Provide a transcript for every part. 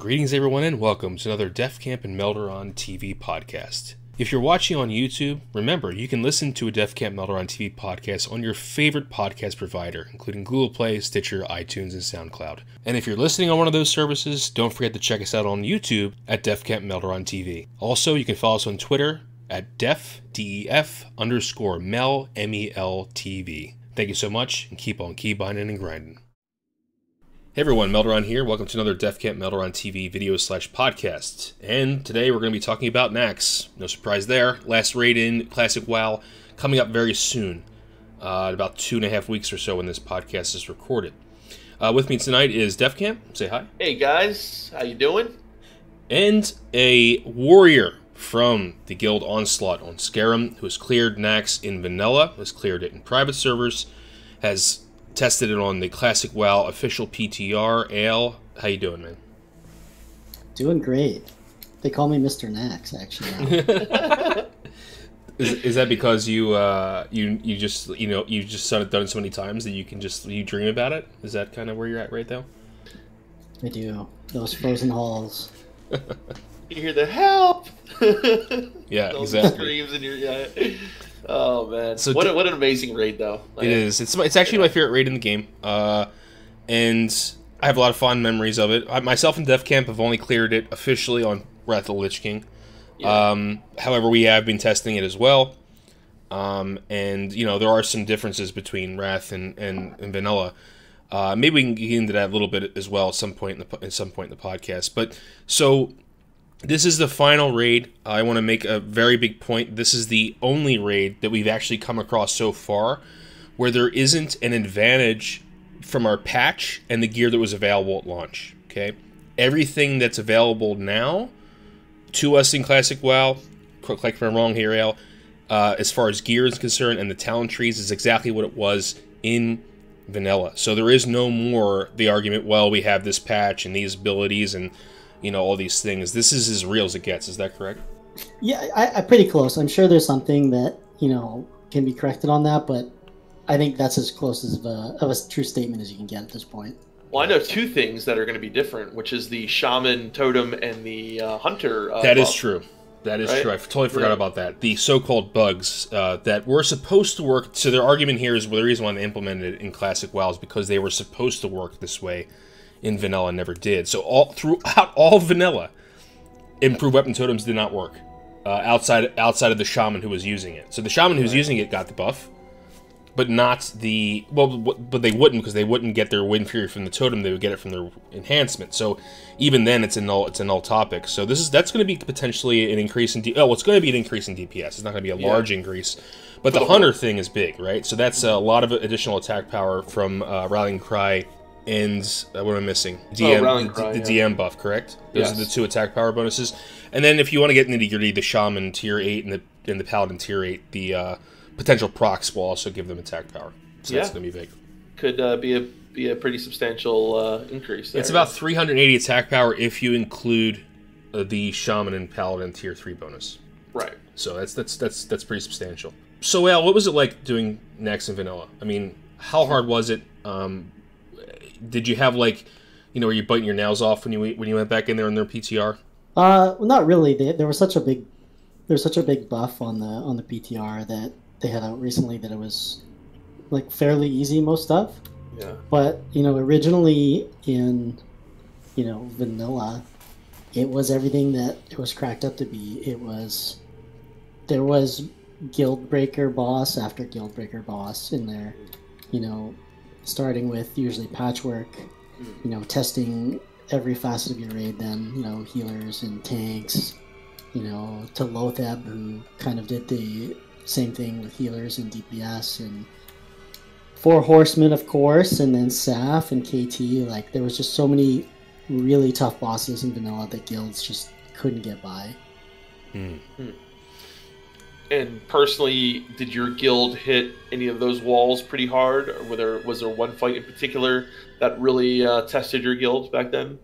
Greetings everyone and welcome to another Defcamp and Melderon TV podcast. If you're watching on YouTube, remember you can listen to a Defcamp Melderon TV podcast on your favorite podcast provider, including Google Play, Stitcher, iTunes, and SoundCloud. And if you're listening on one of those services, don't forget to check us out on YouTube at Defcamp Melderon TV. Also, you can follow us on Twitter at def_mel, M-E-L-T-V. Thank you so much, and keep on keybinding and grinding. Hey everyone, Melderon here. Welcome to another Defcamp Melderon TV video/podcast. And today we're going to be talking about Naxx. No surprise there. Last raid in Classic WoW coming up very soon. In about 2.5 weeks or so when this podcast is recorded. With me tonight is Defcamp. Say hi. Hey guys, how you doing? And a warrior from the guild Onslaught on Skyrim who has cleared Naxx in Vanilla, has cleared it in private servers, has tested it on the Classic WoW official PTR. Ayle, how you doing, man? Doing great. They call me Mr. Naxx, actually. Is that because you just done it so many times that you dream about it? Is that kind of where you're at right now? I do. Those frozen halls. You hear the help? Yeah, those exactly. screams in your Oh man! So what an amazing raid, though. Like, it is. It's actually my favorite raid in the game, and I have a lot of fond memories of it. Myself and Defcamp have only cleared it officially on Wrath of the Lich King. Yeah. However, we have been testing it as well, and there are some differences between Wrath and Vanilla. Maybe we can get into that a little bit as well at some point in the podcast. But so. This is the final raid. I want to make a very big point. This is the only raid that we've actually come across so far where there isn't an advantage from our patch and the gear that was available at launch. Okay, everything that's available now to us in Classic WoW, correct me if I'm wrong here, Ayle, as far as gear is concerned and the talent trees is exactly what it was in Vanilla. So there is no more the argument, well, we have this patch and these abilities and all these things. This is as real as it gets. Is that correct? Yeah, I'm pretty close. I'm sure there's something that, can be corrected on that, but I think that's as close as of a true statement as you can get at this point. Well, I know two things that are going to be different, which is the Shaman Totem and the Hunter That buff. is true. That is Right? true. I totally forgot about that. The so-called bugs that were supposed to work. So their argument here is, well, the reason why they implemented it in Classic WoW is because they were supposed to work this way in Vanilla, never did. So throughout all Vanilla, improved weapon totems did not work outside of the shaman who was using it. So the shaman who's using it got the buff, but not the but they wouldn't, because they wouldn't get their win fury from the totem. They would get it from their enhancement. So even then, it's a null topic. So that's going to be potentially an increase in it's going to be an increase in DPS. It's not going to be a large increase, but the hunter thing is big, right? So that's a lot of additional attack power from Rallying Cry. And what am I missing? DM buff, correct? Those are the two attack power bonuses. And then if you want to get nitty-gritty, the Shaman tier 8 and the Paladin tier 8, the potential procs will also give them attack power. So that's going to be big. Could be a pretty substantial increase there. It's about 380 attack power if you include the Shaman and Paladin tier 3 bonus. Right. So that's pretty substantial. So, Al, what was it like doing Naxx and Vanilla? I mean, how hard was it? Did you have were you biting your nails off when you went back in there in their PTR? Well, not really. There was such a big buff on the PTR that they had out recently that it was fairly easy most stuff. Yeah. But originally in Vanilla, it was everything that it was cracked up to be. There was guild breaker boss after guild breaker boss in there. Starting with usually Patchwerk, testing every facet of your raid, then, healers and tanks, to Loatheb, who kind of did the same thing with healers and DPS, and Four Horsemen, of course, and then Saph and KT. There was just so many really tough bosses in Vanilla that guilds just couldn't get by. And personally, did your guild hit any of those walls pretty hard? Or was there one fight in particular that really tested your guild back then?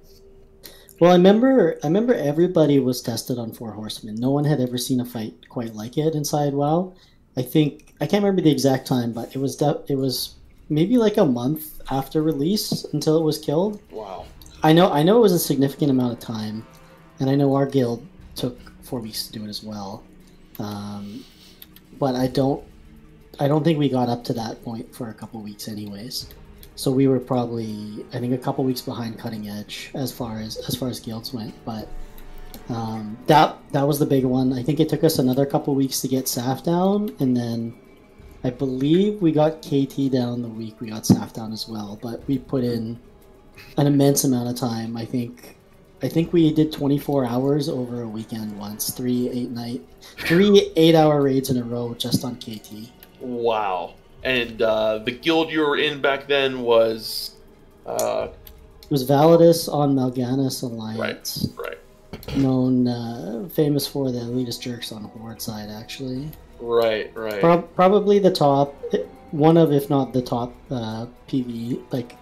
Well, I remember everybody was tested on Four Horsemen. No one had ever seen a fight quite like it inside WoW. I can't remember the exact time, but it was maybe a month after release until it was killed. Wow. I know it was a significant amount of time, and I know our guild took 4 weeks to do it as well. But I don't think we got up to that point for a couple weeks anyways. So we were probably, I think, a couple weeks behind cutting edge as far as guilds went. But that was the big one. I think it took us another couple weeks to get Saf down, and then I believe we got KT down the week we got Saf down as well. But we put in an immense amount of time. I think we did 24 hours over a weekend once, 3 8-hour raids in a row just on KT. Wow. And the guild you were in back then was... It was Validus on Mal'Ganis Alliance. Right. Known, famous for the elitist jerks on Horde side, actually. Right. Probably the top, one of, if not the top, PV, like,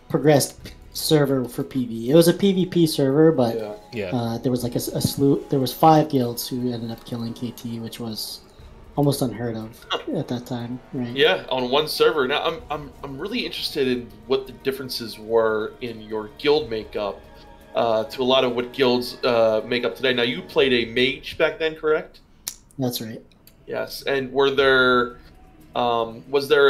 progressed server for PV. It was a PvP server, but there was like a slew. There was 5 guilds who ended up killing KT, which was almost unheard of at that time, right? Yeah, on one server. Now, I'm really interested in what the differences were in your guild makeup to a lot of what guilds make up today. Now, you played a mage back then, correct? That's right. Yes, and was there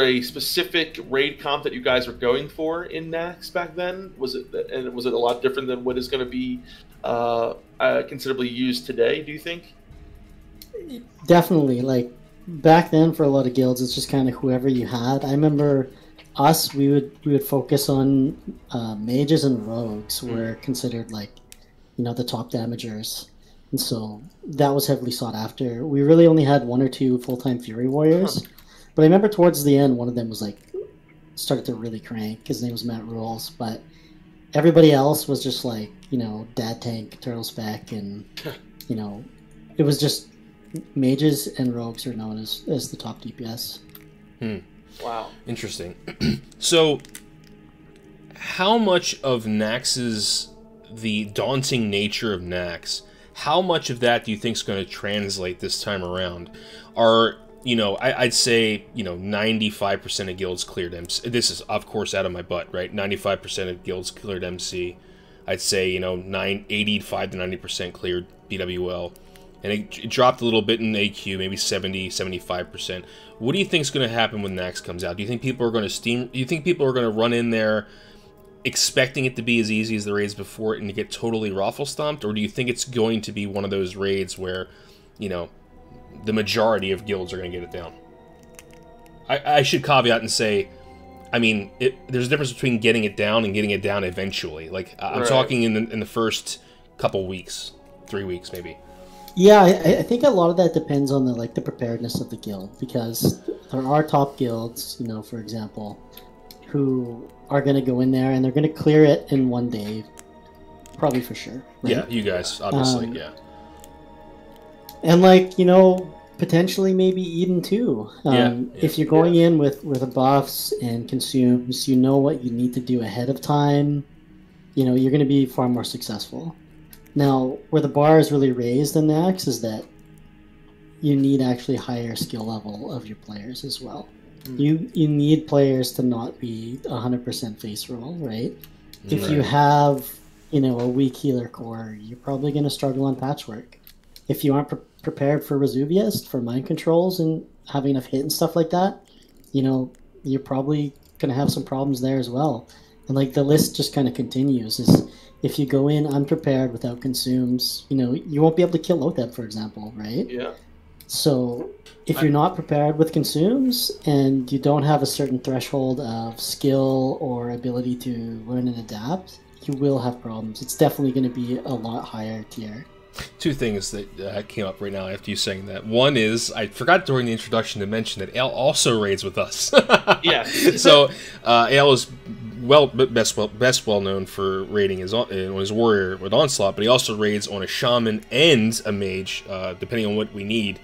a specific raid comp that you guys were going for in Naxx back then? Was it a lot different than what is going to be considerably used today? Do you think? Definitely. Like back then, for a lot of guilds, it's just kind of whoever you had. I remember us. We would focus on mages and rogues were considered like the top damagers, and so that was heavily sought after. We really only had 1 or 2 full-time Fury Warriors. But I remember towards the end, one of them was like, started to really crank. His name was Matt Rules, but everybody else was just like, dad tank, turtle spec, and, it was just mages and rogues are known as the top DPS. Wow. Interesting. So, how much of the daunting nature of Naxx, how much of that do you think is going to translate this time around? I'd say, 95% of guilds cleared MC. This is, of course, out of my butt, right? 95% of guilds cleared MC. I'd say, 85 to 90% cleared BWL. And it dropped a little bit in AQ, maybe 70, 75%. What do you think is going to happen when Naxx comes out? Do you think people are going to do you think people are going to run in there expecting it to be as easy as the raids before it and to get totally raffle stomped? Or do you think it's going to be one of those raids where, the majority of guilds are going to get it down? I should caveat and say, there's a difference between getting it down and getting it down eventually. Like, I'm talking in the first couple weeks, 3 weeks maybe. Yeah, I think a lot of that depends on the preparedness of the guild, because there are top guilds, for example, who are going to go in there and they're going to clear it in 1 day, probably for sure. Right? Yeah, you guys, obviously, yeah. And potentially maybe Eden too. If you're going in with the buffs and consumes, what you need to do ahead of time, you're going to be far more successful. Now, where the bar is really raised in Naxx is that you need actually higher skill level of your players as well. You need players to not be 100% face roll, right? If you have, a weak healer core, you're probably going to struggle on Patchwerk. If you aren't prepared for Razuvious, for mind controls, and having enough hit and stuff like that, you're probably going to have some problems there as well. And the list just kind of continues. Is if you go in unprepared without consumes, you won't be able to kill Loatheb, for example, right? Yeah. So if you're not prepared with consumes and you don't have a certain threshold of skill or ability to learn and adapt, you will have problems. It's definitely going to be a lot higher tier. 2 things that came up right now after you saying that. One is, I forgot during the introduction to mention that Ayle also raids with us. Yeah. So, Ayle is best well known for raiding his warrior with Onslaught, but he also raids on a shaman and a mage, depending on what we need,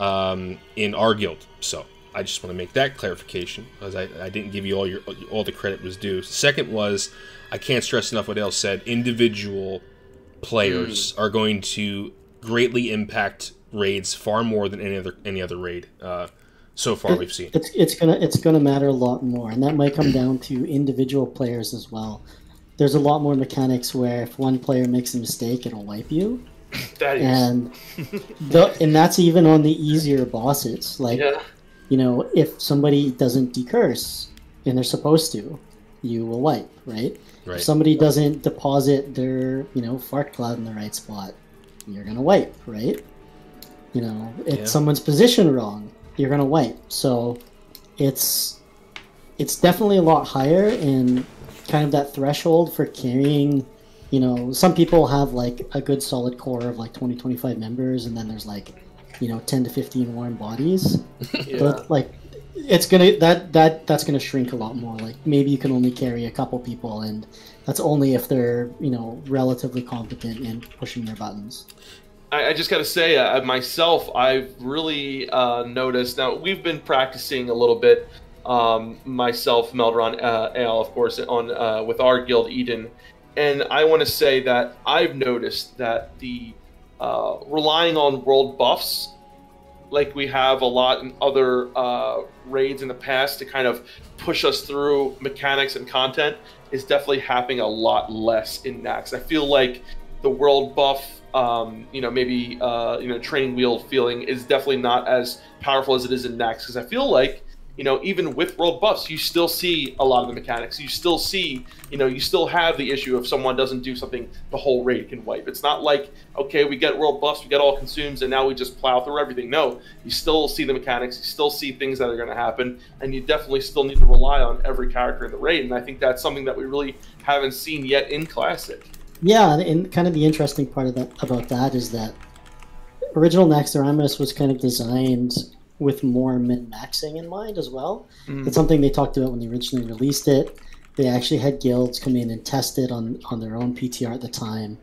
in our guild. So, I just want to make that clarification, because I didn't give you all the credit was due. Second was, I can't stress enough what Ayle said, individual players are going to greatly impact raids far more than any other raid so far we've seen. It's gonna matter a lot more, and that might come down to individual players as well. there's a lot more mechanics where if one player makes a mistake, it'll wipe you. And that's even on the easier bosses. Like, you know, if somebody doesn't decurse and they're supposed to, you will wipe, right? If somebody doesn't deposit their, you know, fart cloud in the right spot, you're gonna wipe, right? You know, if someone's positioned wrong, you're gonna wipe. So it's definitely a lot higher, and kind of that threshold for carrying. You know, some people have like a good solid core of like 20-25 members, and then there's like, you know, 10 to 15 warm bodies. But like, it's gonna that's gonna shrink a lot more. Like, maybe you can only carry a couple people, and that's only if they're, you know, relatively competent in pushing their buttons. I just got to say, myself, I've really noticed. Now, we've been practicing a little bit, myself, Melderon, Ayle, of course, on with our guild, Eden. And I want to say that I've noticed that the relying on world buffs, like we have a lot in other raids in the past to kind of push us through mechanics and content, is definitely happening a lot less in Naxx. I feel like the world buff, you know, maybe you know, training wheel feeling is definitely not as powerful as it is in Naxx, because I feel like, you know, even with world buffs, you still see a lot of the mechanics. You still see, you know, you still have the issue if someone doesn't do something, the whole raid can wipe. It's not like, okay, we get world buffs, we get all consumes, and now we just plow through everything. No, you still see the mechanics, you still see things that are going to happen, and you definitely still need to rely on every character in the raid. And I think that's something that we really haven't seen yet in Classic. Yeah, and kind of the interesting part of about that is that original Naxxramas was kind of designed with more min-maxing in mind as well. It's something they talked about when they originally released it. They actually had guilds come in and test it on their own PTR at the time,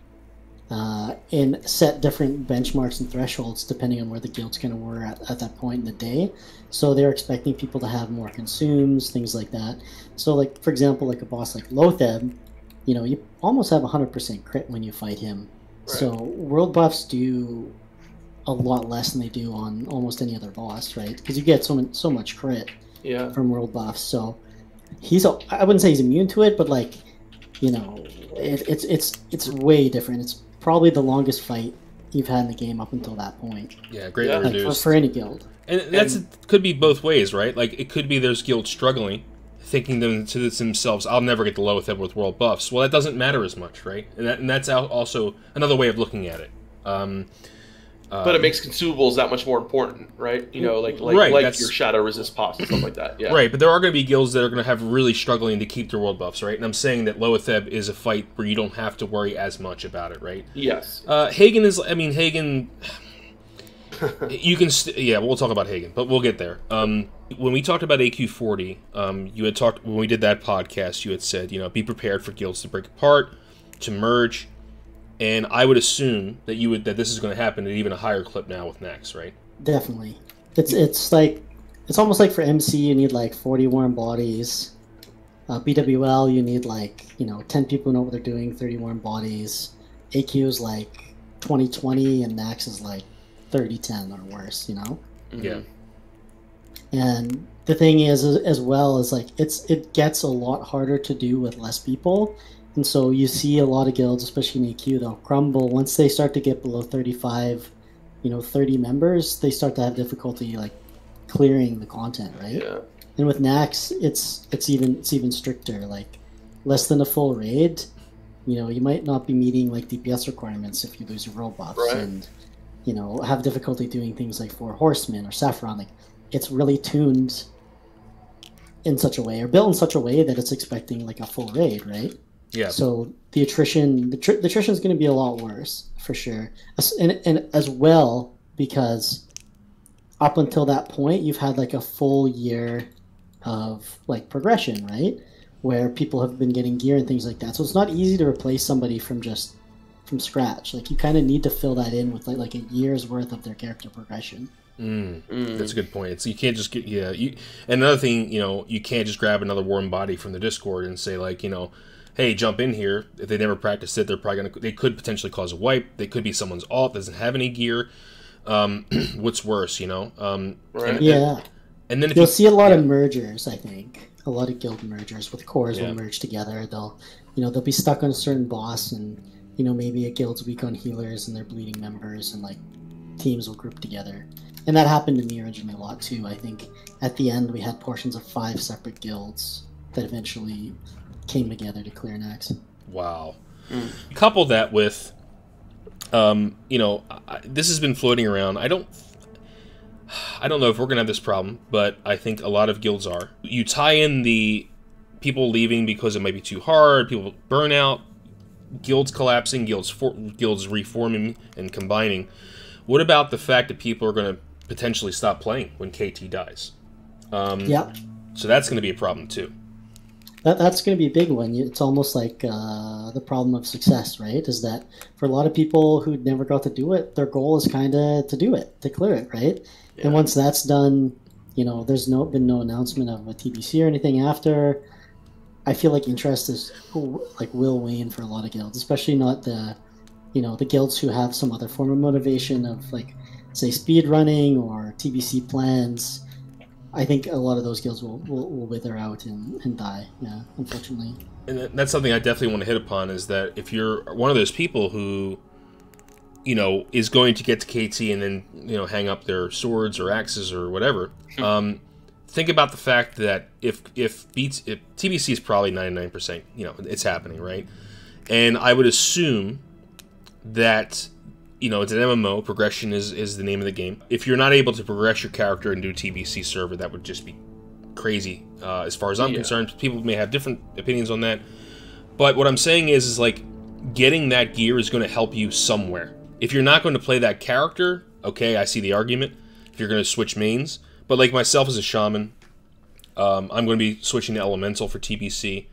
and set different benchmarks and thresholds depending on where the guilds kind of were at that point in the day. So they're expecting people to have more consumes, things like that. So, like, for example, like a boss like Loatheb, you know, you almost have 100% crit when you fight him. Right. So world buffs do a lot less than they do on almost any other boss, right? Because you get so much crit from world buffs. So I wouldn't say he's immune to it, but like, you know, it's way different. It's probably the longest fight you've had in the game up until that point. Yeah, greatly reduced. Like for any guild. And could be both ways, right? Like, it could be there's guilds struggling, thinking to themselves, I'll never get the Loatheb with world buffs. Well, that doesn't matter as much, right? And that's also another way of looking at it. But it makes consumables that much more important, right? You know, like your shadow resist pots and stuff like that. Yeah. Right, but there are going to be guilds that are going to have really struggling to keep their world buffs, right? And I'm saying that Loatheb is a fight where you don't have to worry as much about it, right? Yes. Heigan, you can, we'll talk about Heigan, but we'll get there. When we talked about AQ40, you had talked, when we did that podcast, you had said, you know, be prepared for guilds to break apart, to merge, and I would assume that that this is going to happen at even a higher clip now with Naxx, right? Definitely. It's almost like for MC you need like 40 warm bodies. BWL you need like, you know, 10 people who know what they're doing, 30 warm bodies. AQ is like 20-20, and Naxx is like 30-10 or worse, you know? Yeah. And the thing is, as well, is like it gets a lot harder to do with less people. And so you see a lot of guilds, especially in AQ, they'll crumble once they start to get below 35, 30 members. They start to have difficulty like clearing the content, right? Yeah. And with Naxx, it's even stricter. Like less than a full raid, you might not be meeting like DPS requirements if you lose your role buffs, right. And have difficulty doing things like Four Horsemen or Sapphiron. Like it's really tuned in such a way, or built in such a way that it's expecting like a full raid, right? Yeah. So the attrition is going to be a lot worse for sure, and as well because up until that point you've had like a full year of like progression, right? Where people have been getting gear and things like that. So it's not easy to replace somebody from scratch. Like you kind of need to fill that in with like a year's worth of their character progression. That's a good point. So you can't just get and another thing, you can't just grab another warm body from the Discord and say like, hey, jump in here. If they never practiced it, they could potentially cause a wipe. They could be someone's alt doesn't have any gear. What's worse, Right. And then if you'll see a lot of mergers, I think. a lot of guild mergers with cores will merge together. They'll be stuck on a certain boss, and maybe a guild's weak on healers and they're bleeding members, and like teams will group together. And that happened to me originally a lot too. I think at the end we had portions of 5 separate guilds that eventually came together to clear Naxx. Wow. Couple that with, this has been floating around. I don't know if we're going to have this problem, but I think a lot of guilds are. You tie in the people leaving because it might be too hard, people burnout, guilds collapsing, guilds reforming and combining. What about the fact that people are going to potentially stop playing when KT dies? So that's going to be a problem too. That's going to be a big one. It's almost like the problem of success, right? Is that for a lot of people who never got to do it, their goal is kind of to do it, to clear it, right? Yeah. And once that's done, there's been no announcement of a TBC or anything after. I feel like interest is will wane for a lot of guilds, especially not the guilds who have some other form of motivation of say speed running or TBC plans. I think a lot of those guilds will wither out and die, unfortunately. And that's something I definitely want to hit upon, is that if you're one of those people who, is going to get to KT and then, hang up their swords or axes or whatever, think about the fact that if TBC is probably 99%, it's happening, right? And I would assume that it's an MMO. Progression is the name of the game. If you're not able to progress your character and do TBC server, that would just be crazy. As far as I'm concerned, people may have different opinions on that. But what I'm saying is getting that gear is going to help you somewhere. If you're not going to play that character, okay, I see the argument. If you're going to switch mains, but like myself as a shaman, I'm going to be switching to elemental for TBC.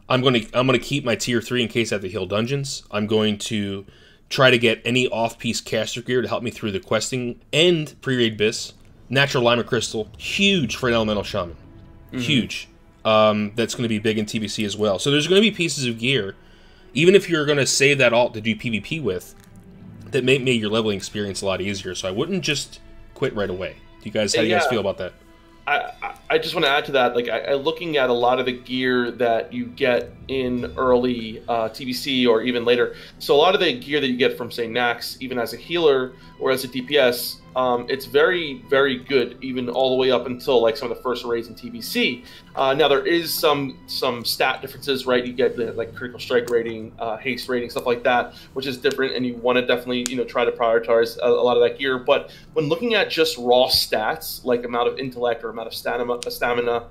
I'm going to keep my tier 3 in case I have to heal dungeons. I'm going to try to get any off-piece caster gear to help me through the questing and pre-raid bis. Natural Lima Crystal, huge for an elemental shaman. Huge. That's going to be big in TBC as well. So there's going to be pieces of gear, even if you're going to save that alt to do PvP with, that may make your leveling experience a lot easier. So I wouldn't just quit right away. How do you guys feel about that? I just want to add to that, looking at a lot of the gear that you get in early TBC or even later. So a lot of the gear that you get from, say, Naxx, even as a healer or as a DPS, it's very, very good, even all the way up until some of the first raids in TBC. Now there is some stat differences, right? You get the critical strike rating, haste rating, stuff like that, which is different, and you want to definitely try to prioritize a lot of that gear. But when looking at just raw stats, like amount of intellect or amount of stamina,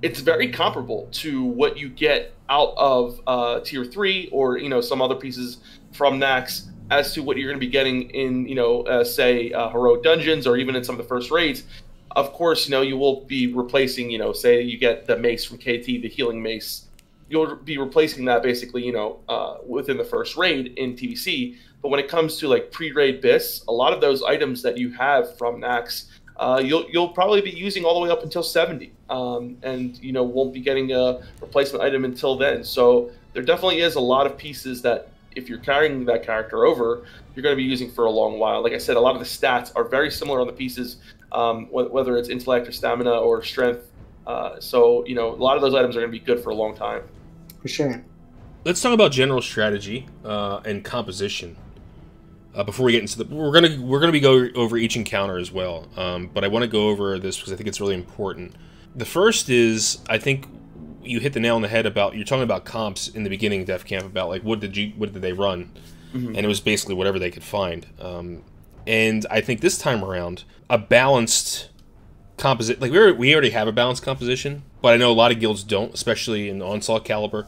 it's very comparable to what you get out of tier 3 or some other pieces from Naxx, as to what you're going to be getting in, say, heroic dungeons or even in some of the first raids. Of course, you will be replacing, say you get the mace from KT, the healing mace. You'll be replacing that basically, within the first raid in TBC. But when it comes to pre-raid bis, a lot of those items that you have from Naxx, you'll probably be using all the way up until 70, and won't be getting a replacement item until then. So there definitely is a lot of pieces that, if you're carrying that character over, you're going to be using for a long while. Like I said, a lot of the stats are very similar on the pieces, whether it's intellect or stamina or strength. So, a lot of those items are going to be good for a long time. For sure. Let's talk about general strategy and composition. Before we get into we're gonna be go over each encounter as well. But I want to go over this because I think it's really important. The first is, I think you hit the nail on the head about, you're talking about comps in the beginning, Defcamp, about what did they run, and it was basically whatever they could find. And I think this time around, a balanced composite, we already have a balanced composition, but I know a lot of guilds don't, especially in Onslaught caliber.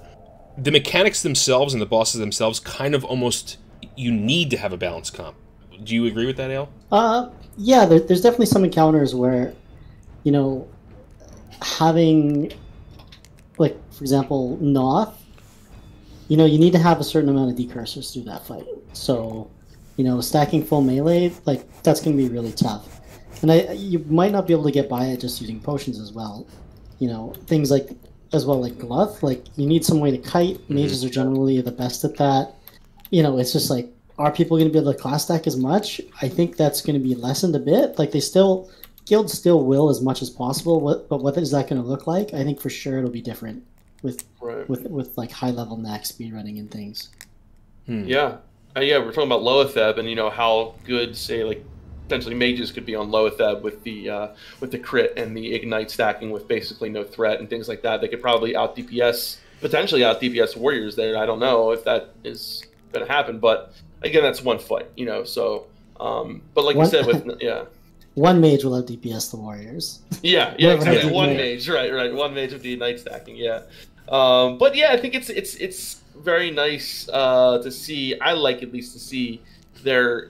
The mechanics themselves and the bosses themselves kind of almost, you need to have a balanced comp. Do you agree with that, Ayle? Yeah, there's definitely some encounters where, having, for example, Noth, you need to have a certain amount of decursors to do that fight. So, stacking full melee, that's going to be really tough. And you might not be able to get by it just using potions as well. Things like Gluth, you need some way to kite. Mages are generally the best at that. It's just are people going to be able to class stack as much? I think that's going to be lessened a bit. They still guilds still will as much as possible. But what is that going to look like? I think for sure it'll be different with like high level Naxx speedrunning and things. Yeah, we're talking about Loatheb and how good, say, like potentially mages could be on Loatheb with the crit and the ignite stacking with basically no threat and things like that. They could probably potentially out DPS warriors there. I don't know if that is going to happen, but again, that's one fight, So, but like you said, one mage will out DPS the warriors. Yeah, exactly. One mage, right. One mage with the ignite stacking, yeah. But yeah, I think it's very nice to see. I like at least to see there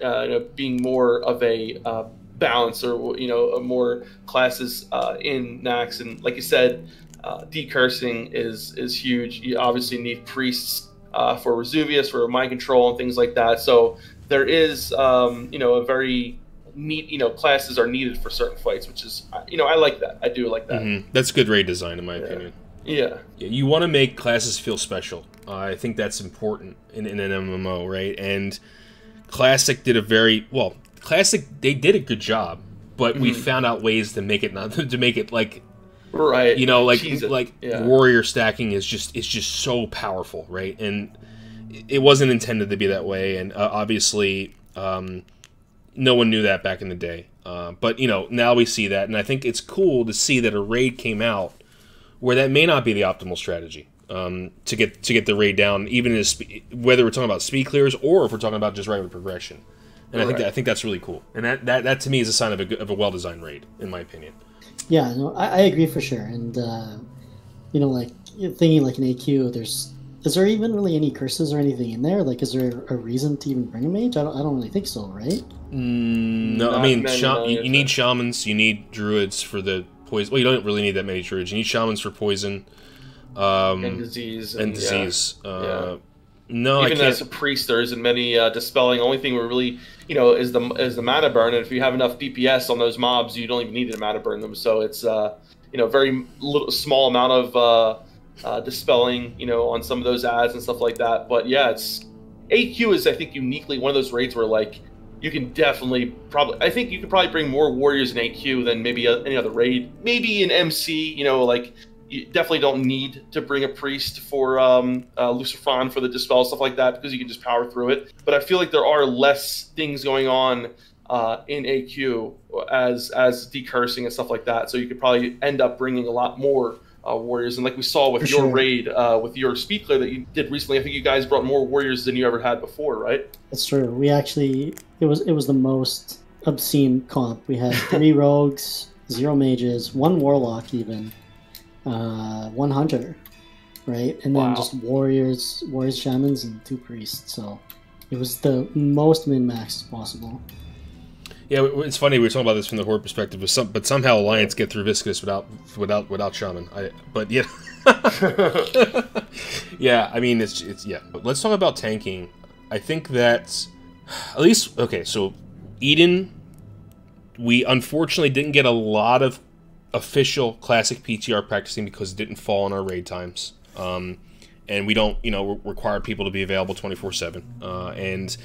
being more of a balance, or more classes in Naxx, and like you said, decursing is huge. You obviously need priests for Razuvious, for mind control and things like that. So there is a very neat classes are needed for certain fights, which is I like that. I do like that. Mm-hmm. That's good raid design, in my opinion. Yeah, you want to make classes feel special. I think that's important in an MMO, right? And Classic did they did a good job, but we found out ways to make it like right. Warrior stacking is just so powerful, right? And it wasn't intended to be that way, and obviously no one knew that back in the day. But now we see that, and I think it's cool to see that a raid came out where that may not be the optimal strategy to get the raid down, even whether we're talking about speed clears or if we're talking about just regular progression. And I think that's really cool, and that to me is a sign of a well designed raid, in my opinion. Yeah, no, I agree for sure. And like thinking like an AQ, is there even really any curses or anything in there? Like, is there a reason to even bring a mage? I don't really think so, right? No, I mean, you need shamans, you need druids for the poison. Well, you don't really need that many druids. You need shamans for poison, and disease. No, even I can't. As a priest, there isn't many dispelling. The only thing we're really, is the mana burn. And if you have enough DPS on those mobs, you don't even need to mana burn them. So it's very small amount of dispelling, on some of those ads and stuff like that. But yeah, AQ is, I think, uniquely one of those raids where like you can I think you could probably bring more warriors in AQ than maybe any other raid. Maybe in MC, you definitely don't need to bring a priest for Lucifron for the dispel, stuff like that, because you can just power through it. But I feel like there are less things going on in AQ as decursing and stuff like that. So you could probably end up bringing a lot more warriors. And like we saw with your raid, with your speed clear that you did recently, I think you guys brought more warriors than you ever had before, right? That's true. We actually, it was the most obscene comp. We had 3 rogues, 0 mages, 1 warlock even, 1 hunter, right? And then just warriors, shamans, and 2 priests. So it was the most min-maxed possible. Yeah, it's funny, we were talking about this from the horde perspective, but somehow Alliance get through Viscous without Shaman. But yeah. Yeah, I mean, it's yeah. But let's talk about tanking. I think that, at least, okay, so Eden, we unfortunately didn't get a lot of official Classic PTR practicing because it didn't fall on our raid times. And we don't, require people to be available 24/7. And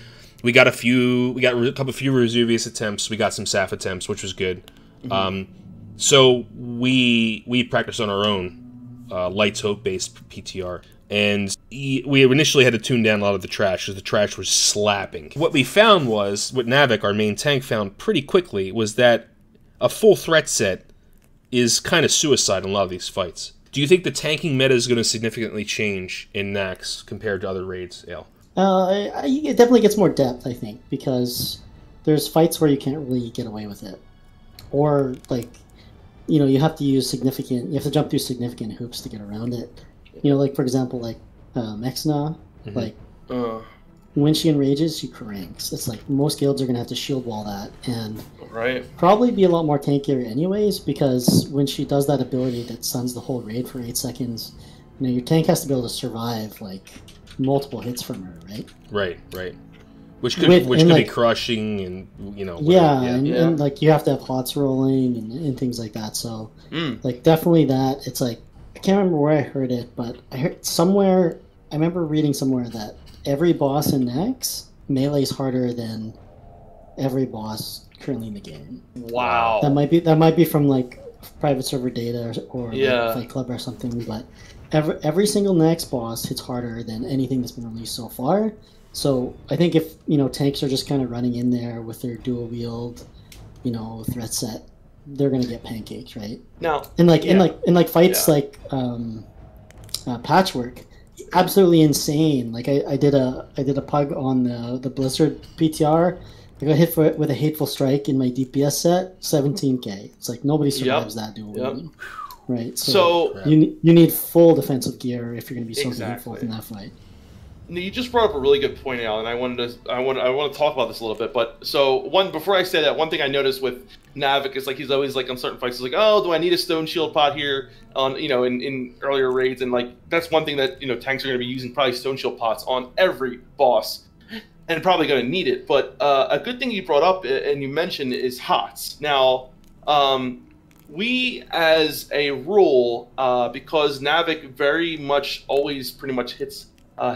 we got a few Razuvious attempts. We got some Saph attempts, which was good. Mm-hmm. So we practiced on our own Lights Hope based PTR, and we initially had to tune down a lot of the trash because the trash was slapping. What we found was, what Navik, our main tank, found pretty quickly was that a full threat set is kind of suicide in a lot of these fights. Do you think the tanking meta is going to significantly change in Naxx compared to other raids, Ayle? It definitely gets more depth, I think, because there's fights where you can't really get away with it. Or, like, you have to jump through significant hoops to get around it. Like, for example, like, Maexxna, when she enrages, she cranks. It's like, most guilds are going to have to shield wall that, and probably be a lot more tankier anyways, because when she does that ability that stuns the whole raid for 8 seconds, your tank has to be able to survive, like, multiple hits from her, right? Right. Which could be crushing and, and like, you have to have hots rolling and things like that. So, like, definitely that. It's like, I can't remember where I heard it, but I remember reading somewhere that every boss in Naxx melee's harder than every boss currently in the game. Wow. That might be from like private server data or Yeah. like Fight Club or something, but every single Naxx boss hits harder than anything that's been released so far. So I think if tanks are just kind of running in there with their dual wield, threat set, they're gonna get pancaked, right? Now, in fights like Patchwerk, absolutely insane. Like I did a pug on the Blizzard PTR. I got hit with a hateful strike in my DPS set, 17k. It's like nobody survives that dual wielding, right? So you need full defensive gear if you're going to be so hateful in that fight. You just brought up a really good point, Al, and I want to talk about this a little bit. But before I say that, one thing I noticed with Navic is like he's always like on certain fights, he's like, oh, do I need a stone shield pot here on in earlier raids, and like that's one thing that tanks are going to be using, probably stone shield pots on every boss, and probably going to need it. But a good thing you brought up and you mentioned is HOTS. Now, we as a rule, because Navic very much always pretty much hits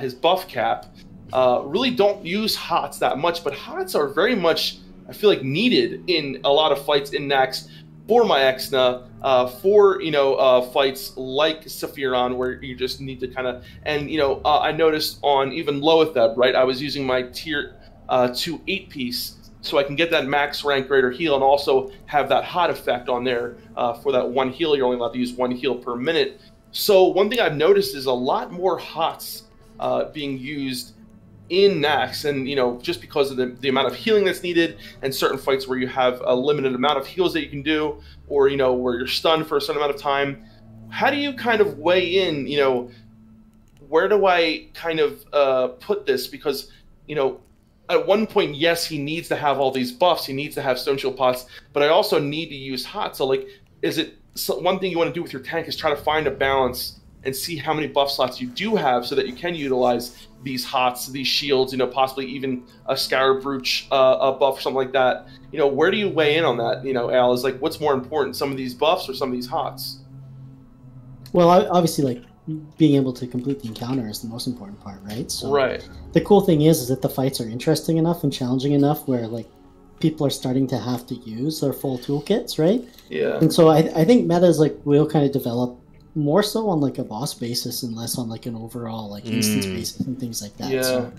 his buff cap, really don't use HOTS that much, but HOTS are very much, I feel like, needed in a lot of fights in Naxx for Maexxna, for fights like Sapphiron, where you just need to kind of, and I noticed on even Loatheb, right, I was using my tier 2 8-piece so I can get that max rank greater heal and also have that hot effect on there for that one heal. You're only allowed to use one heal per minute. So one thing I've noticed is a lot more HOTS being used in Naxx, and just because of the amount of healing that's needed, and certain fights where you have a limited amount of heals that you can do, or where you're stunned for a certain amount of time. How do you kind of weigh in, where do I kind of put this? Because at one point, yes, he needs to have all these buffs, he needs to have stone shield pots, but I also need to use hot. So like, one thing you want to do with your tank is try to find a balance and see how many buff slots you do have, so that you can utilize these hots, these shields, possibly even a Scarab Brooch a buff or something like that. Where do you weigh in on that? Al, is like, what's more important, some of these buffs or some of these hots? Well, obviously, like, being able to complete the encounter is the most important part, right? So right. The cool thing is that the fights are interesting enough and challenging enough where, like, people are starting to have to use their full toolkits, right? Yeah. And so I think metas, like, will kind of develop more so on like a boss basis and less on like an overall like instance basis and things like that. Yeah. So,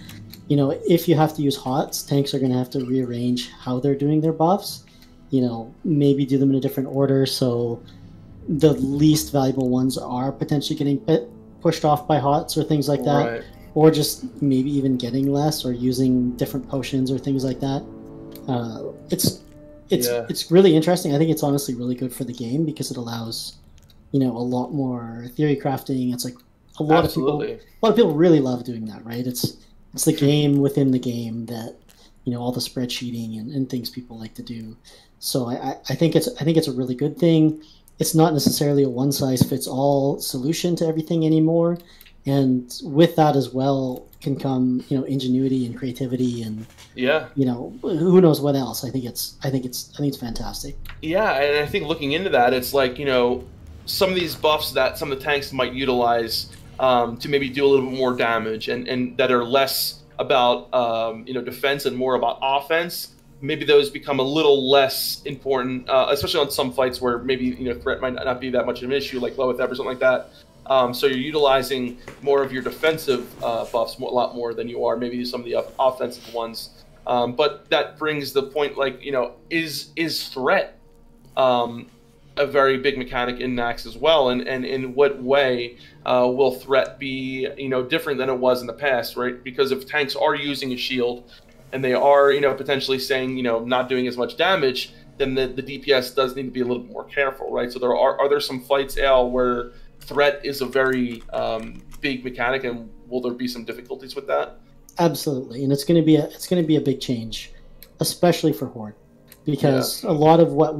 if you have to use HOTS, tanks are going to have to rearrange how they're doing their buffs. Maybe do them in a different order, so the least valuable ones are potentially getting pushed off by HOTS or things like that, right. Or just maybe even getting less or using different potions or things like that. It's really interesting. I think it's honestly really good for the game because it allows a lot more theory crafting. It's like a lot of people really love doing that, right? It's the game within the game that all the spreadsheeting and things people like to do. So I think it's a really good thing. It's not necessarily a one size fits all solution to everything anymore, and with that as well can come ingenuity and creativity and who knows what else. I think it's fantastic. Yeah, and I think looking into that, it's like some of these buffs that some of the tanks might utilize to maybe do a little bit more damage and that are less about defense and more about offense, maybe those become a little less important, especially on some fights where maybe threat might not be that much of an issue, like Loatheb or something like that. So you're utilizing more of your defensive buffs a lot more than you are maybe some of the offensive ones. But that brings the point, like, is threat a very big mechanic in Naxx as well, and in what way will threat be different than it was in the past, right? Because if tanks are using a shield and they are potentially saying not doing as much damage, then the DPS does need to be a little bit more careful, right? So are there some fights, Al, where threat is a very big mechanic, and will there be some difficulties with that? Absolutely, and it's going to be a big change, especially for Horde. Because a lot of what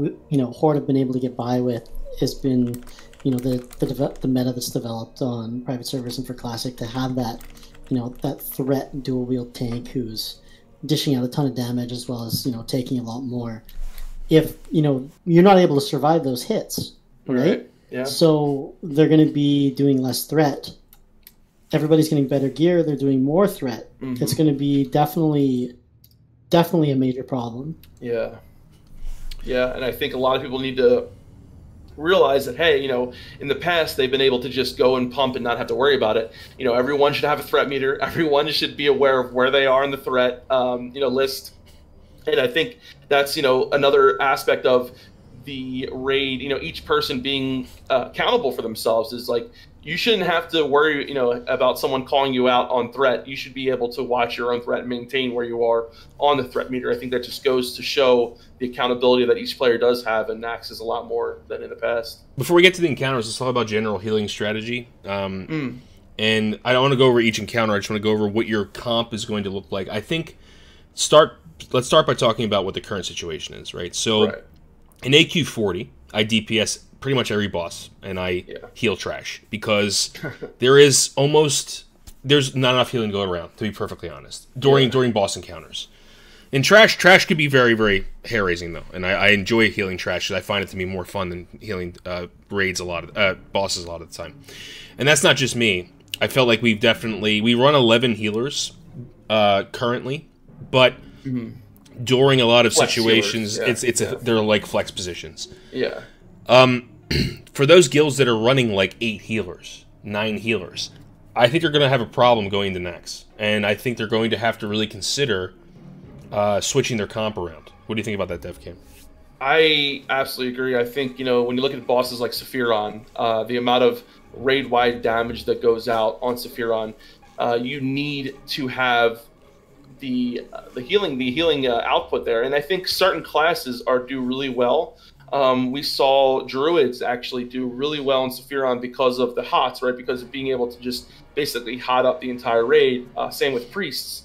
Horde have been able to get by with has been, the meta that's developed on private servers and for Classic to have that, that threat dual wield tank who's dishing out a ton of damage as well as taking a lot more. If you're not able to survive those hits, right? Yeah. So they're going to be doing less threat. Everybody's getting better gear. They're doing more threat. Mm-hmm. It's going to be definitely a major problem. Yeah. Yeah, and I think a lot of people need to realize that, hey, in the past they've been able to just go and pump and not have to worry about it. Everyone should have a threat meter. Everyone should be aware of where they are in the threat list. And I think that's another aspect of the raid. Each person being accountable for themselves is like, you shouldn't have to worry about someone calling you out on threat. You should be able to watch your own threat and maintain where you are on the threat meter. I think that just goes to show the accountability that each player does have, and Naxx is a lot more than in the past. Before we get to the encounters, let's talk about general healing strategy. And I don't want to go over each encounter. I just want to go over what your comp is going to look like. I think let's start by talking about what the current situation is, right? So in AQ 40, I DPS pretty much every boss, and I heal trash, because there's not enough healing to go around, to be perfectly honest, during boss encounters. In trash could be very, very hair-raising, though, and I enjoy healing trash, because I find it to be more fun than healing bosses a lot of the time. And that's not just me. I felt like we run 11 healers currently, but during a lot of flex situations, healers. They're like flex positions. Yeah. For those guilds that are running like 8 healers, 9 healers, I think they're going to have a problem going to Naxx, and I think they're going to have to really consider switching their comp around. What do you think about that, Defcamp? I absolutely agree. I think, when you look at bosses like Sapphiron, the amount of raid-wide damage that goes out on Sapphiron, you need to have the healing output there, and I think certain classes do really well. We saw druids actually do really well in Sapphiron because of the hots, right? Because of being able to just basically hot up the entire raid. Same with priests.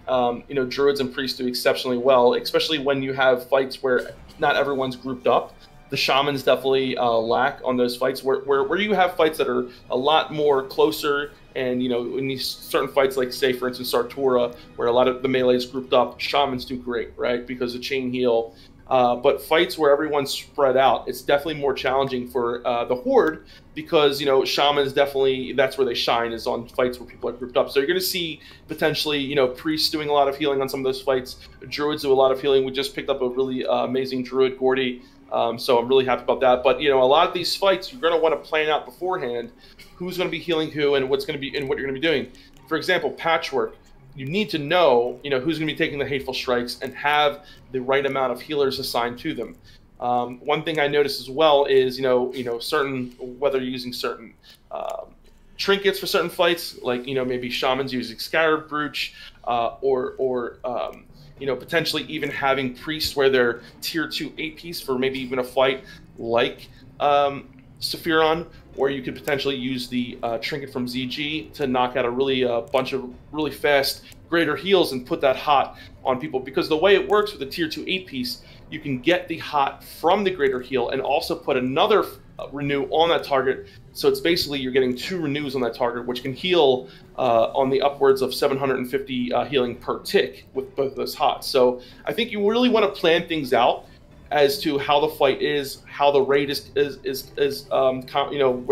Druids and priests do exceptionally well, especially when you have fights where not everyone's grouped up. The shamans definitely lack on those fights where you have fights that are a lot more closer. And, in these certain fights, like, say, for instance, Sartora, where a lot of the melee is grouped up, shamans do great, right? Because of chain heal. But fights where everyone's spread out, it's definitely more challenging for the Horde, because, shamans definitely, that's where they shine, is on fights where people are grouped up. So you're going to see potentially, priests doing a lot of healing on some of those fights. Druids do a lot of healing. We just picked up a really amazing druid, Gordy. So I'm really happy about that. But, a lot of these fights, you're going to want to plan out beforehand who's going to be healing who and what's going to be and what you're going to be doing. For example, Patchwerk. You need to know, who's going to be taking the hateful strikes and have the right amount of healers assigned to them. One thing I noticed as well is, certain, whether you're using certain trinkets for certain fights, like, maybe shamans using Scarab Brooch, or potentially even having priests where they're tier 2 8-piece for maybe even a fight like Sapphiron, where you could potentially use the trinket from ZG to knock out a bunch of really fast greater heals and put that hot on people. Because the way it works with the tier 2 8-piece, you can get the hot from the greater heal and also put another renew on that target. So it's basically you're getting 2 renews on that target, which can heal on the upwards of 750 healing per tick with both of those hots. So I think you really want to plan things out as to how the fight is, how the raid is where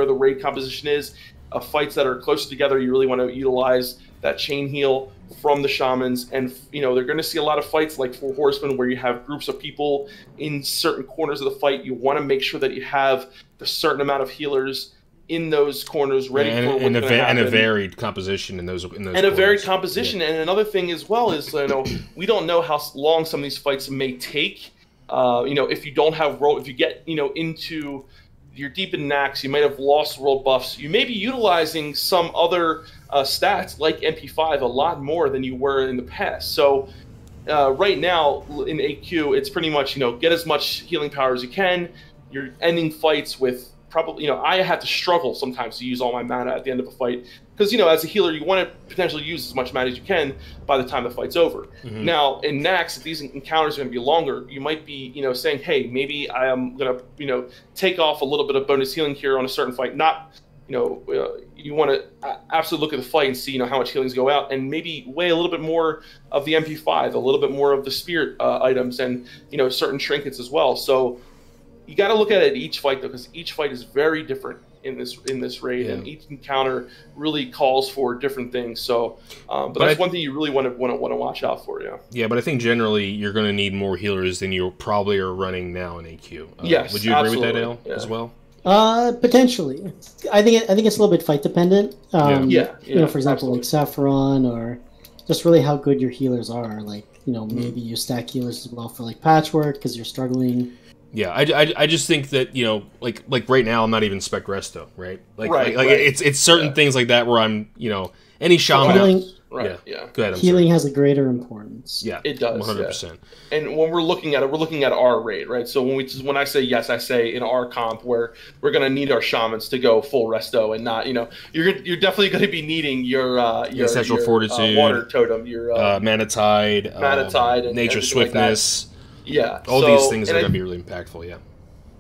the raid composition is. Fights that are closer together, you really want to utilize that chain heal from the shamans. And, they're going to see a lot of fights like Four Horsemen where you have groups of people in certain corners of the fight. You want to make sure that you have a certain amount of healers in those corners ready for what's going to happen. And a varied composition in those corners. A varied composition. Yeah. And another thing as well is, we don't know how long some of these fights may take. If you don't have if you get, into you're deep in Naxx, you might have lost world buffs. You may be utilizing some other stats like MP5 a lot more than you were in the past. So right now in AQ, it's pretty much, get as much healing power as you can. You're ending fights with probably, I have to struggle sometimes to use all my mana at the end of a fight. Because, as a healer, you want to potentially use as much mana as you can by the time the fight's over. Mm-hmm. Now, in Naxx, if these encounters are going to be longer, you might be, saying, hey, maybe I am going to, take off a little bit of bonus healing here on a certain fight. Not, you want to absolutely look at the fight and see, how much healings go out, and maybe weigh a little bit more of the MP5, a little bit more of the spirit items, and, certain trinkets as well. So you got to look at it each fight, though, because each fight is very different. in this raid, and each encounter really calls for different things. So, but that's one thing you really want to watch out for. Yeah. Yeah, but I think generally you're going to need more healers than you probably are running now in AQ. Yes, would you agree with that, Ayle, as well? Potentially. I think it's a little bit fight dependent. You know, for example, absolutely. like Sapphiron, or just really how good your healers are. Like, you know, maybe you stack healers as well for like Patchwerk because you're struggling. Yeah, I just think that, you know, like right now I'm not even spec resto, right? Like it's certain things like that where I'm, you know, any shaman. Right. Go ahead. Healing has a greater importance. Yeah, it does. 100%. Yeah. And when we're looking at our raid, right? So when I say yes, I say in our comp where we're going to need our shamans to go full resto and not, you know, you're definitely going to be needing your Essential Fortitude, water totem, your Mana Tide, and Nature Swiftness. Like all these things are going to be really impactful.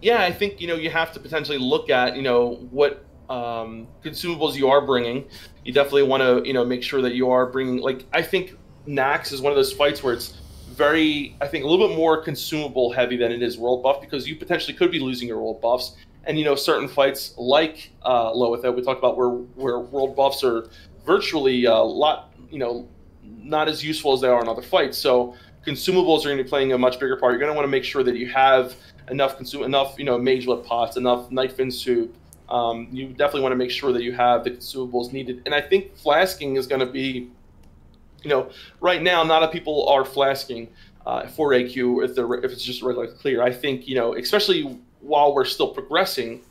Yeah, I think, you know, you have to potentially look at, you know, what consumables you are bringing. You definitely want to, you know, make sure that you are bringing, like, I think Naxx is one of those fights where it's very, I think, a little bit more consumable heavy than it is world buff, because you potentially could be losing your world buffs. And, you know, certain fights like Loatheb, we talked about where world buffs are virtually a lot, you know, not as useful as they are in other fights. So consumables are going to be playing a much bigger part. You're going to want to make sure that you have enough, you know, mage lip pots, enough knifefin soup. You definitely want to make sure that you have the consumables needed. And I think flasking is going to be, you know, right now, not a lot of people are flasking for AQ if it's just regular clear. I think, you know, especially while we're still progressing,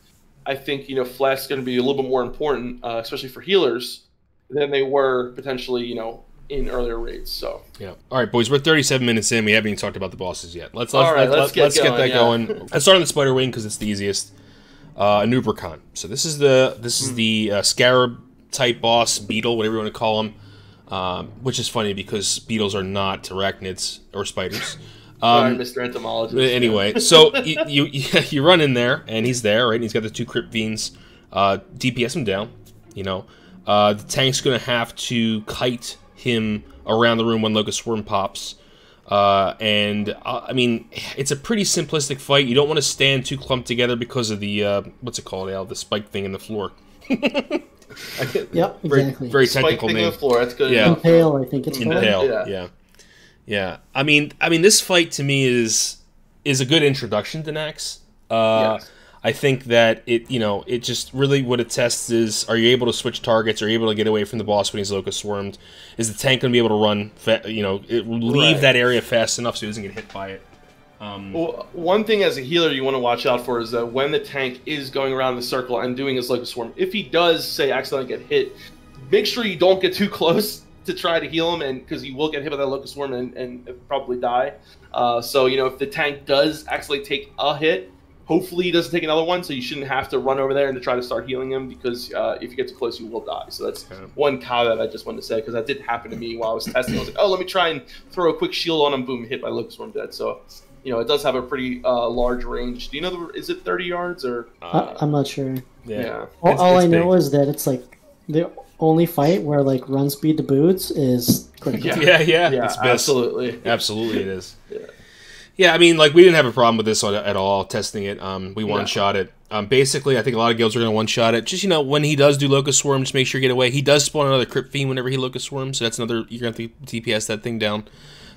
I think, you know, flask is going to be a little bit more important, especially for healers, than they were potentially, you know, in earlier raids. So yeah. All right, boys, we're 37 minutes in. We haven't even talked about the bosses yet. Let's get that going. Let's start on the Spider Wing because it's the easiest. Anub'Rekhan. So this is the scarab type boss, beetle, whatever you want to call him. Which is funny because beetles are not arachnids or spiders. Sorry, Mr. Entomologist. Anyway, so you run in there and he's there, right? And he's got the two crypt fiends. DPS him down. You know, the tank's gonna have to kite him around the room when Locust Swarm pops. I mean, it's a pretty simplistic fight. You don't want to stand too clumped together because of the, what's it called, Al? The spike thing in the floor. Yep, exactly. Very technical name. In the floor, that's good. Yeah. Impale, I think it's called. Impale, yeah. I mean, this fight to me is a good introduction to Naxx. Yes. I think that it just really what it tests is, are you able to switch targets? Are you able to get away from the boss when he's Locust Swarmed? Is the tank going to be able to run, leave that area fast enough so he doesn't get hit by it? Well, one thing as a healer you want to watch out for is that when the tank is going around the circle and doing his Locust Swarm, if he does, say, accidentally get hit, make sure you don't get too close to try to heal him, and because you will get hit by that Locust Swarm and probably die. So, you know, if the tank does actually take a hit, hopefully he doesn't take another one, so you shouldn't have to run over there and to try to start healing him, because if you get too close, you will die. So that's one caveat I just wanted to say, because that did happen to me while I was testing. I was like, oh, let me try and throw a quick shield on him, boom, hit by Locust Swarm, dead. So, you know, it does have a pretty large range. Do you know, is it 30 yards? Or I'm not sure. Yeah. All I know is that it's like the only fight where like run speed to boots is critical. Yeah, absolutely. Absolutely it is. Yeah, I mean, like, we didn't have a problem with this at all, testing it. We one-shot it. Basically, I think a lot of guilds are going to one-shot it. Just, you know, when he does do Locust Swarm, just make sure you get away. He does spawn another Crypt Fiend whenever he Locust Swarms, so that's another, you're going to have to DPS that thing down.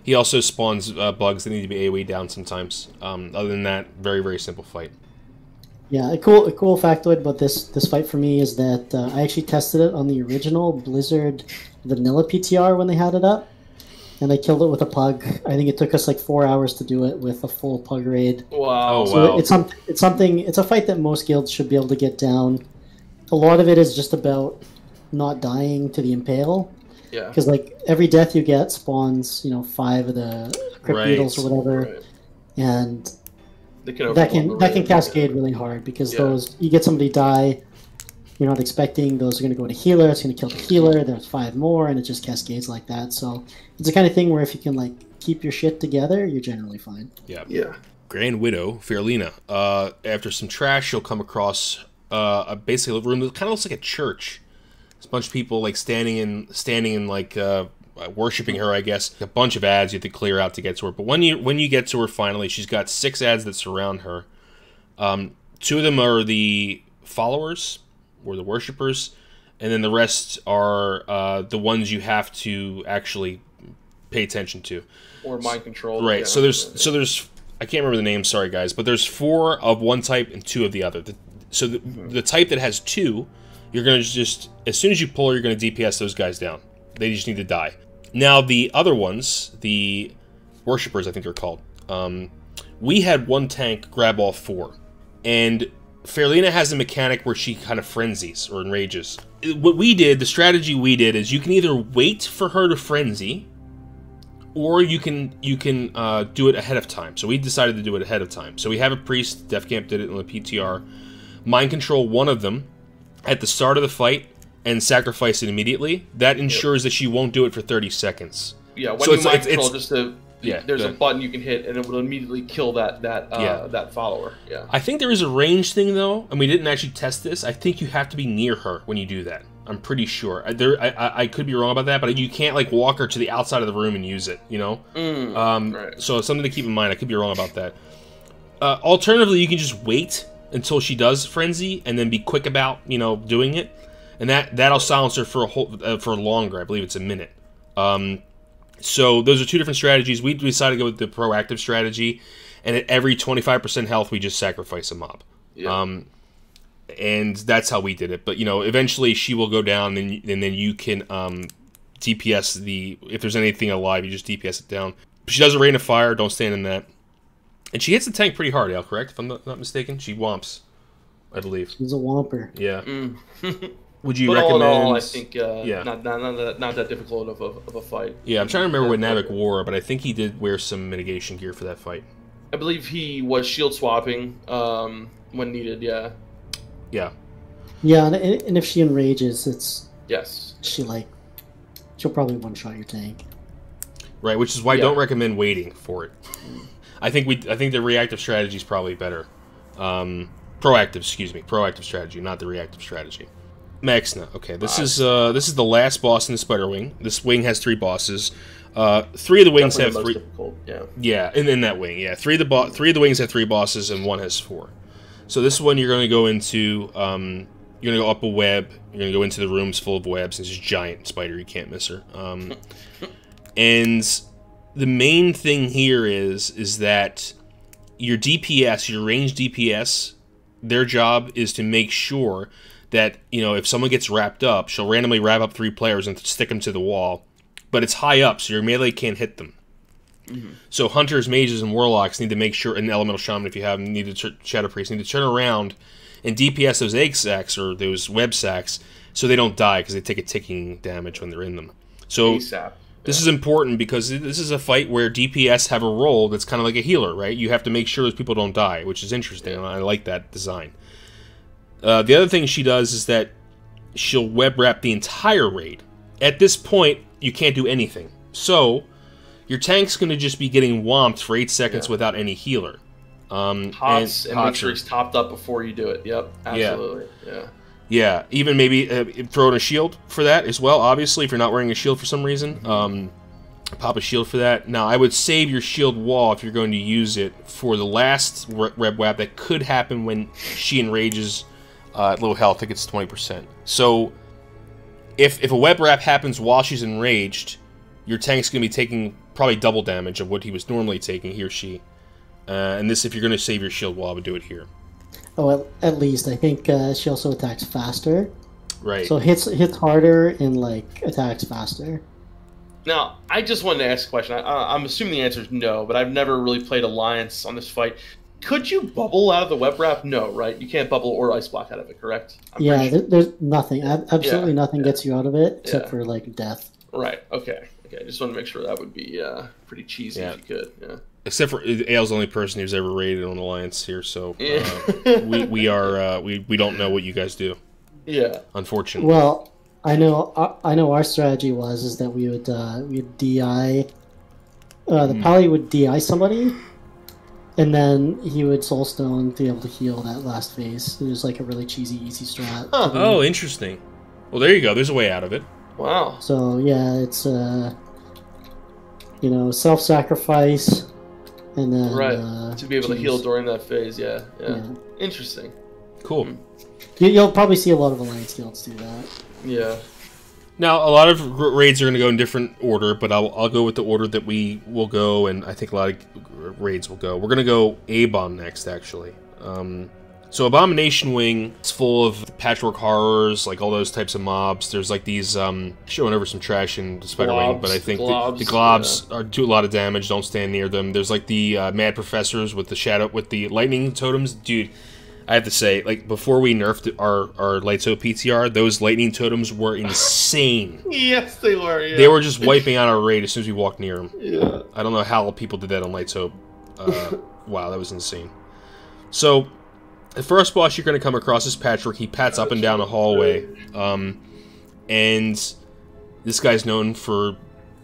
He also spawns bugs that need to be AoE down sometimes. Other than that, very, very simple fight. Yeah, a cool factoid about this fight for me is that I actually tested it on the original Blizzard Vanilla PTR when they had it up. And I killed it with a pug. I think it took us like 4 hours to do it with a full pug raid. Wow! So it's something. It's a fight that most guilds should be able to get down. A lot of it is just about not dying to the impale. Yeah. Because like every death you get spawns, you know, 5 of the crypt beetles or whatever, and that can cascade really hard because those you get somebody die. You're not expecting those are going to go to healer. It's going to kill the healer. There's 5 more, and it just cascades like that. So it's the kind of thing where if you can like keep your shit together, you're generally fine. Yeah. Grand Widow, Faerlina. After some trash, she'll come across basically a room that kind of looks like a church. There's a bunch of people like standing in like worshiping her, I guess. A bunch of ads you have to clear out to get to her. But when you get to her finally, she's got 6 ads that surround her. 2 of them are the followers. or the worshippers, and then the rest are the ones you have to actually pay attention to. Or mind control. Right. Yeah. So there's I can't remember the name. Sorry guys, but there's 4 of one type and 2 of the other. The type that has 2, you're gonna just as soon as you pull, you're gonna DPS those guys down. They just need to die. Now the other ones, the worshippers, I think they're called. We had one tank grab all 4, and Faerlina has a mechanic where she kind of frenzies or enrages. What we did, the strategy we did, is you can either wait for her to frenzy, or you can do it ahead of time. So we decided to do it ahead of time. So we have a priest. Defcamp did it in the PTR. Mind control one of them at the start of the fight and sacrifice it immediately. That ensures that she won't do it for 30 seconds. Yeah, when so you mind control, just to... Yeah, there's a button you can hit, and it will immediately kill that follower. Yeah. I think there is a range thing though, and we didn't actually test this. I think you have to be near her when you do that. I'm pretty sure. I could be wrong about that, but you can't like walk her to the outside of the room and use it. You know. Right. So it's something to keep in mind. I could be wrong about that. Alternatively, you can just wait until she does frenzy, and then be quick about doing it, and that'll silence her for longer. I believe it's a minute. So those are 2 different strategies. We decided to go with the proactive strategy, and at every 25% health, we just sacrifice a mob. Yeah. And that's how we did it. But eventually she will go down, and then you can DPS if there's anything alive, you just DPS it down. She does a rain of fire. Don't stand in that. And she hits the tank pretty hard, Ayle, correct? If I'm not mistaken, she whomps, I believe. She's a whomper. Yeah. Would you but recommend? All in all, I think not that difficult of a fight. Yeah, I'm trying to remember what Navic wore, but I think he did wear some mitigation gear for that fight. I believe he was shield swapping when needed. Yeah. Yeah. Yeah, and if she enrages, yes, she'll probably one-shot your tank. Right, which is why I don't recommend waiting for it. I think the reactive strategy is probably better. Proactive strategy, not the reactive strategy. Maexxna. Okay, this is the last boss in the Spider Wing. This wing has 3 bosses. 3 of the wings have 3. Difficult, yeah. Yeah, in that wing, yeah. 3 of the wings have 3 bosses, and 1 has 4. So this one you're going to go into. You're going to go up a web. You're going to go into the rooms full of webs. It's just giant spider. You can't miss her. And the main thing here is that your DPS, your ranged DPS, their job is to make sure that, if someone gets wrapped up, she'll randomly wrap up 3 players and stick them to the wall. But it's high up, so your melee can't hit them. Mm-hmm. So hunters, mages, and warlocks need to make sure, and elemental shaman if you have, shadow priest, need to turn around and DPS those egg sacs or those web sacs so they don't die because they take a ticking damage when they're in them. So ASAP. This is important because this is a fight where DPS have a role that's kind of like a healer, right? You have to make sure those people don't die, which is interesting, and I like that design. The other thing she does is that she'll web wrap the entire raid. At this point, you can't do anything. So, your tank's going to just be getting whomped for 8 seconds without any healer. Hots, and make sure he's topped up before you do it. Yep, absolutely. Yeah, even maybe throw in a shield for that as well, obviously, if you're not wearing a shield for some reason. Pop a shield for that. Now, I would save your shield wall if you're going to use it for the last web wrap that could happen when she enrages at low health. I think it's 20%. So, if a web wrap happens while she's enraged, your tank's going to be taking probably double damage of what he was normally taking, he or she. And this, if you're going to save your shield wall, I would do it here. Oh, at least. I think she also attacks faster. Right. So hits harder and, attacks faster. Now, I just wanted to ask a question. I'm assuming the answer is no, but I've never really played Alliance on this fight. Could you bubble out of the web wrap? No, right? You can't bubble or ice block out of it, correct? There's nothing. Absolutely nothing gets you out of it except for, death. Right, okay. I just want to make sure that would be pretty cheesy if you could. Yeah. Except for Ayle's the only person who's ever raided on Alliance here, so we don't know what you guys do. Yeah. Unfortunately. Well, I know our strategy was that we would DI the Pally would DI somebody, and then he would Soulstone to be able to heal that last phase. It was a really cheesy, easy strat. Huh. Oh, interesting. Well, there you go. There's a way out of it. Wow. So yeah, it's self-sacrifice, and then to be able to heal during that phase. Yeah. Interesting. Cool. You'll probably see a lot of Alliance guilds do that. Yeah. Now, a lot of raids are going to go in different order, but I'll go with the order that we will go, and I think a lot of raids will go. We're going to go A-Bomb next, actually. So Abomination Wing is full of Patchwerk horrors, like all those types of mobs. There's like these, showing over some trash in Spider Wing, but I think the globs do a lot of damage. Don't stand near them. There's like the Mad Professors with the lightning totems. Dude, I have to say, like, before we nerfed our Lightso PTR, those lightning totems were insane. Yes, they were, yeah. They were just wiping out our raid as soon as we walked near them. Yeah. I don't know how people did that on Lightso. Wow, that was insane. So, the first boss you're going to come across is Patchwerk. He pats up and down a hallway. And this guy's known for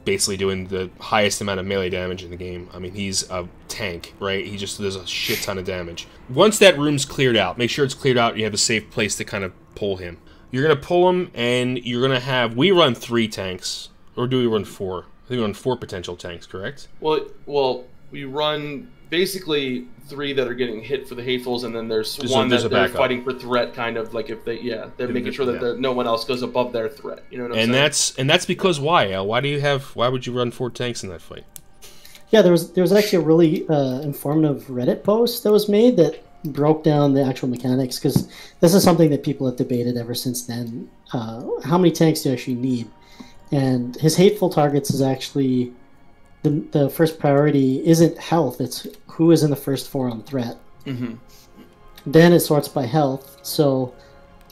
basically doing the highest amount of melee damage in the game. I mean, he's a tank, right? He just does a shit ton of damage. Once that room's cleared out, make sure it's cleared out, you have a safe place to kind of pull him. You're going to pull him, and you're going to have... We run 3 tanks. Or do we run 4? I think we run 4 potential tanks, correct? Well, we run basically 3 that are getting hit for the hatefuls, and then there's one that they're fighting for threat, kind of like if they, they're making sure that no one else goes above their threat. You know what I'm saying? And that's because why? Al? Why would you run 4 tanks in that fight? Yeah, there was actually a really informative Reddit post that was made that broke down the actual mechanics, because this is something that people have debated ever since then. How many tanks do you actually need? And his hateful targets is actually the first priority isn't health; it's who is in the first 4 on threat. Mm-hmm. Then it sorts by health. So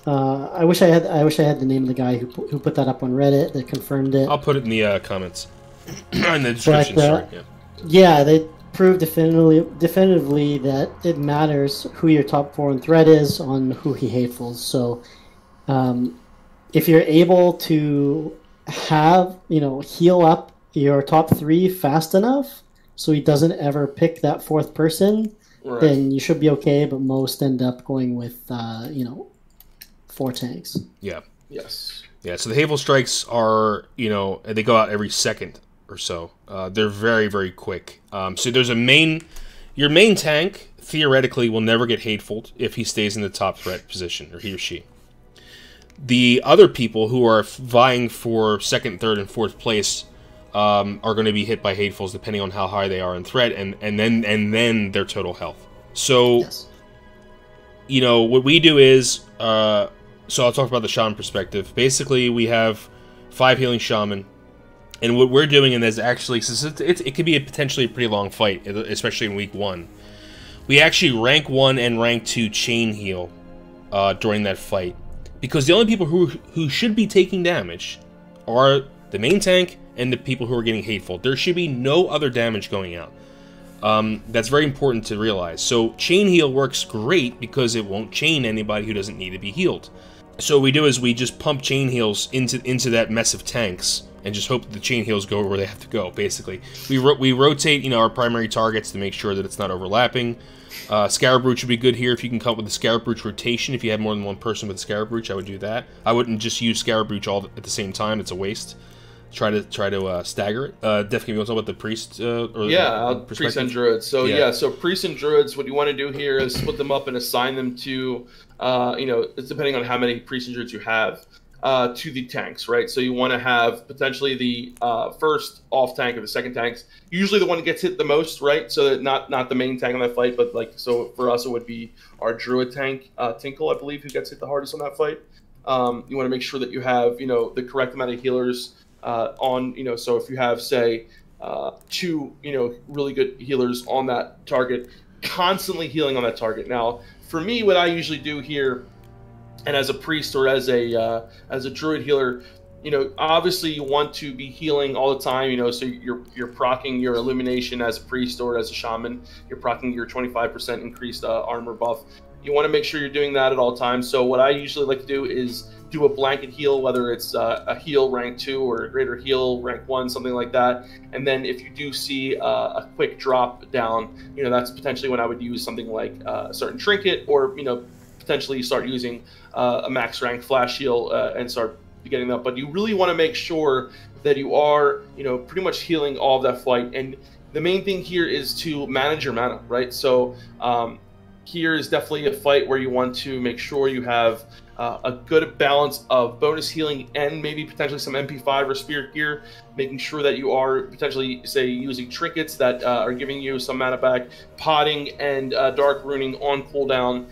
I wish I had the name of the guy who put that up on Reddit that confirmed it. I'll put it in the comments in the description. Yeah, they proved definitively that it matters who your top 4 on threat is on who he hatefuls. So if you're able to have heal up your top 3 fast enough so he doesn't ever pick that 4th person, then you should be okay, but most end up going with 4 tanks. Yeah. Yes. Yeah, so the hateful strikes are, they go out every second or so. They're very, very quick. So there's your main tank theoretically will never get hateful if he stays in the top threat position, or he or she. The other people who are vying for 2nd, 3rd, and 4th place are going to be hit by hatefuls depending on how high they are in threat, and then their total health. So, yes. What we do is, so I'll talk about the shaman perspective. Basically, we have 5 healing shaman, and what we're doing, and there's actually, since it could be potentially a pretty long fight, especially in week 1, we actually rank 1 and rank 2 chain heal during that fight. Because the only people who should be taking damage are the main tank and the people who are getting hateful. There should be no other damage going out. That's very important to realize. So chain heal works great because it won't chain anybody who doesn't need to be healed. So what we do is we just pump chain heals into that mess of tanks and just hope that the chain heals go where they have to go, basically. We rotate our primary targets to make sure that it's not overlapping. Scarab Brooch would be good here if you can come up with a Scarab Brooch rotation. If you have more than one person with Scarab Brooch, I would do that. I wouldn't just use Scarab Brooch all at the same time. It's a waste. Try to stagger it. Defcamp, you want to talk about the priest? Priests and druids. So so priests and druids, what you want to do here is split them up and assign them to, it's depending on how many priests and druids you have, to the tanks, right? So you want to have potentially the first off tank or the second tanks, usually the one that gets hit the most, right? So that not the main tank on that fight, but so for us it would be our druid tank, Tinkle, I believe, who gets hit the hardest on that fight. You want to make sure that you have the correct amount of healers on, so if you have, say, 2 really good healers on that target, constantly healing on that target. Now, for me, what I usually do here, and as a priest or as a druid healer, obviously you want to be healing all the time, so you're proccing your illumination as a priest or as a shaman. You're proccing your 25% increased armor buff. You want to make sure you're doing that at all times. So what I usually like to do is do a blanket heal, whether it's a heal rank 2 or a greater heal rank 1, something like that. And then if you do see a quick drop down, that's potentially when I would use something like a certain trinket, or potentially start using a max rank flash heal and start getting that. But you really want to make sure that you are pretty much healing all of that fight. And the main thing here is to manage your mana, right? So here is definitely a fight where you want to make sure you have a good balance of bonus healing and maybe potentially some MP5 or spirit gear, making sure that you are potentially, say, using trinkets that are giving you some mana back, potting and dark runing on cooldown,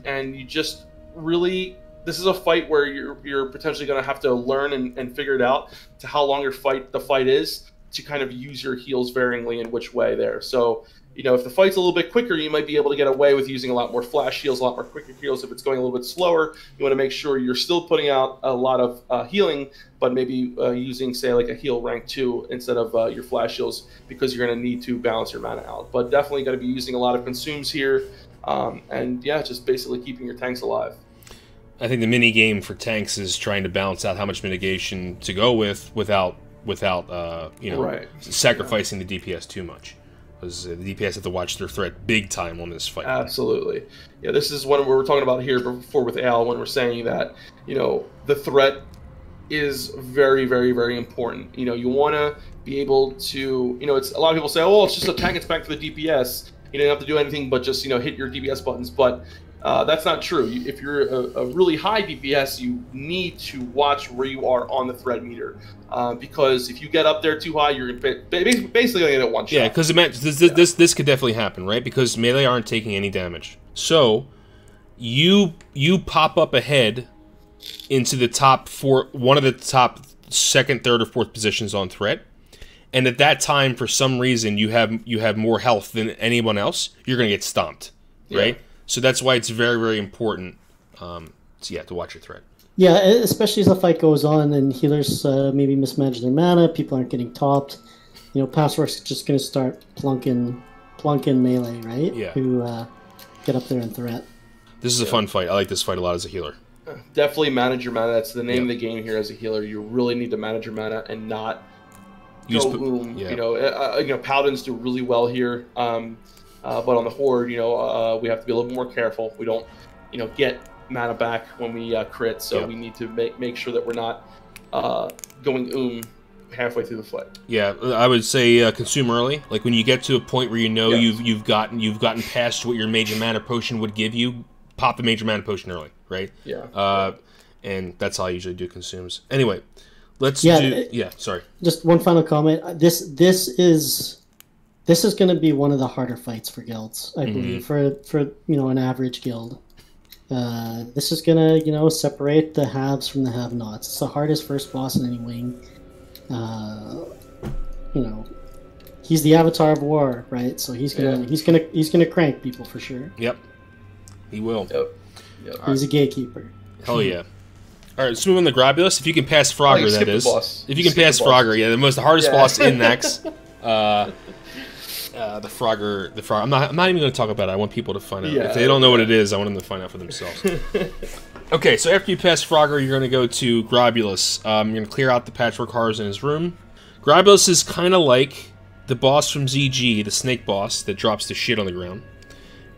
and you just really, this is a fight where you're potentially going to have to learn and figure it out to how long the fight is, to kind of use your heals varyingly in which way there. So, you know, if the fight's a little bit quicker, you might be able to get away with using a lot more flash heals, a lot more quicker heals. If it's going a little bit slower, you want to make sure you're still putting out a lot of healing, but maybe using, say, like a heal rank 2 instead of your flash heals, because you're going to need to balance your mana out. But definitely going to be using a lot of consumes here, and yeah, just basically keeping your tanks alive. I think the mini game for tanks is trying to balance out how much mitigation to go with without you know, sacrificing the DPS too much. Because the DPS have to watch their threat big time on this fight. Absolutely. Yeah, this is what we were talking about here before with Ayle, when we're saying that, you know, the threat is very, very, very important. You know, you want to be able to, you know, it's a lot of people say, oh, it's just a tank, it's back to the DPS. You don't have to do anything but just, you know, hit your DPS buttons. But that's not true. If you're a really high DPS, you need to watch where you are on the threat meter. Because if you get up there too high, you're basically going to get it one shot. Yeah, because this could definitely happen, right? Because melee aren't taking any damage. So, you pop up ahead into the top one of the top second, third, or fourth positions on threat, and at that time, for some reason, you have more health than anyone else, you're going to get stomped, right? Yeah. So that's why it's very, very important to watch your threat. Yeah, especially as the fight goes on and healers maybe mismanage their mana, people aren't getting topped. You know, Patchwerk's just going to start plunking melee, right? Yeah. To get up there and threat. This is a fun fight. I like this fight a lot as a healer. Definitely manage your mana. That's the name of the game here as a healer. You really need to manage your mana and not go boom. You know, Paladins do really well here. But on the Horde, you know, we have to be a little more careful. We don't, you know, get mana back when we crit, so we need to make sure that we're not going halfway through the fight. Yeah, I would say consume early. Like when you get to a point where you know you've gotten past what your major mana potion would give you, pop the major mana potion early, right? Yeah. And that's how I usually do consumes. Anyway, let's do. Yeah, sorry. Just one final comment. This is going to be one of the harder fights for guilds, I believe, for you know, an average guild. This is gonna, you know, separate the haves from the have-nots. It's the hardest first boss in any wing. You know, he's the avatar of war, right? So he's gonna crank people for sure. Yep, he will. Yep. He's a gatekeeper. Hell yeah! All right, let's move on to Grobbulus. If you can pass Frogger, that is. If you can pass Frogger, the hardest boss in Naxx. The Frogger. I'm not even going to talk about it. I want people to find out. If they don't know what it is, I want them to find out for themselves. Okay, so after you pass Frogger, you're going to go to Grobbulus. You're going to clear out the Patchwerk horrors in his room. Grobbulus is kind of like the boss from ZG, the snake boss that drops the shit on the ground.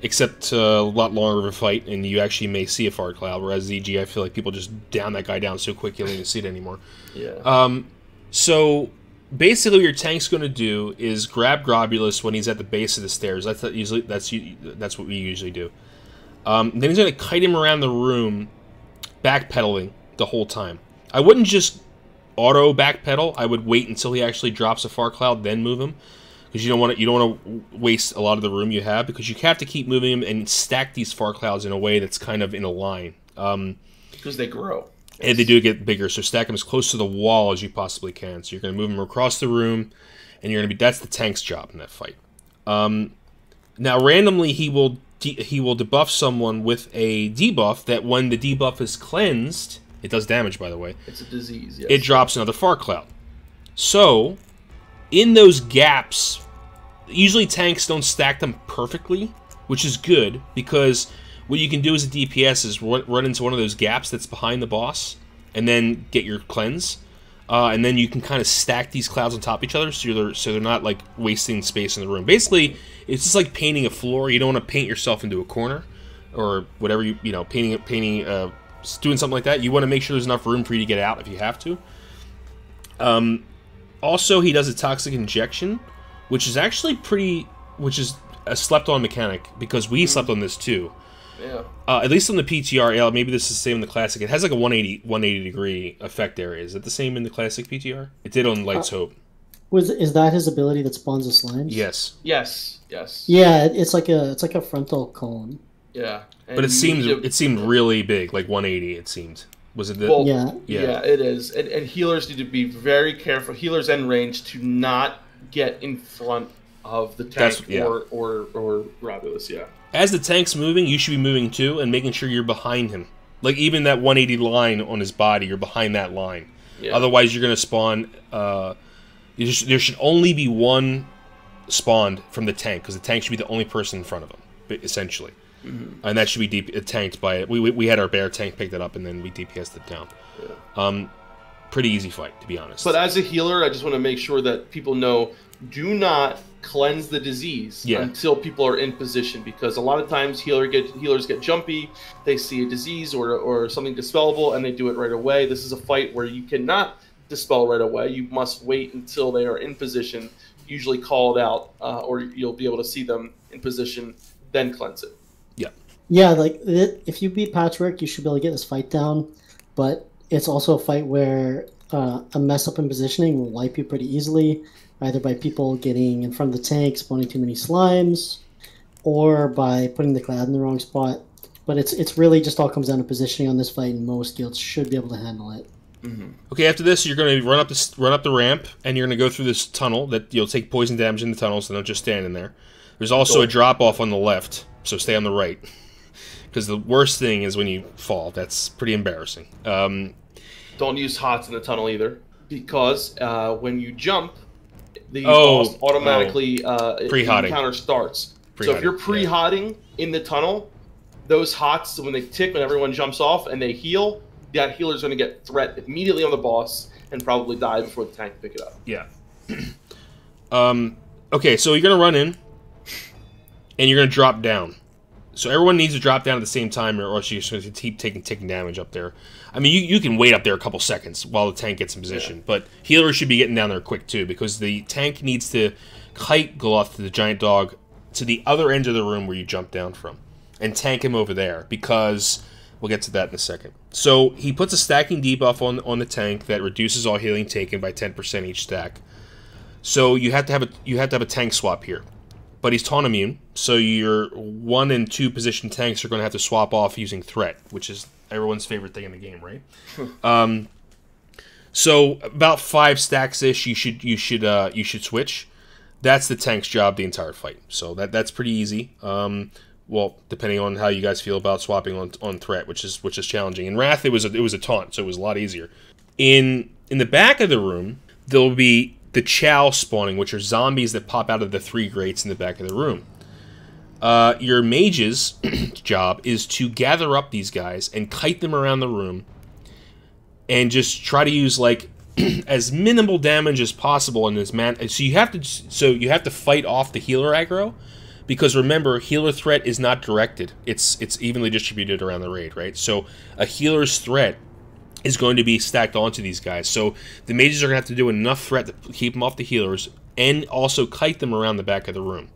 Except a lot longer of a fight, and you actually may see a fart cloud, whereas ZG, I feel like people just down that guy down so quick you don't even see it anymore. Yeah. So basically, what your tank's going to do is grab Grobbulus when he's at the base of the stairs. That's what we usually do. Then he's going to kite him around the room, backpedaling the whole time. I wouldn't just auto backpedal. I would wait until he actually drops a far cloud, then move him, because you don't want to waste a lot of the room you have, because you have to keep moving him and stack these far clouds in a way that's kind of in a line. Because they grow. And they do get bigger, so stack them as close to the wall as you possibly can. So you're going to move them across the room, and you're going to be, that's the tank's job in that fight. Now, randomly, he will debuff someone with a debuff that when the debuff is cleansed, it does damage, by the way. It's a disease, yes. It drops another far cloud. So, in those gaps, usually tanks don't stack them perfectly, which is good, because what you can do as a DPS is run into one of those gaps that's behind the boss, and then get your cleanse, and then you can kind of stack these clouds on top of each other, so they're not like wasting space in the room. Basically, it's just like painting a floor. You don't want to paint yourself into a corner, or whatever doing something like that. You want to make sure there's enough room for you to get out if you have to. Also, he does a toxic injection, which is actually a slept-on mechanic, because we slept on this too. Yeah. At least on the PTR, maybe this is the same in the Classic. It has like a 180 degree effect area. Is it the same in the Classic PTR? It did on Light's Hope. Is that his ability that spawns the slimes? Yes. Yes. Yeah, it's like a frontal cone. Yeah. But it seemed really big, like 180. It seemed. Was it the? Well, yeah, it is. And healers need to be very careful. Healers and range to not get in front of the tank or Grobbulus. Yeah. As the tank's moving, you should be moving too, and making sure you're behind him. Like even that 180 line on his body, you're behind that line. Yeah. Otherwise, you're gonna spawn. There should only be one spawned from the tank, because the tank should be the only person in front of him, essentially. And that should be tanked by it. We had our bear tank pick that up, and then we DPS'd it down. Yeah. Pretty easy fight, to be honest. But as a healer, I just want to make sure that people know, do not cleanse the disease until people are in position, because a lot of times healers get jumpy, they see a disease or something dispellable, and they do it right away. This is a fight where you cannot dispel right away. You must wait until they are in position, usually called out, or you'll be able to see them in position, then cleanse it. Yeah, like if you beat Patchwerk, you should be able to get this fight down, but it's also a fight where a mess up in positioning will wipe you pretty easily, either by people getting in front of the tank, spawning too many slimes, or by putting the cloud in the wrong spot. But it's really just all comes down to positioning on this fight, and most guilds should be able to handle it. Okay, after this, you're going to run up the ramp, and you're going to go through this tunnel that you'll take poison damage in the tunnel, so don't just stand in there. There's also a drop off on the left, so stay on the right. Because the worst thing is when you fall. That's pretty embarrassing. Don't use HOTS in the tunnel either, because when you jump, the boss automatically encounter starts. So if you're pre-hotting in the tunnel, those HOTS, when they tick, when everyone jumps off and they heal, that healer's going to get threat immediately on the boss and probably die before the tank can pick it up. Yeah. Okay, so you're going to run in, and you're going to drop down. So everyone needs to drop down at the same time, or else you're just going to keep taking damage up there. I mean, you can wait up there a couple seconds while the tank gets in position, but healers should be getting down there quick too, because the tank needs to kite Gluth, the giant dog, to the other end of the room where you jump down from, and tank him over there, because we'll get to that in a second. So he puts a stacking debuff on the tank that reduces all healing taken by 10% each stack. So you have to have a tank swap here. But he's taunt immune, so your 1 and 2 position tanks are going to have to swap off using threat, which is everyone's favorite thing in the game, right? So about 5 stacks ish, you should switch. That's the tank's job the entire fight. So that's pretty easy. Well, depending on how you guys feel about swapping on threat, which is challenging. In Wrath, it was a taunt, so it was a lot easier. In the back of the room, there'll be the Chow spawning, which are zombies that pop out of the 3 grates in the back of the room. Your mage's job is to gather up these guys and kite them around the room and just try to use like as minimal damage as possible in this so you have to fight off the healer aggro, because remember, healer threat is not directed. It's evenly distributed around the raid, right? So a healer's threat is going to be stacked onto these guys. So the mages are going to have to do enough threat to keep them off the healers, and also kite them around the back of the room.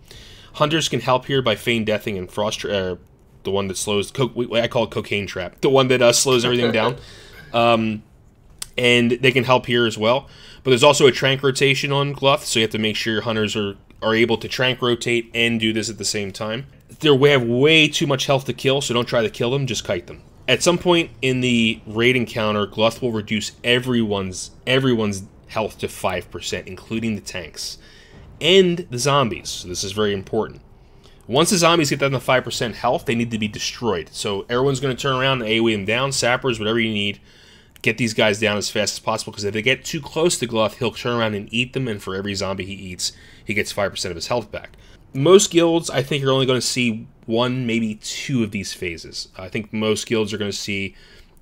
Hunters can help here by feign deathing and frost, the one that slows, I call it cocaine trap, the one that slows everything down. And they can help here as well. But there's also a trank rotation on Gluth, so you have to make sure your hunters are able to trank rotate and do this at the same time. They have way too much health to kill, so don't try to kill them, just kite them. At some point in the raid encounter, Gluth will reduce everyone's health to 5%, including the tanks and the zombies. So this is very important. Once the zombies get down to 5% health, they need to be destroyed. So everyone's going to turn around and AoE them down, sappers, whatever you need. Get these guys down as fast as possible, because if they get too close to Gluth, he'll turn around and eat them, and for every zombie he eats, he gets 5% of his health back. Most guilds, I think, are only going to see 1, maybe 2 of these phases. I think most guilds are going to see...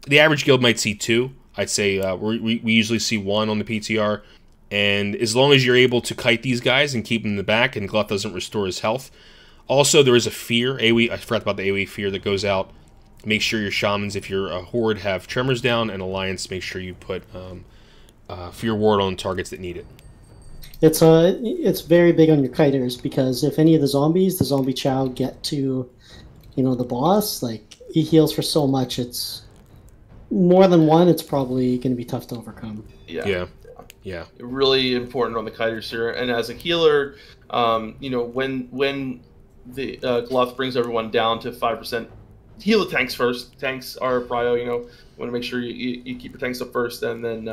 The average guild might see 2. I'd say we usually see 1 on the PTR. And as long as you're able to kite these guys and keep them in the back, and Gluth doesn't restore his health. Also, there is a fear. AoE, I forgot about the AoE fear that goes out. Make sure your shamans, if you're a horde, have tremors down, and alliance, make sure you put fear ward on targets that need it. It's very big on your kiters, because if any of the zombie chow get to, the boss, like, he heals for so much, it's more than one, it's probably going to be tough to overcome. Yeah. Really important on the kiters here. And as a healer, when the Gluth brings everyone down to 5%, heal the tanks first. Tanks are prio, you want to make sure you keep your tanks up first, and then,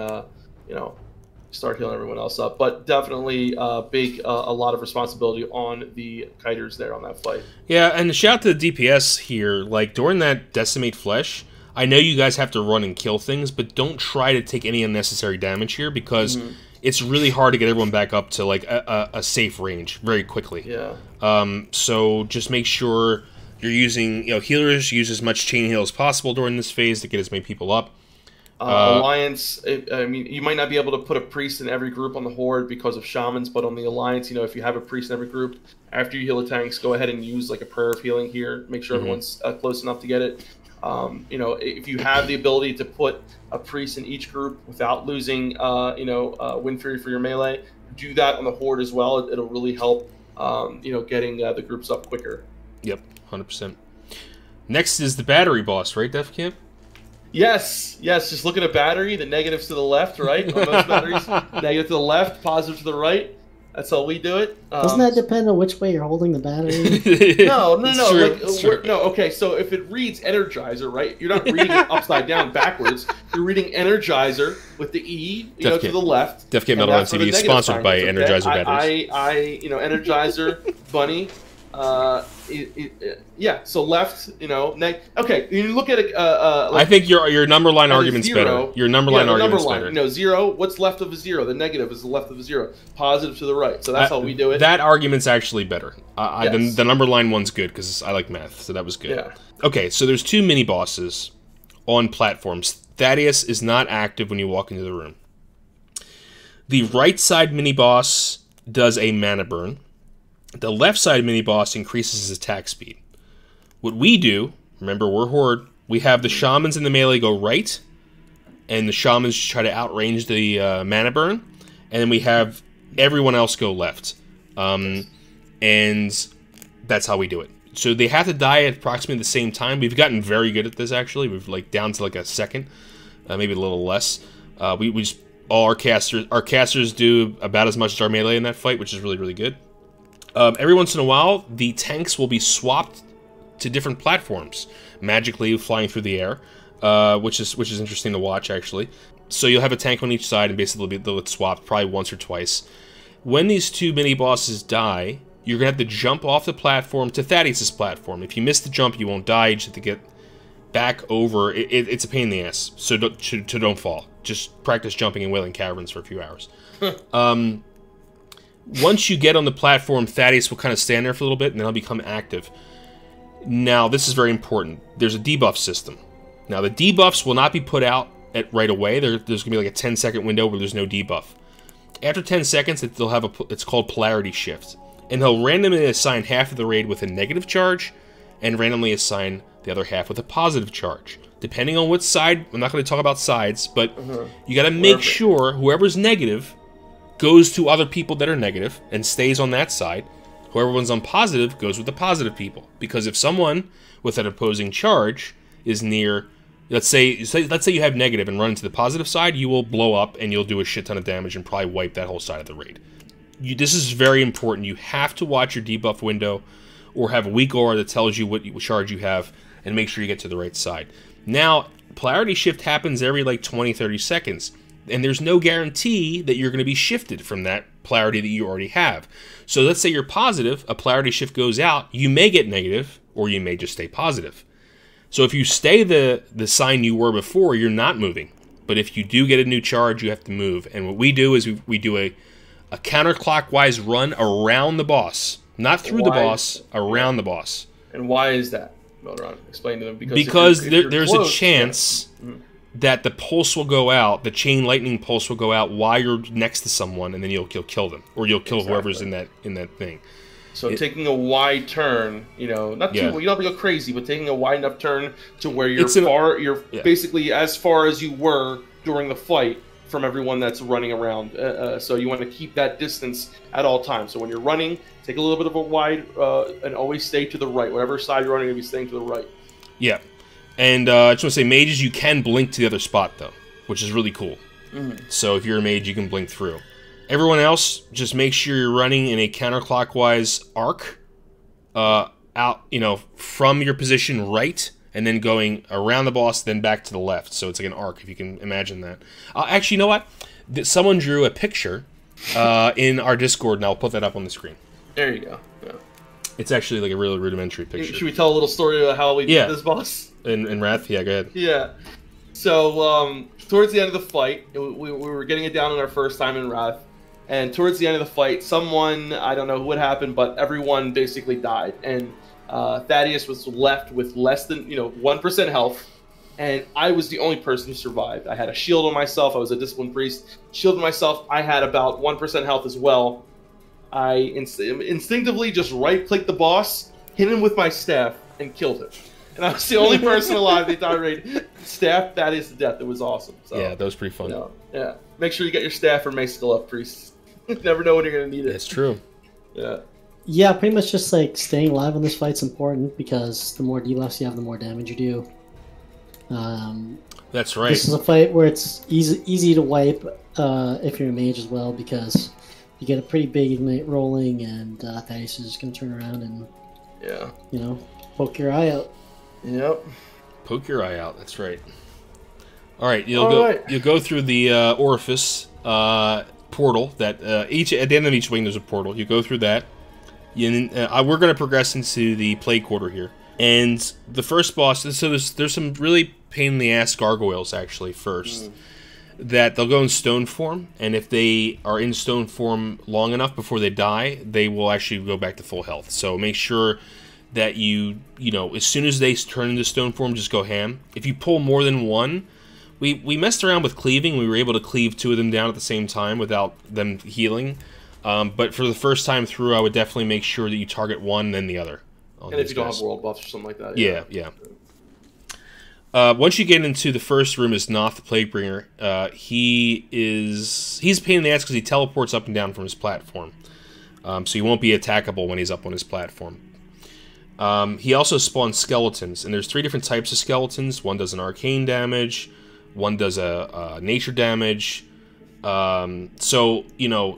start healing everyone else up. But definitely a lot of responsibility on the kiters there on that fight. Yeah, and shout out to the DPS here. Like, during that Decimate Flesh, I know you guys have to run and kill things, but don't try to take any unnecessary damage here, because it's really hard to get everyone back up to, like, a safe range very quickly. Yeah. So just make sure you're using, healers use as much chain heal as possible during this phase to get as many people up. Alliance, you might not be able to put a priest in every group on the Horde because of shamans, but on the Alliance, if you have a priest in every group, after you heal the tanks, go ahead and use like a prayer of healing here. Make sure everyone's close enough to get it. If you have the ability to put a priest in each group without losing, Wind Fury for your melee, do that on the Horde as well. It'll really help, getting the groups up quicker. Yep, 100%. Next is the battery boss, right, Defcamp? Yes. Just look at a battery. The negatives to the left, right? On most batteries, negative to the left, positive to the right. That's how we do it. Doesn't that depend on which way you're holding the battery? No. Okay, so if it reads Energizer, right? You're not reading it upside down backwards. You're reading Energizer with the E, to the left. Defcamp and Melderon TV is sponsored by Energizer batteries. Energizer bunny. So left, okay, you look at it, I think your number line argument's better. Your number line argument's better. 0, what's left of a 0? The negative is the left of a 0. Positive to the right. So that's how we do it. That argument's actually better. The number line one's good, because I like math, so that was good. Yeah. Okay, so there's 2 mini-bosses on platforms. Thaddius is not active when you walk into the room. The right side mini-boss does a mana burn. The left side mini-boss increases his attack speed. What we do, remember we're Horde, we have the shamans in the melee go right, and the shamans try to outrange the mana burn, and then we have everyone else go left. And that's how we do it. So they have to die at approximately the same time. We've gotten very good at this, actually. We've down to like a second, maybe a little less. We just, all our casters do about as much as our melee in that fight, which is really, really good. Every once in a while, the tanks will be swapped to different platforms, magically flying through the air, which is interesting to watch, actually. So you'll have a tank on each side, and basically they'll get swapped probably once or twice. When these 2 mini-bosses die, you're going to have to jump off the platform to Thaddius' platform. If you miss the jump, you won't die. You just have to get back over. It's a pain in the ass, so don't fall. Just practice jumping in Wailing Caverns for a few hours. Once you get on the platform, Thaddius will kind of stand there for a little bit, and then he'll become active. Now, this is very important. There's a debuff system. Now, the debuffs will not be put out right away. There's going to be like a 10-second window where there's no debuff. After 10 seconds, they'll have it's called Polarity Shift. And he'll randomly assign half of the raid with a negative charge, and randomly assign the other half with a positive charge. Depending on which side, I'm not going to talk about sides, but you got to make sure whoever's negative goes to other people that are negative and stays on that side. Whoever's on positive goes with the positive people. Because if someone with an opposing charge is near, let's say you have negative and run into the positive side, you will blow up and you'll do a shit ton of damage and probably wipe that whole side of the raid. This is very important. You have to watch your debuff window or have a weak aura that tells you what charge you have and make sure you get to the right side. Now, polarity shift happens every like 20-30 seconds. And there's no guarantee that you're going to be shifted from that polarity that you already have. So let's say you're positive, a polarity shift goes out, you may get negative, or you may just stay positive. So if you stay the sign you were before, you're not moving. But if you do get a new charge, you have to move. And what we do is we do a counterclockwise run around the boss. Not through the boss, around the boss. And why is that, Melderon? Explain to them. Because there's a chance... Yeah. that the pulse will go out, the chain lightning pulse will go out while you're next to someone, and then you'll kill them, or you'll kill whoever's in that thing. So taking a wide turn, not too, you don't have to go crazy, but taking a wide enough turn to where you're basically as far as you were during the fight, from everyone that's running around. So you want to keep that distance at all times. So when you're running, take a little bit of a wide and always stay to the right. Whatever side you're running, you'll be staying to the right. Yeah. And I just want to say, mages, you can blink to the other spot, though, which is really cool. So if you're a mage, you can blink through. Everyone else, just make sure you're running in a counterclockwise arc out, from your position right, and then going around the boss, then back to the left. So it's like an arc, if you can imagine that. Actually, you know what? Someone drew a picture in our Discord, and I'll put that up on the screen. There you go. Yeah. It's actually like a really rudimentary picture. Should we tell a little story about how we beat this boss? In Wrath? Yeah, go ahead. Yeah. So, towards the end of the fight, we were getting it down in our first time in Wrath, and towards the end of the fight, someone, I don't know what happened, but everyone basically died, and Thaddius was left with less than 1% health, and I was the only person who survived. I had a shield on myself. I was a disciplined priest. Shielded myself. I had about 1% health as well. I instinctively just right-clicked the boss, hit him with my staff, and killed him. And I was the only person alive the entire raid. Staff, that is the death. It was awesome. So, yeah, that was pretty fun. Yeah. Make sure you get your staff or mace still up, priests. You never know when you're going to need it. It's true. Yeah. Yeah, pretty much just like staying alive in this fight's important because the more debuffs you have, the more damage you do. That's right. This is a fight where it's easy to wipe if you're a mage as well because you get a pretty big ignite rolling and Thaddius is just going to turn around and poke your eye out. Yep. Poke your eye out. That's right. All right, you'll go through the orifice portal that at the end of each wing there's a portal. You go through that. We're going to progress into the plague quarter here, and the first boss. So there's some really pain in the ass gargoyles actually first. That they'll go in stone form, and if they are in stone form long enough before they die, they will actually go back to full health. So make sure that you as soon as they turn into stone form, just go ham. If you pull more than one, we messed around with cleaving. We were able to cleave 2 of them down at the same time without them healing. But for the first time through, I would definitely make sure that you target one, then the other. And if you don't have world buffs or something like that. Yeah. Once you get into the first room is Noth the Plaguebringer. He's a pain in the ass because he teleports up and down from his platform. So he won't be attackable when he's up on his platform. He also spawns skeletons, and there's 3 different types of skeletons. One does an arcane damage, one does a nature damage. So,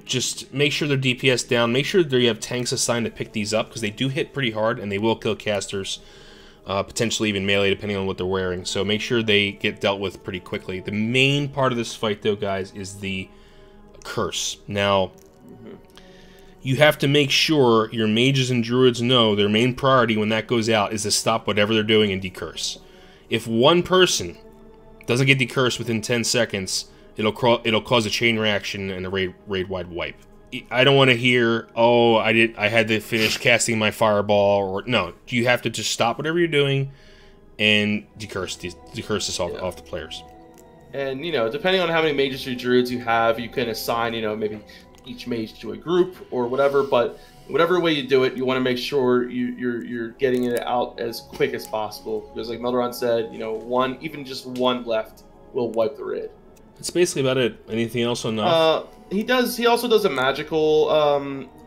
just make sure they're DPS down. Make sure that you have tanks assigned to pick these up, because they do hit pretty hard, and they will kill casters, potentially even melee, depending on what they're wearing. So make sure they get dealt with pretty quickly. The main part of this fight, though, guys, is the curse. Now, you have to make sure your mages and druids know their main priority when that goes out is to stop whatever they're doing and decurse. If one person doesn't get decursed within 10 seconds, it'll cause a chain reaction and a raid-wide wipe. I don't want to hear, oh, I had to finish casting my fireball, or no. You have to just stop whatever you're doing and decurse this off the players. And depending on how many mages or druids you have, you can assign maybe each mage to a group or whatever, but whatever way you do it, you want to make sure you're getting it out as quick as possible, because like Melderon said, even just one left will wipe the raid. That's basically about it. Anything else on Noth? He also does a magical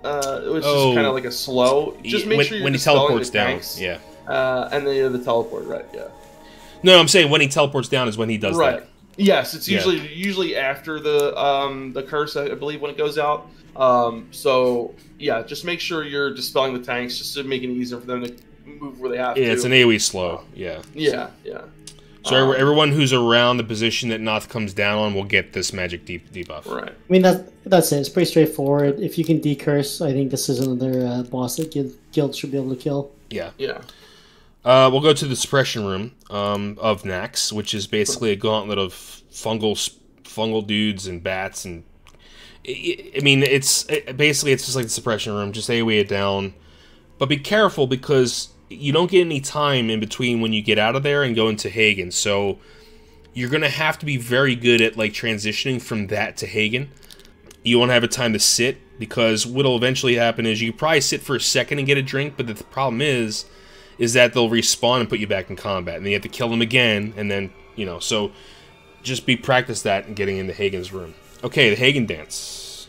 which is kind of like a slow, just make sure you're when he teleports down, tanks, and then the teleport, right? Yeah. No, I'm saying when he teleports down is when he does that. Yes, it's usually after the curse, I believe, when it goes out. So yeah, just make sure you're dispelling the tanks, just to make it easier for them to move where they have to. Yeah, it's an AoE slow. Yeah. So everyone who's around the position that Noth comes down on will get this magic debuff. Right. I mean, that's it. It's pretty straightforward. If you can decurse, I think this is another boss that guild should be able to kill. Yeah. We'll go to the suppression room of Naxx, which is basically a gauntlet of fungal dudes and bats, and it's just like the suppression room. Just AoE it down, but be careful because you don't get any time in between when you get out of there and go into Heigan. So you're gonna have to be very good at transitioning from that to Heigan. You won't have a time to sit, because what'll eventually happen is you can probably sit for a second and get a drink, but the problem is that they'll respawn and put you back in combat, and then you have to kill them again, and then so just practice that and getting into Heigan's room. Okay, the Heigan dance.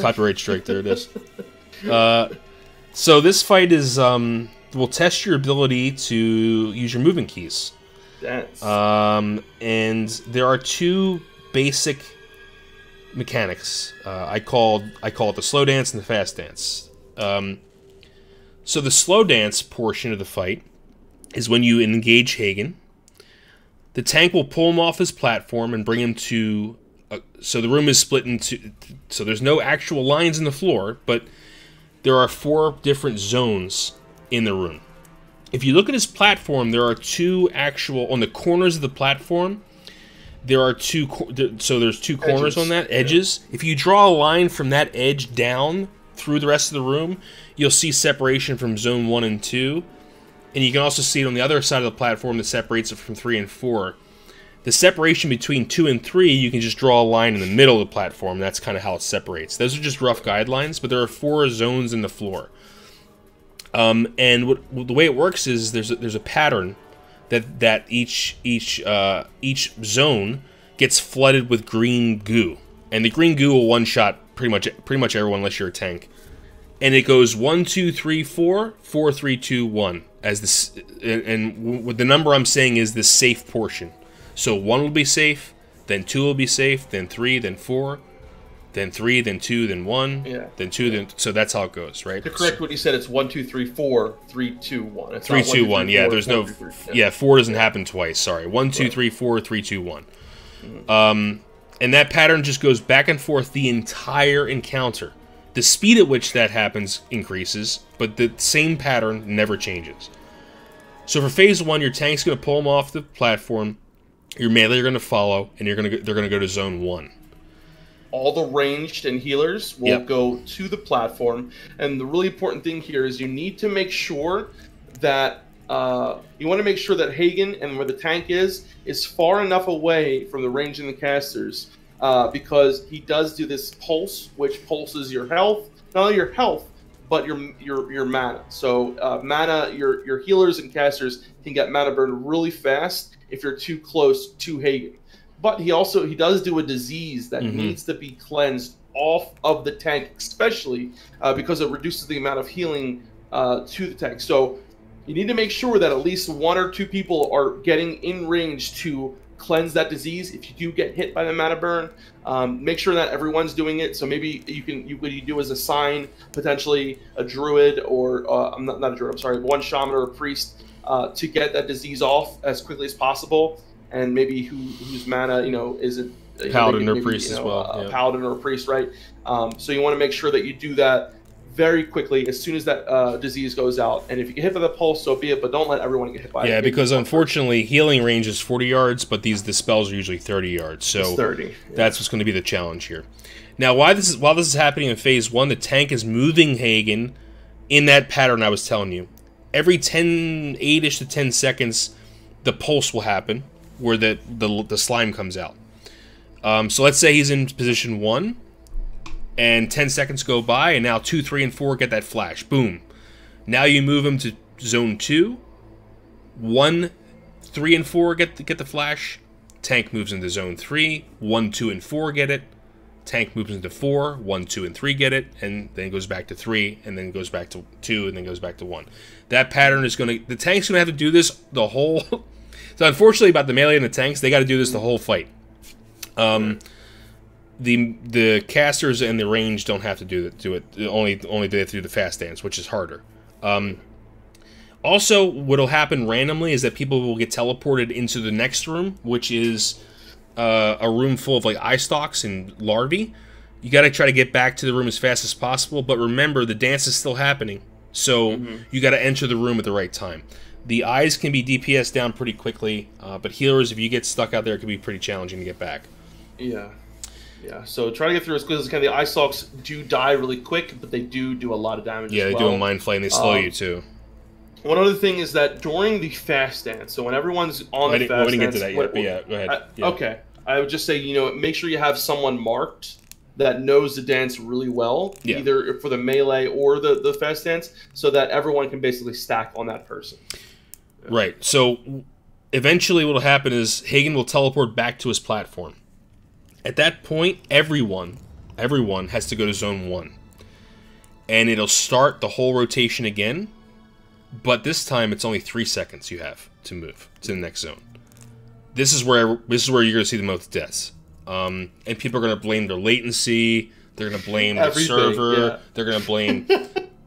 Copyright strike. There it is. So this fight is will test your ability to use your movement keys. Dance. And there are two basic mechanics. I call it the slow dance and the fast dance. So the slow dance portion of the fight is when you engage Heigan. The tank will pull him off his platform and bring him to... so the room is split into... So there's no actual lines in the floor, but there are 4 different zones in the room. If you look at his platform, there are 2 actual... On the corners of the platform, there are 2... So there's 2 corners on that, edges. Yeah. If you draw a line from that edge down through the rest of the room, you'll see separation from zone 1 and 2. And you can also see it on the other side of the platform that separates it from 3 and 4. The separation between 2 and 3, you can just draw a line in the middle of the platform. That's kind of how it separates. Those are just rough guidelines, but there are 4 zones in the floor. And the way it works is there's a pattern that each zone gets flooded with green goo, and the green goo will one-shot pretty much everyone unless you're a tank. And it goes 1, 2, 3, 4, 4, 3, 2, 1 as this, and what the number I'm saying is the safe portion. So 1 will be safe, then 2 will be safe, then 3, then 4, then 3, then 2, then 1, then 2, then... So that's how it goes, right? To correct what you said, it's 1, 2, 3, 4, 3, 2, 1. It's 3, 2, 1, yeah, there's no... 3, 3, yeah, 4 doesn't happen twice, sorry. 1, 2, 3, 4, 3, 2, 1. And that pattern just goes back and forth the entire encounter. The speed at which that happens increases, but the same pattern never changes. So for phase 1, your tank's going to pull them off the platform, your melee are going to follow, and they're going to go to zone 1. All the ranged and healers will go to the platform, and the really important thing here is you need to make sure that you want to make sure that Heigan and where the tank is far enough away from the range and the casters, because he does do this pulse, which pulses your health, not only your health, but your mana. So mana, your healers and casters can get mana burn really fast if you're too close to Heigan. But he does do a disease that needs to be cleansed off of the tank, especially because it reduces the amount of healing to the tank. So you need to make sure that at least 1 or 2 people are getting in range to cleanse that disease. If you do get hit by the mana burn, make sure that everyone's doing it. So maybe what you do is assign potentially a druid or not a druid. I'm sorry, 1 shaman or a priest to get that disease off as quickly as possible. And maybe whose mana isn't paladin or priest as well. Paladin or a priest, right? So you want to make sure that you do that very quickly as soon as that disease goes out. And if you get hit by the pulse, so be it, but don't let everyone get hit by it. Yeah, because unfortunately, healing range is 40 yards, but the spells are usually 30 yards. So it's 30. That's what's going to be the challenge here. Now, while this is happening in phase 1, the tank is moving Heigan in that pattern I was telling you. Every 8-ish to 10 seconds, the pulse will happen, where the slime comes out. So let's say he's in position 1, and 10 seconds go by, and now 2, 3, and 4 get that flash. Boom. Now you move him to zone 2. 1, 3, and 4 get the flash. Tank moves into zone 3. 1, 2, and 4 get it. Tank moves into 4. 1, 2, and 3 get it, and then goes back to 3, and then goes back to 2, and then goes back to 1. That pattern is going to... The tank's going to have to do this the whole... So unfortunately about the melee and the tanks, they got to do this the whole fight. The casters and the range don't have to do it. Only they have to do the fast dance, which is harder. Also, what'll happen randomly is that people will get teleported into the next room, which is a room full of like eye stalks and larvae. You got to try to get back to the room as fast as possible, but remember the dance is still happening, so you got to enter the room at the right time. The eyes can be DPS down pretty quickly, but healers, if you get stuck out there, it can be pretty challenging to get back. Yeah. So try to get through as quick as you can. The eye stalks do die really quick, but they do a lot of damage. Yeah, as they do a mind flay and they slow you too. One other thing is that during the fast dance, so when everyone's on the fast dance, we didn't get to that yet, but yeah, go ahead. Okay, I would just say make sure you have someone marked that knows the dance really well, either for the melee or the fast dance, so that everyone can basically stack on that person. Right. So eventually what will happen is Heigan will teleport back to his platform. At that point, everyone has to go to Zone 1. And it'll start the whole rotation again, but this time it's only 3 seconds you have to move to the next zone. This is where you're going to see the most deaths. And people are going to blame their latency, they're going to blame the server, yeah. They're going to blame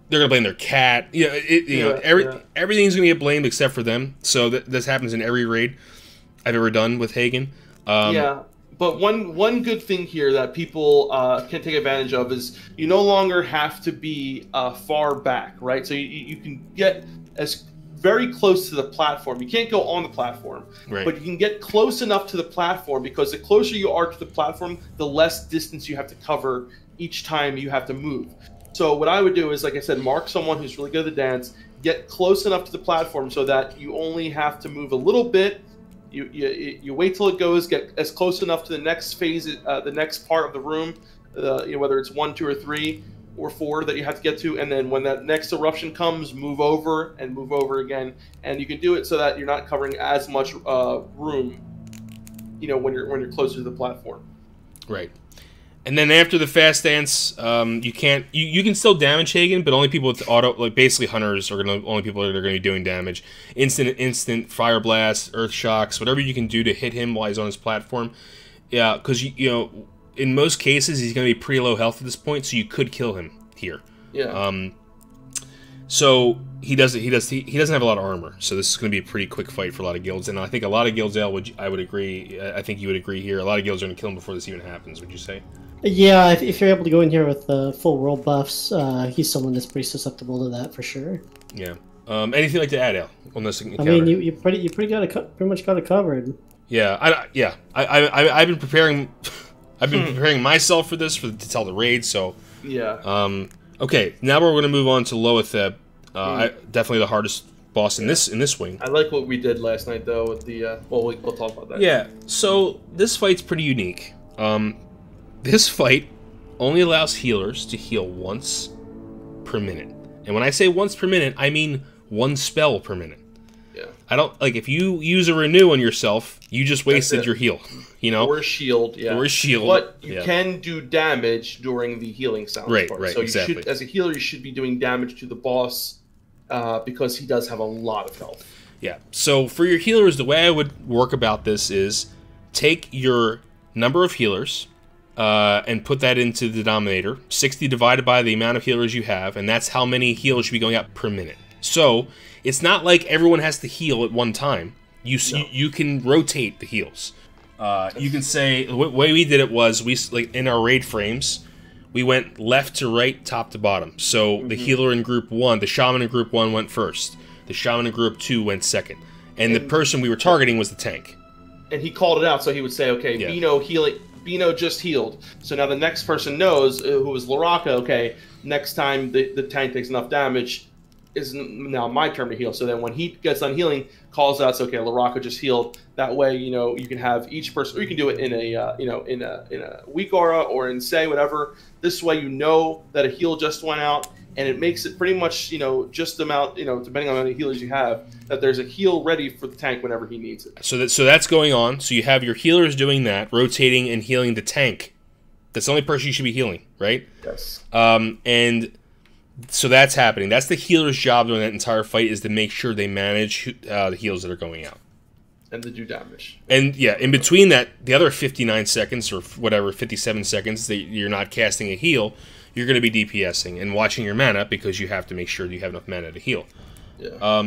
their cat. Everything's going to get blamed except for them. So this happens in every raid I've ever done with Heigan. But one good thing here that people can take advantage of is you no longer have to be far back, right? So you can get as very close to the platform. You can't go on the platform, right, but you can get close enough to the platform, because the closer you are to the platform, the less distance you have to cover each time you have to move. So what I would do is, like I said, mark someone who's really good at the dance, get close enough to the platform so that you only have to move a little bit. You wait till it goes, get as close enough to the next phase, the next part of the room, whether it's 1, 2, or 3, or 4 that you have to get to, and then when that next eruption comes, move over and move over again, and you can do it so that you're not covering as much room, when you're closer to the platform. Right. And then after the fast dance, you can still damage Heigan, but only people with auto, like basically hunters are only people that are going to be doing damage. Instant fire blast, earth shocks, whatever you can do to hit him while he's on his platform. Yeah, because in most cases he's going to be pretty low health at this point, so you could kill him here. Yeah. So he doesn't have a lot of armor, so this is going to be a pretty quick fight for a lot of guilds, and I think a lot of guilds, Ayle, I would agree. I think you would agree here. A lot of guilds are going to kill him before this even happens. Would you say? Yeah, if you're able to go in here with full world buffs, he's someone that's pretty susceptible to that for sure. Yeah. Anything like to add, Ayle, on this encounter? I mean, you pretty much got it covered. Yeah, I've been preparing. I've been preparing myself for this to tell the raid. So yeah. Okay, now we're going to move on to Loatheb. Definitely the hardest boss in this wing. I like what we did last night though with the. We'll talk about that. Yeah. So this fight's pretty unique. This fight only allows healers to heal once per minute. And when I say once per minute, I mean one spell per minute. Yeah. I don't, like, if you use a renew on yourself, you just wasted your heal. Or shield, yeah. Or shield. But you can do damage during the healing sounds part. Right, so exactly. You should, as a healer, you should be doing damage to the boss because he does have a lot of health. Yeah. So for your healers, the way I would work about this is take your number of healers and put that into the denominator, 60 divided by the amount of healers you have, and that's how many heals should be going out per minute. So it's not like everyone has to heal at one time. You can rotate the heals. You can say, the way we did it was, in our raid frames, we went left to right, top to bottom. So the healer in group 1, the shaman in group 1 went first. The shaman in group 2 went second. And the person we were targeting was the tank. And he called it out, so he would say, okay, Bino just healed. So now the next person knows, who was Laraka, okay, next time the tank takes enough damage, is now my turn to heal. So then when he gets done healing, calls out, so, okay, Laraka just healed. That way, you can have each person, or you can do it in a, in a weak aura or in say, whatever. This way you know that a heal just went out, and it makes it pretty much, just the amount, depending on how many healers you have, that there's a heal ready for the tank whenever he needs it. So that's going on. So you have your healers doing that, rotating and healing the tank. That's the only person you should be healing, right? Yes. And so that's happening. That's the healer's job during that entire fight, is to make sure they manage the heals that are going out. And to do damage. And yeah, in between that, the other 59 seconds or whatever, 57 seconds that you're not casting a heal, you're going to be DPSing and watching your mana, because you have to make sure you have enough mana to heal. Yeah.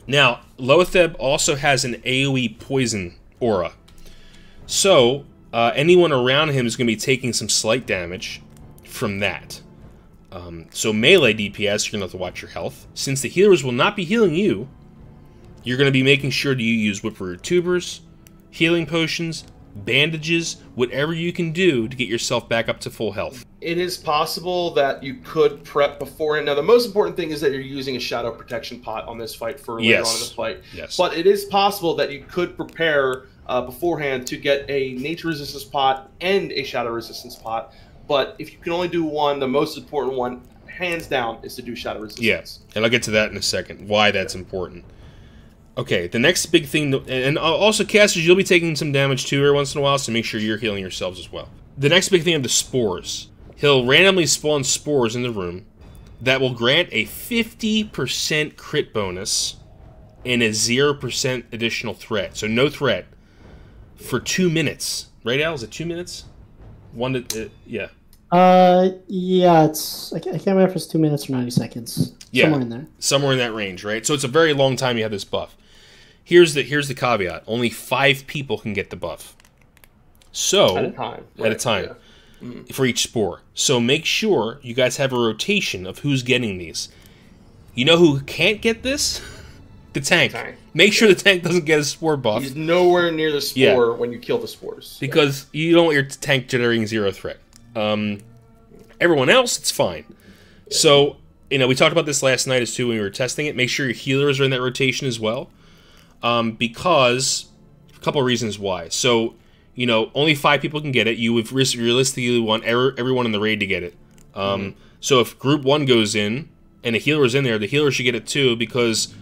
Now, Loatheb also has an AoE poison aura. So, anyone around him is going to be taking some slight damage from that. So melee DPS, you're going to have to watch your health. Since the healers will not be healing you, you're going to be making sure that you use Whiproot Tubers, healing potions, bandages, whatever you can do to get yourself back up to full health. It is possible that you could prep beforehand. Now, the most important thing is that you're using a shadow protection pot on this fight for later on in the fight. Yes. But it is possible that you could prepare beforehand to get a nature resistance pot and a shadow resistance pot. But if you can only do one, the most important one, hands down, is to do shadow resistance. Yeah, and I'll get to that in a second, why that's important. Okay, the next big thing, and also casters, you'll be taking some damage too every once in a while, so make sure you're healing yourselves as well. The next big thing are the spores. He'll randomly spawn spores in the room that will grant a 50% crit bonus and a 0% additional threat. So no threat for 2 minutes. Right, Al? Is it 2 minutes? Yeah. Yeah, it's... I can't remember if it's 2 minutes or 90 seconds. Yeah, somewhere in there. Somewhere in that range, right? So it's a very long time you have this buff. Here's the caveat. Only 5 people can get the buff. So... At a time. At a time. Yeah. For each spore. So make sure you guys have a rotation of who's getting these. You know who can't get this? The tank. Make sure the tank doesn't get a spore buff. He's nowhere near the spore when you kill the spores. Because you don't want your tank generating 0 threat. Everyone else, it's fine. Yeah. So, you know, we talked about this last night as too when we were testing it. Make sure your healers are in that rotation as well. Because, a couple of reasons why. So, you know, only 5 people can get it. You would realistically want everyone in the raid to get it. So if group 1 goes in, and a healer is in there, the healer should get it too, because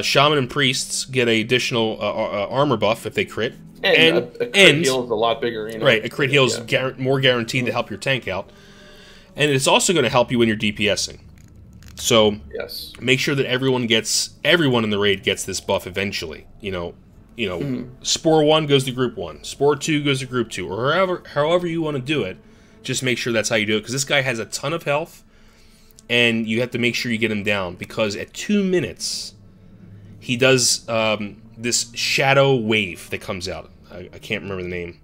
shaman and priests get an additional armor buff if they crit. And a crit heal is a lot bigger, you know? Right, a crit heal is more guaranteed to help your tank out. And it's also going to help you when you're DPSing. So make sure that everyone in the raid gets this buff eventually. You know, Spore 1 goes to Group 1, Spore 2 goes to Group 2, or however you want to do it. Just make sure that's how you do it, because this guy has a ton of health, and you have to make sure you get him down, because at 2 minutes, he does this shadow wave that comes out. I can't remember the name.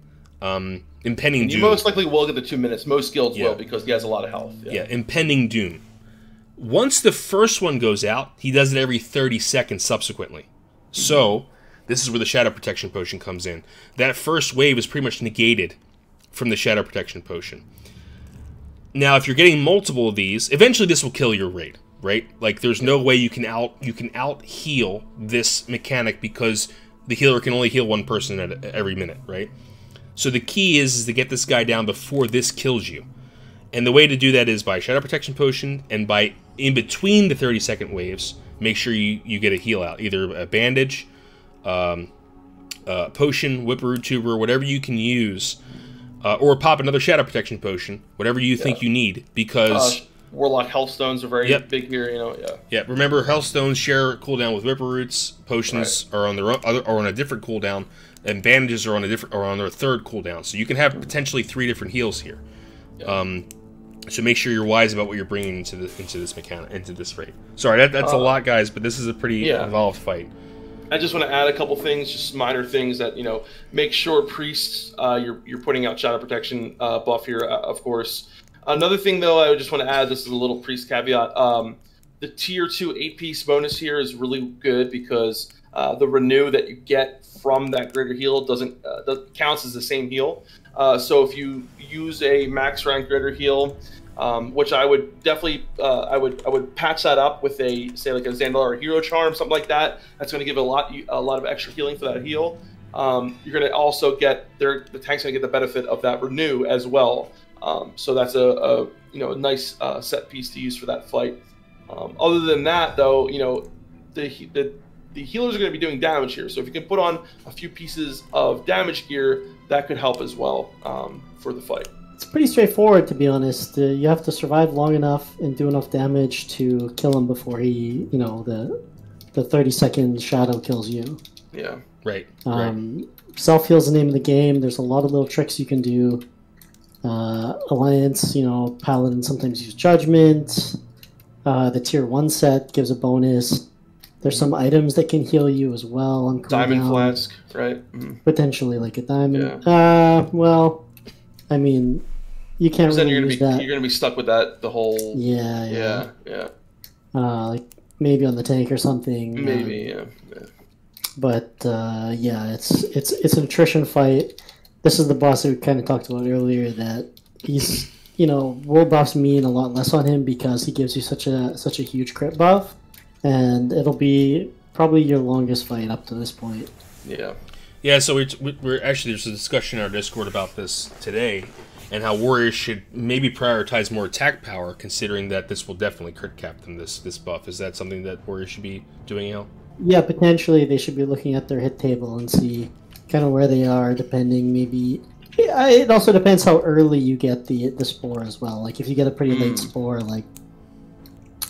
Impending Doom. You most likely will get the 2 minutes. Most guilds will, because he has a lot of health. Yeah, Impending Doom. Once the first one goes out, he does it every 30 seconds subsequently. So, this is where the Shadow Protection Potion comes in. That first wave is pretty much negated from the Shadow Protection Potion. Now, if you're getting multiple of these, eventually this will kill your raid, right? Like, there's no way you can out heal this mechanic, because the healer can only heal one person at every minute, right? So the key is to get this guy down before this kills you. And the way to do that is by Shadow Protection Potion, and by in between the 30-second waves, make sure you get a heal out. Either a bandage, potion, Whipperoot Tuber, whatever you can use, or pop another Shadow Protection Potion, whatever you think you need, because... Warlock Healthstones are very big here, you know. Yeah, remember, Healthstones share cooldown with Whipperoots, potions are on their own, or on a different cooldown, and bandages are on their third cooldown. So you can have potentially 3 different heals here. So make sure you're wise about what you're bringing into this raid. Sorry, that's a lot, guys, but this is a pretty involved fight. I just want to add a couple things, just minor things that, you know, make sure priests, you're putting out Shadow Protection buff here, of course. Another thing, though, I just want to add, this is a little priest caveat. The tier 2 8-piece bonus here is really good, because the renew that you get from that greater heal counts as the same heal. So if you use a max rank greater heal, which I would definitely I would patch that up with a, say, like a Xandal or a Hero Charm, something like that. That's going to give a lot of extra healing for that heal. You're going to also get the tank's going to get the benefit of that renew as well. So that's a nice set piece to use for that fight. Other than that, though, you know, the healers are going to be doing damage here. So if you can put on a few pieces of damage gear, that could help as well for the fight. It's pretty straightforward, to be honest. You have to survive long enough and do enough damage to kill him before he, you know, the 30-second shadow kills you. Yeah. Right. Self-heal's the name of the game. There's a lot of little tricks you can do. Alliance, you know, Paladin sometimes use Judgment. The tier 1 set gives a bonus. There's some items that can heal you as well on cooldown. Diamond Flask, right? Potentially, like a diamond. Yeah. Well, I mean, you can't really use that. You're going to be stuck with that the whole... Yeah. Like maybe on the tank or something. Maybe, yeah. But it's an attrition fight. This is the boss that we kind of talked about earlier, that he's, you know, world buffs mean a lot less on him because he gives you such a huge crit buff, and it'll be probably your longest fight up to this point. Yeah, so we're actually, there's a discussion in our Discord about this today, and how warriors should maybe prioritize more attack power, considering that this will definitely crit cap them, this buff. Is that something that warriors should be doing, Ayle? Yeah, potentially they should be looking at their hit table and see kind of where they are, depending maybe. Yeah, it also depends how early you get the spore as well. Like if you get a pretty late spore, like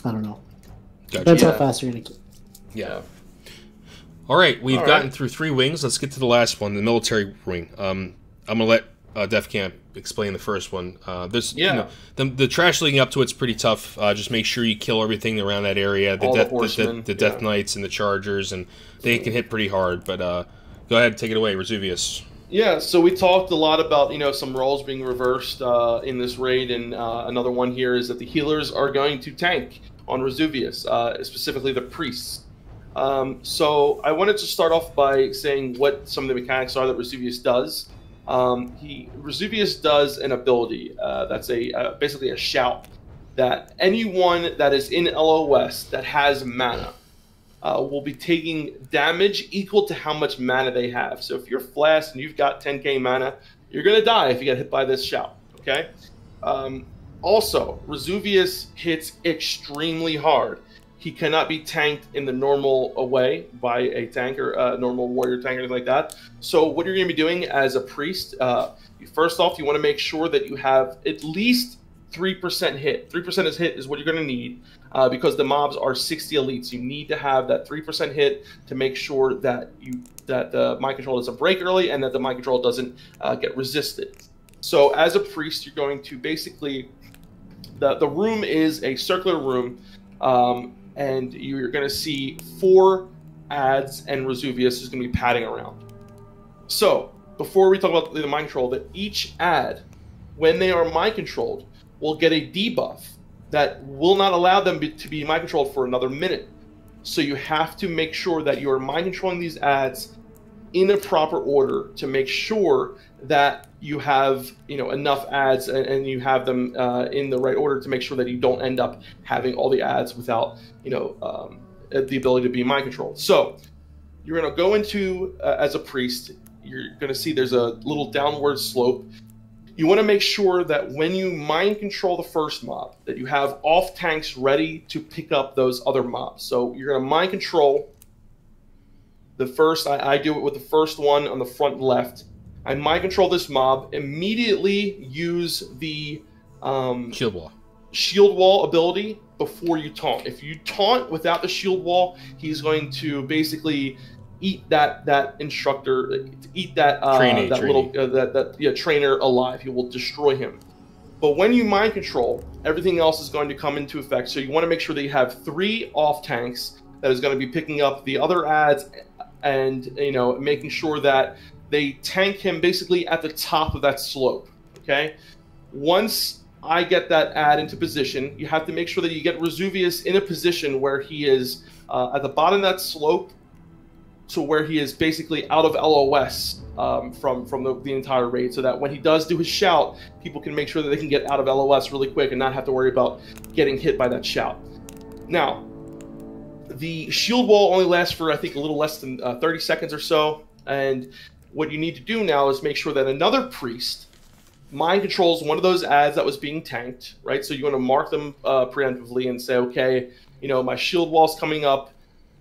I don't know. Gotcha. Depends how fast you're gonna keep. Yeah. All right, we've gotten through 3 wings. Let's get to the last one, the military wing. I'm gonna let Defcamp explain the first one. You know, the trash leading up to it's pretty tough. Just make sure you kill everything around that area. The Death Knights and the Chargers, and they can hit pretty hard. But go ahead, take it away, Razuvious. Yeah, so we talked a lot about, you know, some roles being reversed in this raid, and another one here is that the healers are going to tank on Razuvious, specifically the priests. So I wanted to start off by saying what some of the mechanics are that Razuvious does. Razuvious does an ability that's basically a shout that anyone that is in LOS that has mana will be taking damage equal to how much mana they have. So if you're Flask and you've got 10k mana, you're going to die if you get hit by this shout, okay? Also, Razuvious hits extremely hard. He cannot be tanked in the normal way by a tanker, normal warrior tank or anything like that. So what you're going to be doing as a priest, first off, you want to make sure that you have at least 3% hit. 3% hit is what you're going to need because the mobs are 60 elites. You need to have that 3% hit to make sure that the mind control doesn't break early and that the mind control doesn't get resisted. So as a priest, you're going to basically, the room is a circular room, and you're going to see 4 ads, and Razuvious is going to be padding around. So before we talk about the mind control, that each ad, when they are mind controlled, will get a debuff that will not allow them to be mind controlled for another minute. So you have to make sure that you are mind controlling these ads in a proper order to make sure that you have, you know, enough ads and you have them in the right order to make sure that you don't end up having all the ads without, you know, the ability to be mind controlled. So you're going to go into, as a priest, you're going to see there's a little downward slope. You want to make sure that when you mind control the first mob, that you have off tanks ready to pick up those other mobs. So you're going to mind control the first, I do it with the first one on the front left. I mind control this mob, immediately use the shield wall ability before you taunt. If you taunt without the shield wall, he's going to basically eat that instructor, eat that trainer alive. He will destroy him. But when you mind control, everything else is going to come into effect. So you want to make sure that you have 3 off tanks that is going to be picking up the other ads, and, you know, making sure that they tank him basically at the top of that slope, okay? Once I get that ad into position, you have to make sure that you get Razuvious in a position where he is at the bottom of that slope, to where he is basically out of LOS from the entire raid, so that when he does do his shout, people can make sure that they can get out of LOS really quick and not have to worry about getting hit by that shout. Now, the shield wall only lasts for, I think, a little less than 30 seconds or so, and what you need to do now is make sure that another priest mind controls one of those ads that was being tanked, right? So you want to mark them preemptively and say, okay, you know, my shield wall's coming up.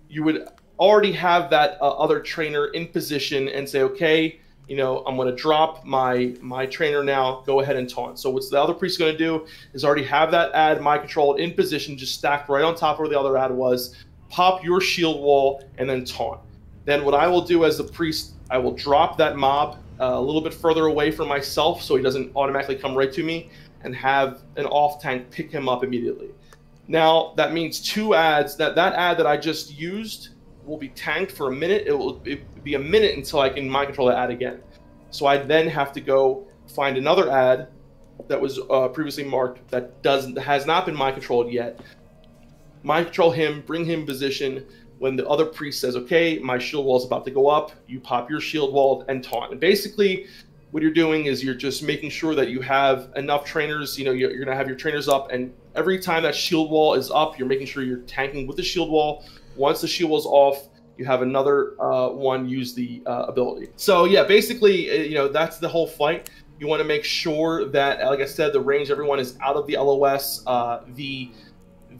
You would already have that other trainer in position and say, okay, you know, I'm going to drop my trainer now, go ahead and taunt. So what's the other priest going to do is already have that ad mind controlled in position, just stacked right on top of where the other ad was, pop your shield wall, and then taunt. Then what I will do as the priest, I will drop that mob a little bit further away from myself so he doesn't automatically come right to me, and have an off tank pick him up immediately. Now, that means 2 ads. That ad that I just used will be tanked for a minute. It will be a minute until I can mind control that ad again. So I then have to go find another ad that was previously marked that has not been mind controlled yet. Mind control him, bring him in position. When the other priest says, okay, my shield wall is about to go up, you pop your shield wall and taunt. And basically, what you're doing is you're just making sure that you have enough trainers. You know, you're going to have your trainers up, and every time that shield wall is up, you're making sure you're tanking with the shield wall. Once the shield wall's off, you have another one use the ability. So yeah, basically, you know, that's the whole fight. You want to make sure that, like I said, the range everyone is out of the LOS.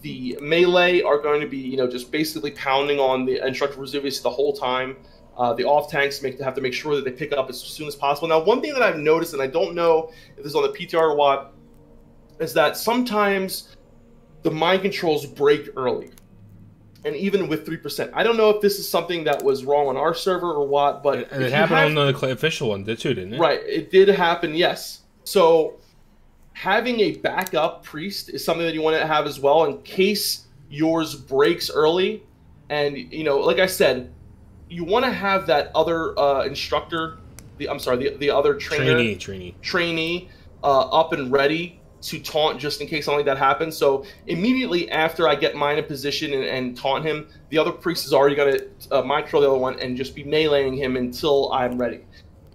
The melee are going to be, just basically pounding on the Instructor Razuvious the whole time. The off tanks have to make sure that they pick up as soon as possible. Now, one thing that I've noticed, and I don't know if this is on the PTR or what, is that sometimes the mind controls break early. And even with 3%. I don't know if this is something that was wrong on our server or what, but... And it happened on the official one, too, didn't it? Right, it did happen, yes. So, having a backup priest is something that you want to have as well in case yours breaks early. And, like I said, you want to have that other instructor, the other trainee up and ready to taunt just in case something like that happens. So immediately after I get mine in position and taunt him, the other priest is already going to mind control the other one and just be meleeing him until I'm ready.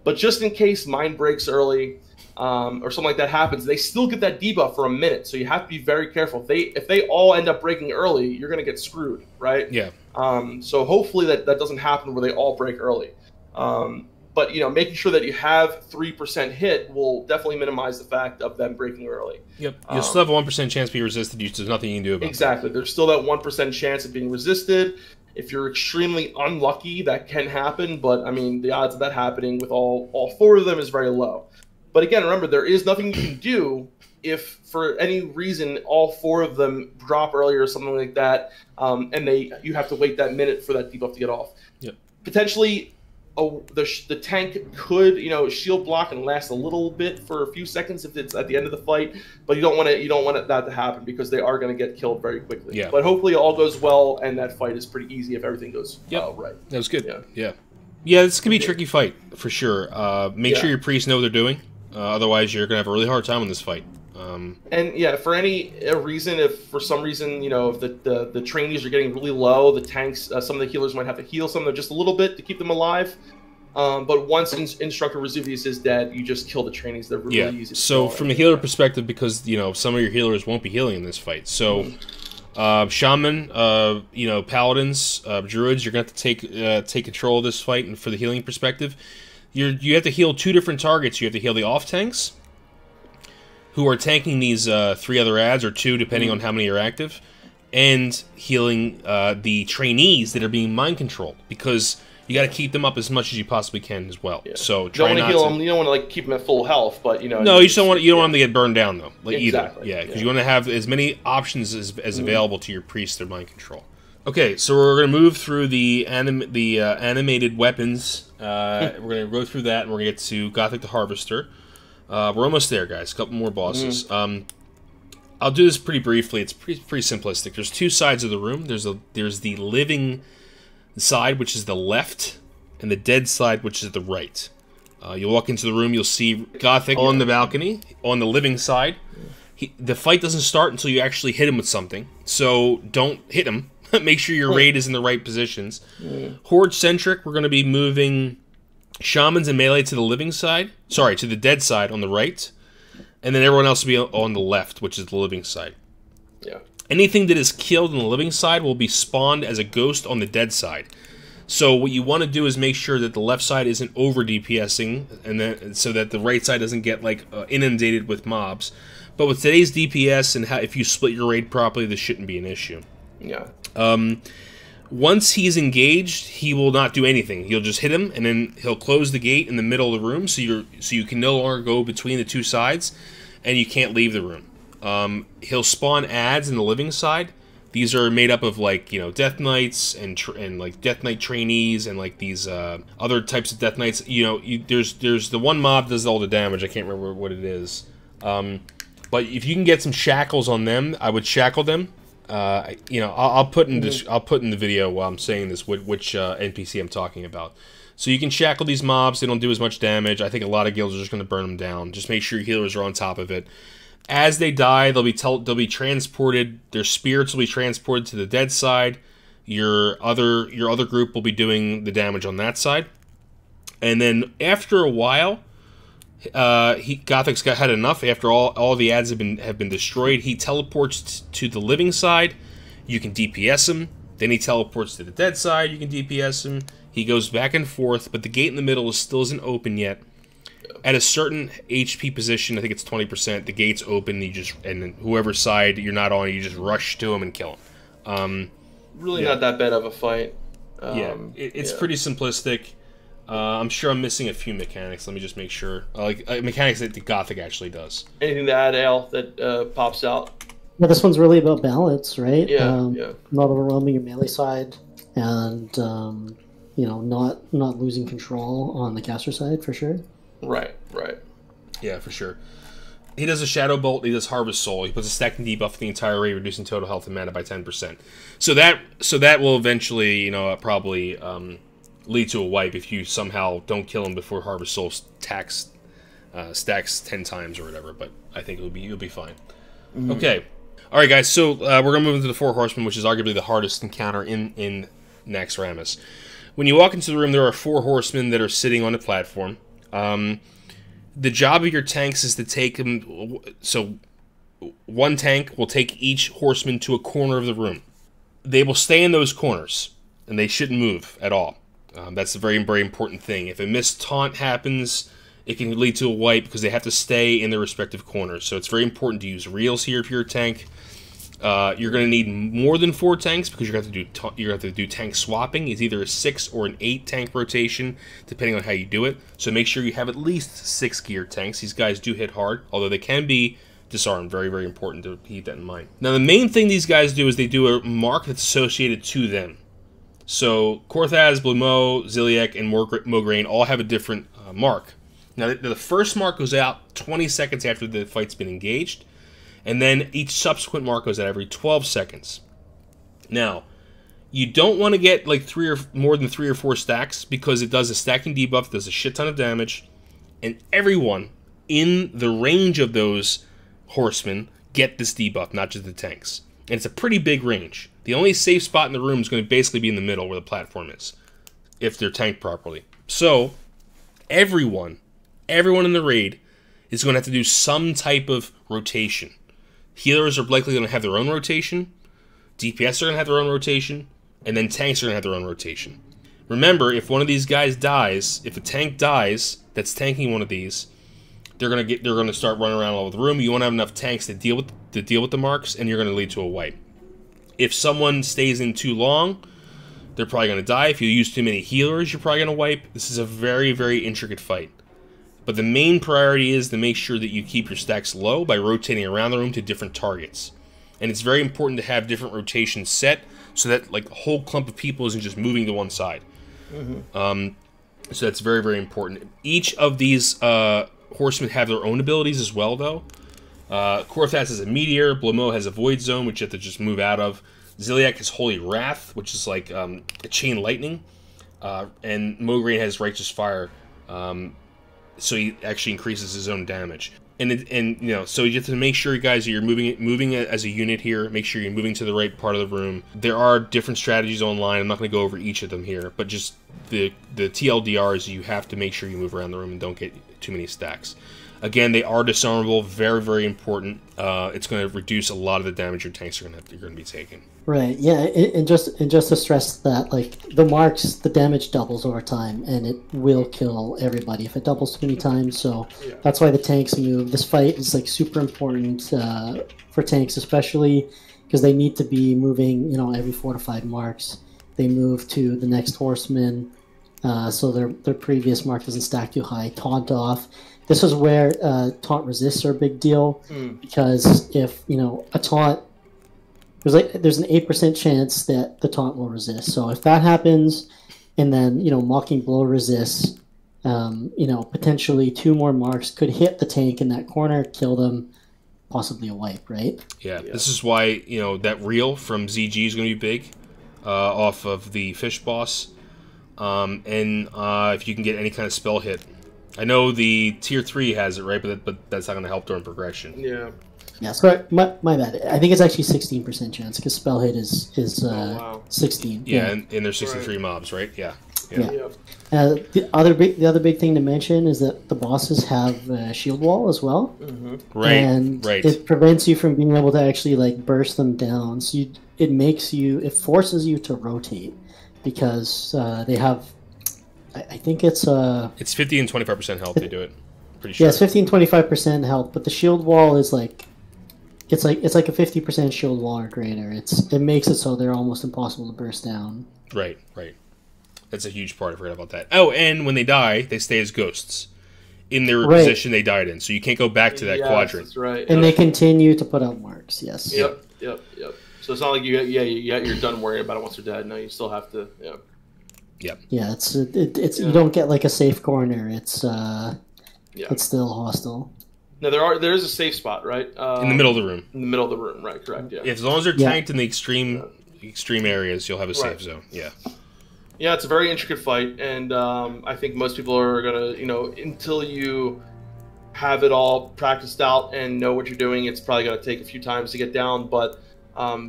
But just in case mine breaks early or something like that happens, they still get that debuff for a minute. So you have to be very careful. If they all end up breaking early, you're going to get screwed, right? Yeah. So hopefully that doesn't happen where they all break early. But, making sure that you have 3% hit will definitely minimize the fact of them breaking early. Yep. You'll still have a 1% chance to be resisted. There's nothing you can do about it. Exactly. There's still that 1% chance of being resisted. If you're extremely unlucky, that can happen. But, the odds of that happening with all 4 of them is very low. But again, remember, there is nothing you can do if, for any reason, all 4 of them drop earlier or something like that, and you have to wait that minute for that debuff to get off. Yep. Potentially... the tank could, shield block and last a little bit for a few seconds if it's at the end of the fight, but you don't want that to happen because they are going to get killed very quickly. Yeah. But hopefully it all goes well and that fight is pretty easy if everything goes right. That was good. Yeah, this can be a tricky fight for sure. Make sure your priests know what they're doing. Otherwise, you're going to have a really hard time in this fight. And for any reason, if for some reason, if the trainees are getting really low, the tanks, some of the healers might have to heal some of them just a little bit to keep them alive. But once Instructor Razuvious is dead, you just kill the trainees. They're really easy to So from a healer perspective, because, some of your healers won't be healing in this fight. So, shaman, paladins, druids, you're going to have to take control of this fight. And for the healing perspective, you have to heal 2 different targets. You have to heal the off tanks, who are tanking these 3 other ads, or 2, depending on how many are active, and healing the trainees that are being mind controlled, because you got to keep them up as much as you possibly can as well. Yeah. So try not to heal them. You don't want to keep them at full health, but No, you just don't want them to get burned down though. Exactly. Either. Yeah, because you want to have as many options as available to your priests their mind control. Okay, so we're going to move through the animated weapons. We're going to go through that, and we're going to get to Gothik the Harvester. We're almost there, guys. A couple more bosses. I'll do this pretty briefly. It's pretty simplistic. There's 2 sides of the room. There's the living side, which is the left, and the dead side, which is the right. You walk into the room, you'll see Gothik on the balcony, on the living side. The fight doesn't start until you actually hit him with something, so don't hit him. Make sure your raid is in the right positions. Horde-centric, we're going to be moving shamans and melee to the living side. Sorry, to the dead side on the right. And then everyone else will be on the left, which is the living side. Yeah. Anything that is killed on the living side will be spawned as a ghost on the dead side. So what you want to do is make sure that the left side isn't over DPSing, and then so that the right side doesn't get inundated with mobs. But with today's DPS and if you split your raid properly, this shouldn't be an issue. Yeah. Once he's engaged, he will not do anything. You'll just hit him, and then he'll close the gate in the middle of the room, so you can no longer go between the 2 sides, and you can't leave the room. He'll spawn ads in the living side. These are made up of Death Knights and Death Knight trainees and these other types of Death Knights. There's the one mob that does all the damage. I can't remember what it is. But if you can get some shackles on them, I would shackle them. I'll put in the video while I'm saying this which NPC I'm talking about. So you can shackle these mobs. They don't do as much damage. I think a lot of guilds are just going to burn them down. Just make sure your healers are on top of it. As they die, they'll be transported. Their spirits will be transported to the dead side. Your other group will be doing the damage on that side. And then after a while, Gothik's had enough. After all the ads have been destroyed, he teleports to the living side. You can DPS him. Then he teleports to the dead side. You can DPS him. He goes back and forth, but the gate in the middle still isn't open yet. at a certain HP position, I think it's 20%. The gates open, and whoever side you're not on, you just rush to him and kill him. Really not that bad of a fight. It's pretty simplistic. I'm sure I'm missing a few mechanics. Let me just make sure. Mechanics that the Gothik actually does. Anything to add, Ayle, that pops out? Yeah, this one's really about balance, right? Yeah, Not overwhelming your melee side, and not losing control on the caster side for sure. Right. Yeah, for sure. He does a Shadow Bolt, he does Harvest Soul, he puts a stacking debuff for the entire array, reducing total health and mana by 10%. So that will eventually, probably lead to a wipe if you somehow don't kill him before Harvest Soul stacks 10 times or whatever, but I think you'll be fine. Mm-hmm. Okay. Alright guys, so we're going to move into the Four Horsemen, which is arguably the hardest encounter in Naxxramas. When you walk into the room, there are 4 horsemen that are sitting on a platform. The job of your tanks is to take them... So, one tank will take each horseman to a corner of the room. They will stay in those corners, and they shouldn't move at all. That's a very, very important thing. If a missed taunt happens, it can lead to a wipe because they have to stay in their respective corners. So it's very important to use reels here if you're a tank. You're going to need more than 4 tanks because you're going to have to do tank swapping. It's either a 6 or an 8 tank rotation, depending on how you do it. So make sure you have at least 6 geared tanks. These guys do hit hard, although they can be disarmed. Very, very important to keep that in mind. Now, the main thing these guys do is they do a mark that's associated to them. So Kel'Thuzad, Blummo, Ziliek, and Mograine all have a different mark. Now, the first mark goes out 20 seconds after the fight's been engaged, and then each subsequent mark goes out every 12 seconds. Now, you don't want to get like more than 3 or 4 stacks because it does a stacking debuff, does a shit ton of damage, and everyone in the range of those horsemen get this debuff, not just the tanks. And it's a pretty big range. The only safe spot in the room is going to basically be in the middle where the platform is, if they're tanked properly. So, everyone in the raid is going to have to do some type of rotation. Healers are likely going to have their own rotation, DPS are going to have their own rotation, and then tanks are going to have their own rotation. Remember, if one of these guys dies, if a tank dies that's tanking one of these, they're going to start running around all over the room. You won't have enough tanks to deal with the marks, and you're going to lead to a wipe. If someone stays in too long, they're probably going to die. If you use too many healers, you're probably going to wipe. This is a very, very intricate fight. But the main priority is to make sure that you keep your stacks low by rotating around the room to different targets. And it's very important to have different rotations set so that like a whole clump of people isn't just moving to one side. Mm-hmm. So that's very, very important. Each of these horsemen have their own abilities as well, though. Kel'Thuzad has a Meteor, Blummo has a Void Zone, which you have to just move out of. Ziliek has Holy Wrath, which is like a Chain Lightning. And Mograine has Righteous Fire, so he actually increases his own damage. So you have to make sure, guys, that you're moving it as a unit here. Make sure you're moving to the right part of the room. There are different strategies online. I'm not going to go over each of them here, but just the TLDR is you have to make sure you move around the room and don't get too many stacks. Again, they are disarmable. Very, very important. It's going to reduce a lot of the damage your tanks are going to be taking. Right. Yeah, and just to stress that, like the marks, the damage doubles over time, and it will kill everybody if it doubles too many times. So that's why the tanks move. This fight is like super important for tanks, especially because they need to be moving. Every 4 to 5 marks, they move to the next horseman, so their previous mark doesn't stack too high. Taunt off. This is where taunt resists are a big deal, because if a taunt, there's an 8% chance that the taunt will resist. So if that happens, and then mocking blow resists, potentially 2 more marks could hit the tank in that corner, kill them, possibly a wipe, right? Yeah. This is why that reel from ZG is going to be big, off of the fish boss, and if you can get any kind of spell hit. I know the tier 3 has it, right? But that's not going to help during progression. Yeah. Yeah, sorry, my bad. I think it's actually 16% chance because spell hit is 16. Yeah, and there's 63 mobs, right? Yeah. The other big thing to mention is that the bosses have a shield wall as well. Mm-hmm. Right. And it prevents you from being able to actually like burst them down. So it forces you to rotate because they have. I think it's 50 and 25% health. They do it. pretty sure. Yeah, it's 15-25% health, but the shield wall is like it's like a 50% shield wall or greater. It makes it so they're almost impossible to burst down. Right. That's a huge part. I forgot about that. Oh, and when they die, they stay as ghosts in their position they died in, so you can't go back to that quadrant. That's right. And they continue to put out marks. Yes. Yep. So it's not like you're done worrying about it once they're dead. No, you still have to. Yeah. Yep. Yeah, it's you don't get like a safe corner. It's still hostile. No, there is a safe spot, right? In the middle of the room. In the middle of the room, right? Correct. Yeah. As long as they're tanked in the extreme areas, you'll have a safe zone. Yeah. Yeah, it's a very intricate fight, and I think most people are gonna, until you have it all practiced out and know what you're doing, it's probably gonna take a few times to get down. But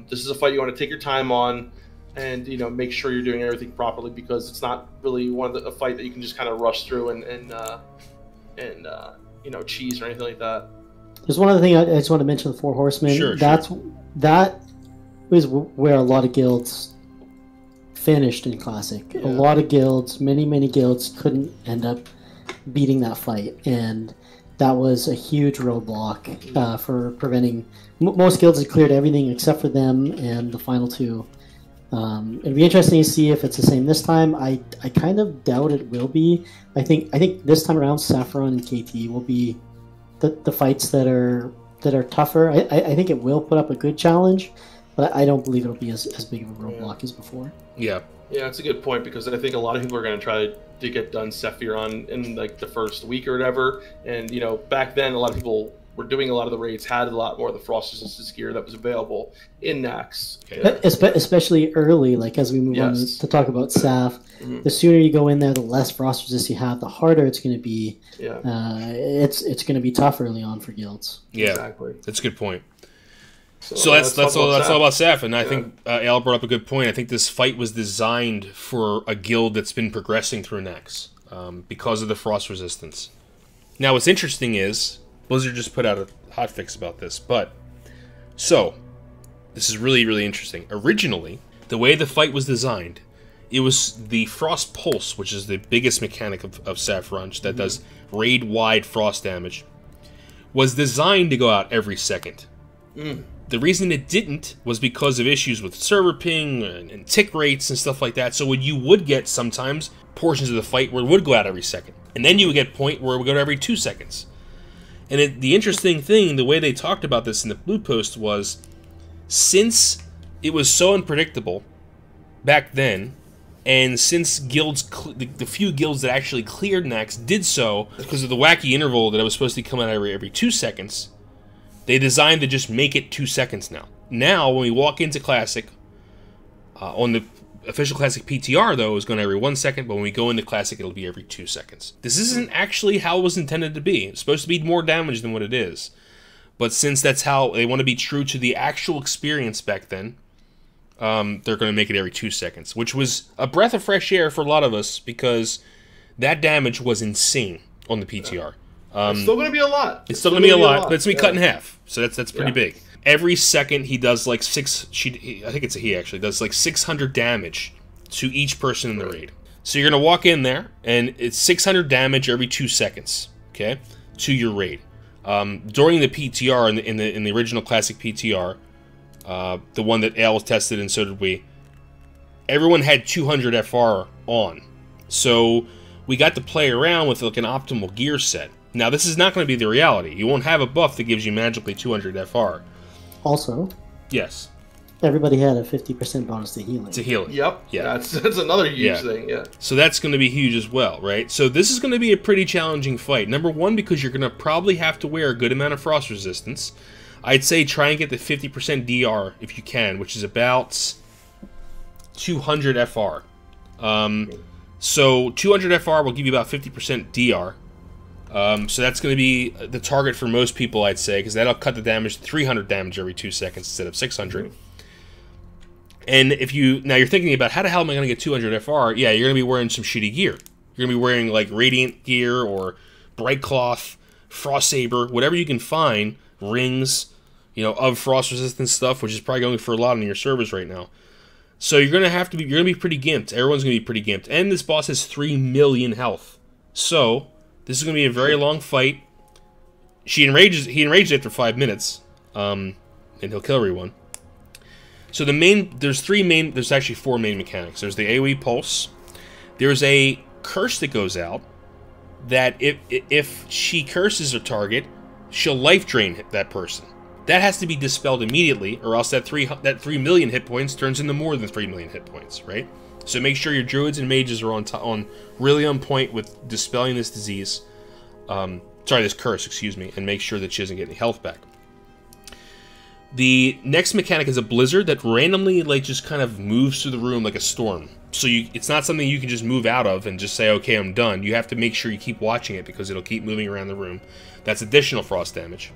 this is a fight you want to take your time on, and make sure you're doing everything properly, because it's not really a fight that you can just kind of rush through and cheese or anything like that. There's one other thing I just want to mention: the Four Horsemen. Sure. That is where a lot of guilds finished in Classic. Yeah. A lot of guilds, many guilds couldn't end up beating that fight, and that was a huge roadblock for preventing. Most guilds had cleared everything except for them and the final two. It'd be interesting to see if it's the same this time. I kind of doubt it will be. I think this time around, Sapphiron and KT will be the fights that are tougher. I think it will put up a good challenge, but I don't believe it'll be as big of a roadblock as before. Yeah. Yeah, it's a good point, because I think a lot of people are going to try to get done Sapphiron in like the first week or whatever. And back then, a lot of people were doing a lot of the raids, had a lot more of the frost resistance gear that was available in Naxx. Okay. Especially early, like as we move on to talk about Saf, the sooner you go in there, the less frost resist you have, the harder it's going to be. Yeah. It's going to be tough early on for guilds. Yeah, exactly. That's a good point. So that's all about Saf, and I think Ayle brought up a good point. I think this fight was designed for a guild that's been progressing through Naxx because of the frost resistance. Now, what's interesting is Blizzard just put out a hotfix about this, so this is really interesting. Originally, the way the fight was designed, it was the Frost Pulse, which is the biggest mechanic of Sapphiron that does raid-wide frost damage, was designed to go out every second. The reason it didn't was because of issues with server ping and tick rates and stuff like that. So when you would get sometimes portions of the fight where it would go out every second, and then you would get a point where it would go every 2 seconds. And the interesting thing, the way they talked about this in the blue post was, since it was so unpredictable back then, and since guilds, the few guilds that actually cleared Naxx did so because of the wacky interval that it was supposed to come out every 2 seconds, they designed to just make it 2 seconds now. Now, when we walk into Classic, on the official Classic PTR, though, it's going every 1 second, but when we go into Classic, it'll be every 2 seconds. This isn't actually how it was intended to be. It's supposed to be more damage than what it is. But since that's how they want to be true to the actual experience back then, they're going to make it every 2 seconds, which was a breath of fresh air for a lot of us, because that damage was insane on the PTR. It's still going to be a lot. It's still going to be a lot, but it's going to be cut in half. So that's pretty big. Every second he does like I think it's a he actually, does like 600 damage to each person in the raid. So you're going to walk in there, and it's 600 damage every 2 seconds, okay, to your raid. During the PTR, in the original Classic PTR, the one that Ayle tested and so did we, everyone had 200 FR on. So we got to play around with like an optimal gear set. Now, this is not going to be the reality. You won't have a buff that gives you magically 200 FR. Also, yes, everybody had a 50% bonus to healing. To healing. Yep. Yeah. That's another huge thing, yeah. So that's going to be huge as well, right? So this is going to be a pretty challenging fight. Number one, because you're going to probably have to wear a good amount of frost resistance. I'd say try and get the 50% DR if you can, which is about 200 FR. So 200 FR will give you about 50% DR. So that's going to be the target for most people, I'd say, because that'll cut the damage to 300 damage every 2 seconds instead of 600. And if now you're thinking about how the hell am I going to get 200 FR? Yeah, you're going to be wearing some shitty gear. You're going to be wearing like Radiant gear or Bright Cloth, Frost Saber, whatever you can find, rings, of frost resistance stuff, which is probably going for a lot on your servers right now. So you're going to be pretty gimped. Everyone's going to be pretty gimped. And this boss has 3 million health. So this is going to be a very long fight. he enrages after 5 minutes, and he'll kill everyone. So there's actually 4 main mechanics. There's the AoE pulse. There's a curse that goes out that if she curses a target, she'll life drain that person. That has to be dispelled immediately, or else that 3 million hit points turns into more than 3 million hit points, right? So make sure your druids and mages are really on point with dispelling this disease. This curse, excuse me, and make sure that she doesn't get any health back. The next mechanic is a blizzard that randomly, like, just kind of moves through the room like a storm. So it's not something you can just move out of and just say, okay, I'm done. You have to make sure you keep watching it because it'll keep moving around the room. That's additional frost damage.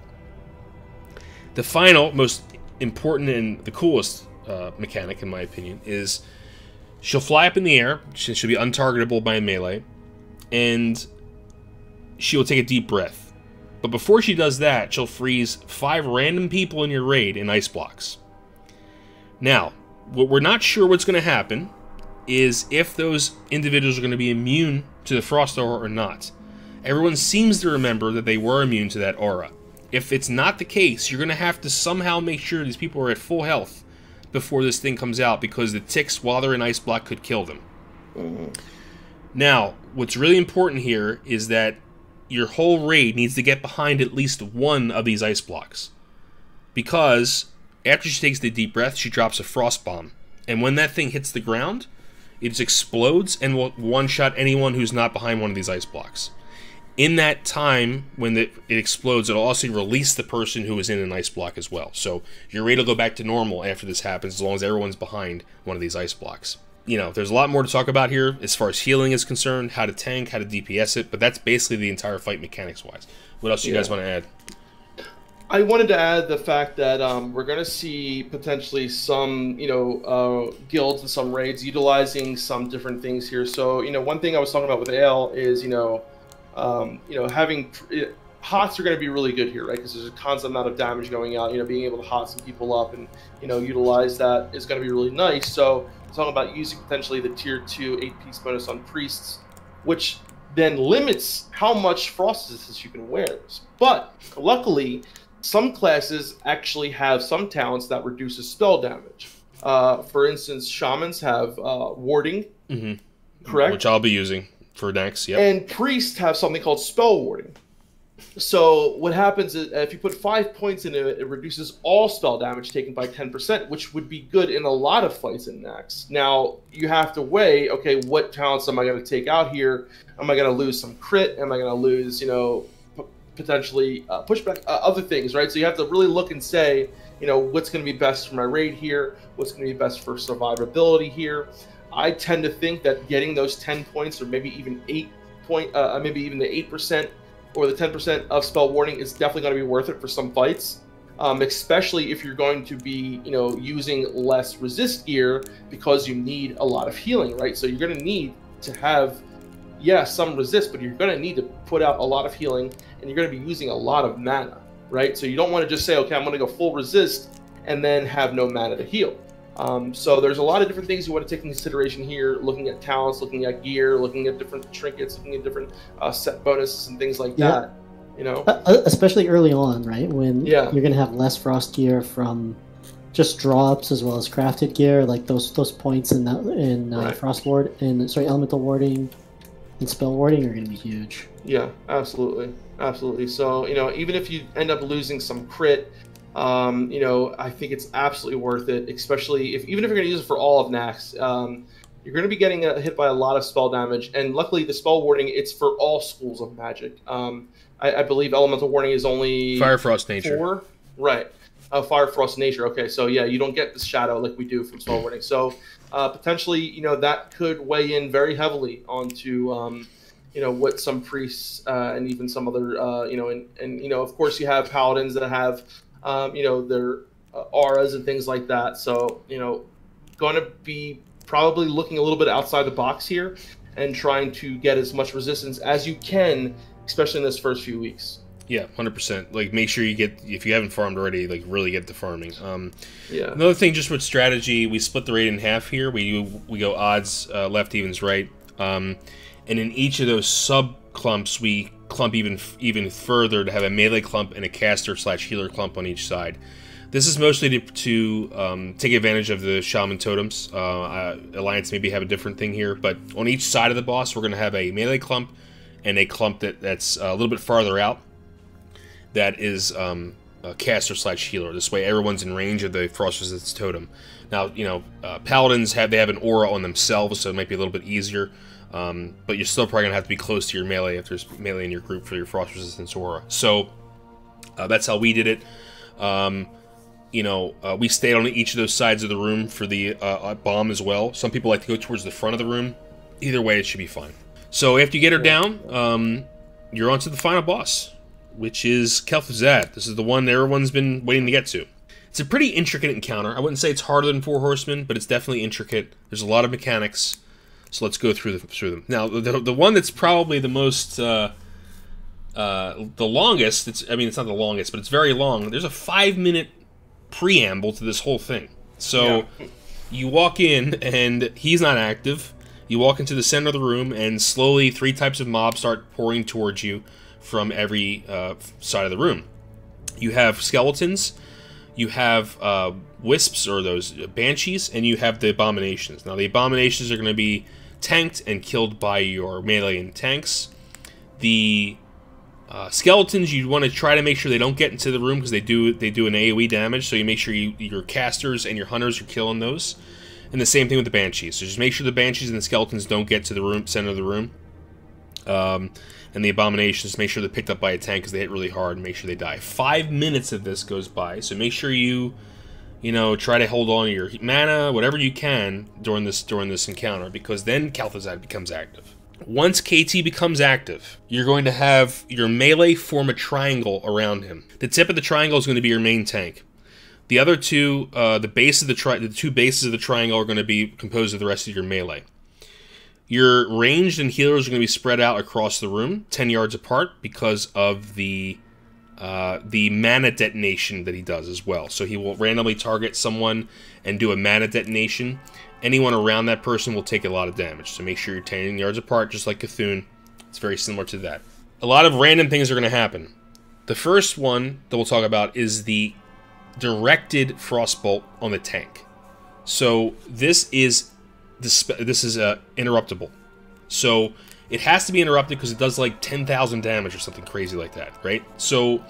The final, most important and the coolest mechanic, in my opinion, is she'll fly up in the air. She'll be untargetable by a melee. And she will take a deep breath. But before she does that, she'll freeze 5 random people in your raid in ice blocks. Now, what we're not sure what's going to happen is if those individuals are going to be immune to the frost aura or not. Everyone seems to remember that they were immune to that aura. If it's not the case, you're going to have to somehow make sure these people are at full health before this thing comes out, because the ticks, while they're in ice block, could kill them. Now, what's really important here is that your whole raid needs to get behind at least one of these ice blocks. Because after she takes the deep breath, she drops a frost bomb. And when that thing hits the ground, it just explodes and will one-shot anyone who's not behind one of these ice blocks. In that time, when it explodes, it'll also release the person who is in an ice block as well. So your raid will go back to normal after this happens, as long as everyone's behind one of these ice blocks. You know, there's a lot more to talk about here as far as healing is concerned, how to tank, how to DPS it, but that's basically the entire fight mechanics-wise. What else do you guys want to add? I wanted to add the fact that we're going to see potentially some, guilds and some raids utilizing some different things here. So, one thing I was talking about with Ayle is, having hots are going to be really good here, right? Because there's a constant amount of damage going out. Being able to hot some people up and utilize that is going to be really nice. So I'm talking about using potentially the tier 2 8-piece bonus on priests, which then limits how much frost resistance you can wear. But luckily, some classes actually have some talents that reduces spell damage. For instance, shamans have warding, correct? Which I'll be using for Naxx, yep. And priests have something called spell warding. So what happens is if you put 5 points into it, it reduces all spell damage taken by 10%, which would be good in a lot of fights in Naxx. Now, you have to weigh, okay, what talents am I going to take out here? Am I going to lose some crit? Am I going to lose, potentially pushback, other things, right? So you have to really look and say, what's going to be best for my raid here? What's going to be best for survivability here? I tend to think that getting those 10 points or maybe even 8 point, maybe even the 8% or the 10% of spell warding is definitely going to be worth it for some fights, especially if you're going to be, using less resist gear because you need a lot of healing, right? So you're going to need to have, some resist, but you're going to need to put out a lot of healing, and you're going to be using a lot of mana, right? So you don't want to just say, okay, I'm going to go full resist and then have no mana to heal. So there's a lot of different things you want to take into consideration here, looking at talents, looking at gear, looking at different trinkets, looking at different set bonuses and things like that. Especially early on, right? When you're going to have less frost gear from just drops as well as crafted gear, like those points in right. Frost ward and elemental warding and spell warding are going to be huge. Yeah, absolutely. So even if you end up losing some crit, I think it's absolutely worth it, especially even if you're going to use it for all of Naxx. You're going to be getting hit by a lot of spell damage, and luckily the spell warding, it's for all schools of magic. I believe elemental warding is only Fire, Frost, Nature. 4, right? Fire, Frost, Nature. Okay, so yeah, you don't get the shadow like we do from spell warding. So potentially, that could weigh in very heavily onto what some priests and even some other and of course you have paladins that have their auras and things like that. So, going to be probably looking a little bit outside the box here and trying to get as much resistance as you can, especially in this first few weeks. Yeah, 100%. Like, make sure you get, if you haven't farmed already, like, really get to farming. Yeah. Another thing, just with strategy, we split the raid in half here. We go odds, left, evens, right. And in each of those sub-clumps, we clump even further to have a melee clump and a caster/healer clump on each side. This is mostly to take advantage of the shaman totems. Alliance maybe have a different thing here, but on each side of the boss, we're going to have a melee clump and a clump that's a little bit farther out. That is a caster/healer. This way, everyone's in range of the frost resistance totem. Now, you know, paladins have an aura on themselves, so it might be a little bit easier. But you're still probably gonna have to be close to your melee if there's melee in your group for your frost resistance aura. So that's how we did it. You know, we stayed on each of those sides of the room for the bomb as well. Some people like to go towards the front of the room. Either way, it should be fine. So after you get her down, you're on to the final boss, which is Kel'Thuzad. This is the one everyone's been waiting to get to. It's a pretty intricate encounter. I wouldn't say it's harder than Four Horsemen, but it's definitely intricate. There's a lot of mechanics, so let's go through them. Now, the one that's probably the most, the longest, I mean, it's not the longest, but it's very long. There's a 5-minute preamble to this whole thing. So, you walk in, and he's not active. You walk into the center of the room, and slowly 3 types of mobs start pouring towards you from every side of the room. You have skeletons, you have wisps, or those banshees, and you have the abominations. Now, the abominations are going to be tanked and killed by your melee and tanks. The skeletons, you want to try to make sure they don't get into the room because they do an AoE damage, so you make sure your casters and your hunters are killing those. And the same thing with the banshees. So just make sure the banshees and the skeletons don't get to the center of the room. And the abominations, make sure they're picked up by a tank because they hit really hard and make sure they die. 5 minutes of this goes by, so make sure you know, try to hold on to your mana, whatever you can during this encounter, because then Kel'Thuzad becomes active. Once KT becomes active, you're going to have your melee form a triangle around him. The tip of the triangle is going to be your main tank. The other two, the two bases of the triangle are going to be composed of the rest of your melee. Your ranged and healers are going to be spread out across the room, 10 yards apart, because of the mana detonation that he does as well. So he will randomly target someone and do a mana detonation. Anyone around that person will take a lot of damage. So make sure you're 10 yards apart, just like Cthulhu. It's very similar to that. A lot of random things are going to happen. The first one that we'll talk about is the directed frostbolt on the tank. So this is interruptible. So it has to be interrupted because it does like 10,000 damage or something crazy like that, right? So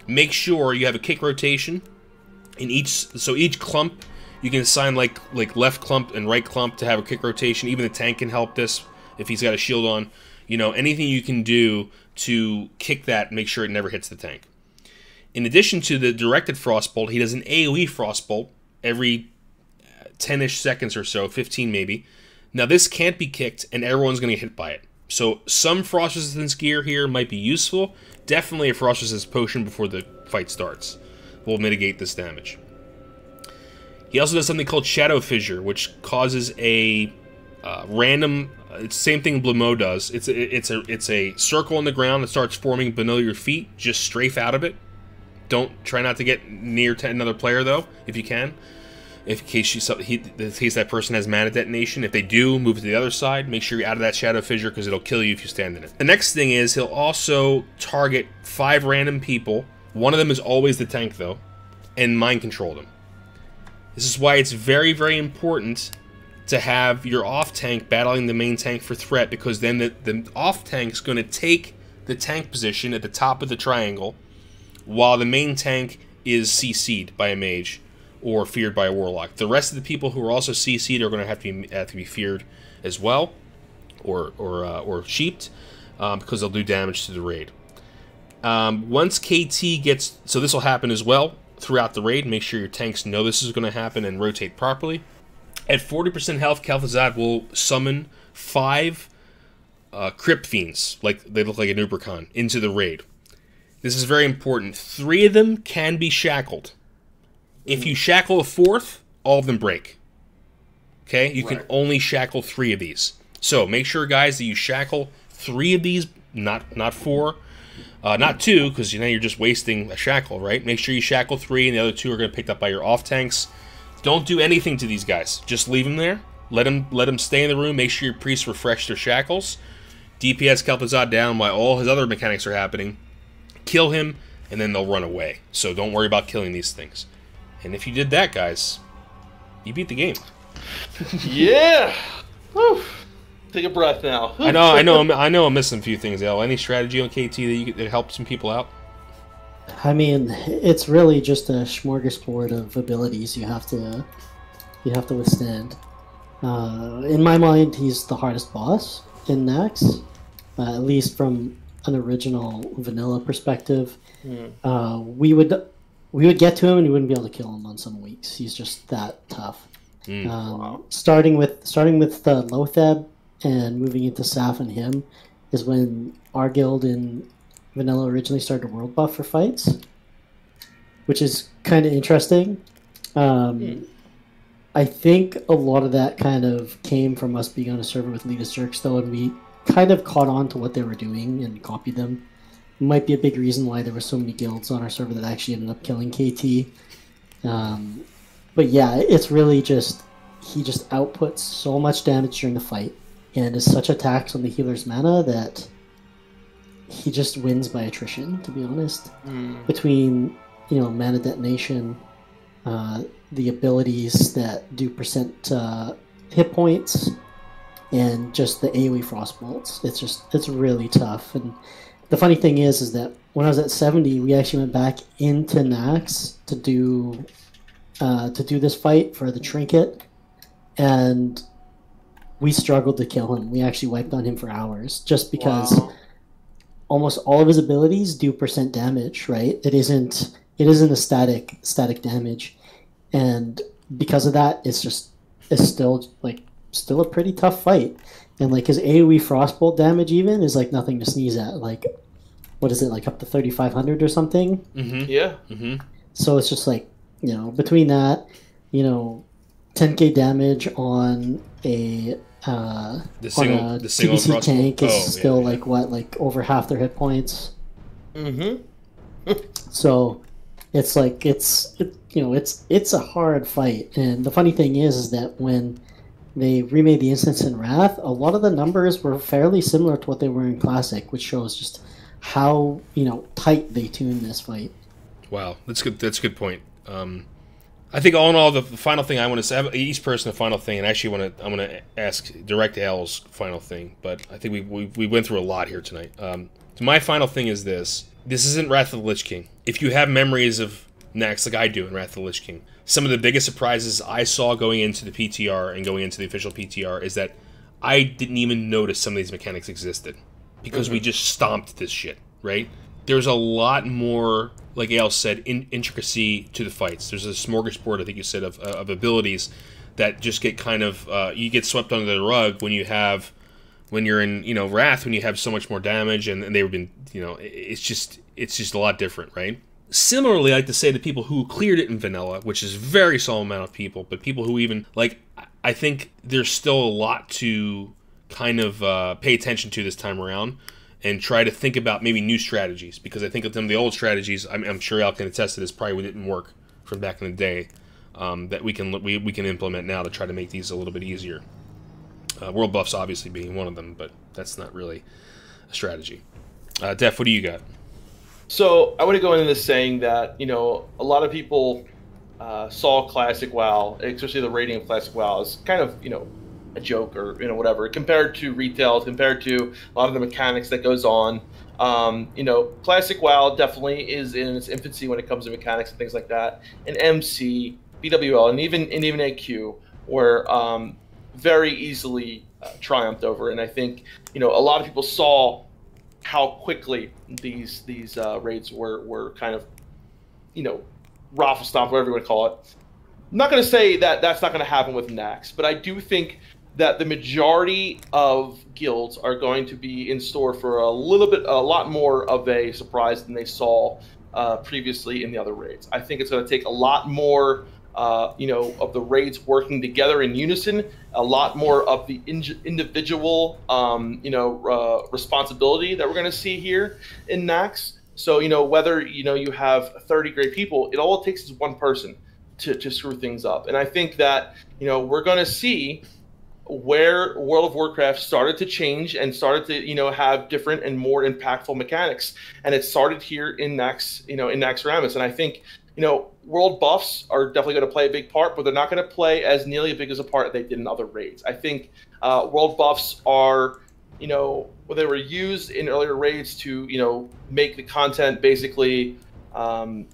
make sure you have a kick rotation in each clump. You can assign like left clump and right clump to have a kick rotation. Even the tank can help this if he's got a shield on. You know, anything you can do to kick that, make sure it never hits the tank. In addition to the directed frostbolt, he does an AoE frostbolt every 10-ish seconds or so, 15 maybe. Now this can't be kicked, and everyone's going to get hit by it. So some frost resistance gear here might be useful. Definitely a frost resistance potion before the fight starts will mitigate this damage. He also does something called Shadow Fissure, which causes a random. It's the same thing Blue Mo does. It's a circle on the ground that starts forming below your feet. Just strafe out of it. Try not to get near to another player though, if you can. In case that person has mana detonation. If they do, move to the other side. Make sure you're out of that Shadow Fissure because it'll kill you if you stand in it. The next thing is he'll also target 5 random people. One of them is always the tank though, and mind control them. This is why it's very, very important to have your off tank battling the main tank for threat, because then the off tank is going to take the tank position at the top of the triangle, while the main tank is CC'd by a mage or feared by a warlock. The rest of the people who are also CC'd are going to have to be feared as well, or sheeped, because they'll do damage to the raid. Once KT gets, so this will happen as well throughout the raid. Make sure your tanks know this is going to happen and rotate properly. At 40% health, Kel'Thuzad will summon 5 Crypt Fiends, like they look like Anub'Rekhan, into the raid. This is very important. 3 of them can be shackled. If you shackle a 4th, all of them break. Okay? You can only shackle 3 of these. So make sure, guys, that you shackle 3 of these, not 4. Not 2, because you're just wasting a shackle, right? Make sure you shackle 3, and the other 2 are going to be picked up by your off tanks. Don't do anything to these guys. Just leave them there. Let them stay in the room. Make sure your priests refresh their shackles. DPS Kel'Thuzad down while all his other mechanics are happening, kill him, and then they'll run away. So don't worry about killing these things. And if you did that, guys, you beat the game. Yeah! Whew. Take a breath now. I know I'm missing a few things, Ayle. Any strategy on KT that helped some people out? I mean, it's really just a smorgasbord of abilities you have to withstand. In my mind, he's the hardest boss in Naxx, at least from an original vanilla perspective. We would get to him and we wouldn't be able to kill him on some weeks. He's just that tough. Wow. Starting with Loatheb and moving into Saf and him is when our guild in vanilla originally started a world buff for fights, which is kind of interesting. I think a lot of that kind of came from us being on a server with Leadus Jerks, though, and we kind of caught on to what they were doing and copied them. It might be a big reason why there were so many guilds on our server that actually ended up killing KT. But yeah, it's really just, he just outputs so much damage during the fight, and is such a tax on the healer's mana that he just wins by attrition, to be honest. Between, mana detonation, the abilities that do percent hit points, and just the AoE frost bolts. It's really tough. And the funny thing is that when I was at 70, we actually went back into Naxx to do this fight for the trinket, and we struggled to kill him. We actually wiped on him for hours, just because almost all of his abilities do percent damage, right? It isn't a static damage. And because of that, it's still a pretty tough fight. And his AoE frostbolt damage even is nothing to sneeze at. What is it, up to 3,500 or something? Mm-hmm. Yeah. Mm-hmm. So it's just between that, 10k damage on a CBC tank is still over half their hit points. Mm-hmm. So it's it's a hard fight. And the funny thing is that when they remade the instance in Wrath, a lot of the numbers were fairly similar to what they were in Classic, which shows just how tight they tuned this fight. Wow, that's good. That's a good point. I think all in all, the final thing I want to say, each person a final thing, and actually I want to ask direct Ayle's final thing. But I think we went through a lot here tonight. So my final thing is this: this isn't Wrath of the Lich King. If you have memories of Naxx like I do in Wrath of the Lich King, some of the biggest surprises I saw going into the PTR and going into the official PTR is that I didn't even notice some of these mechanics existed because we just stomped this shit, right? There's a lot more, like Ayle said, intricacy to the fights. There's a smorgasbord, I think you said, of abilities that just get kind of you get swept under the rug when you're in Wrath, when you have so much more damage and they've been it's just a lot different, right? Similarly, I like to say to people who cleared it in vanilla, which is a very small amount of people, but people who even I think there's still a lot to kind of pay attention to this time around. And try to think about maybe new strategies, because I think of some of the old strategies, I'm sure Ayle can attest to this, probably didn't work from back in the day, that we can implement now to try to make these a little bit easier. World buffs obviously being one of them, but that's not really a strategy. Def, what do you got? So I want to go into this saying that a lot of people saw Classic WoW, especially the rating of Classic WoW, as kind of a joke or whatever compared to retail, compared to a lot of the mechanics that goes on. Classic WoW definitely is in its infancy when it comes to mechanics and things like that. And MC, BWL, and even AQ were very easily triumphed over. And I think a lot of people saw how quickly these raids were kind of raffle stomp, whatever you want to call it. I'm not going to say that that's not going to happen with Naxx, but I do think that the majority of guilds are going to be in store for a lot more of a surprise than they saw previously in the other raids. I think it's going to take a lot more, of the raids working together in unison, a lot more of the individual, responsibility that we're going to see here in Naxx. So, whether, you have 30 great people, all it takes is one person to screw things up. And I think that, we're going to see where World of Warcraft started to change and started to, have different and more impactful mechanics. And it started here in Naxx, in Naxxramas. And I think, world buffs are definitely going to play a big part, but they're not going to play as nearly as big as a part they did in other raids. I think world buffs are, they were used in earlier raids to, make the content basically, a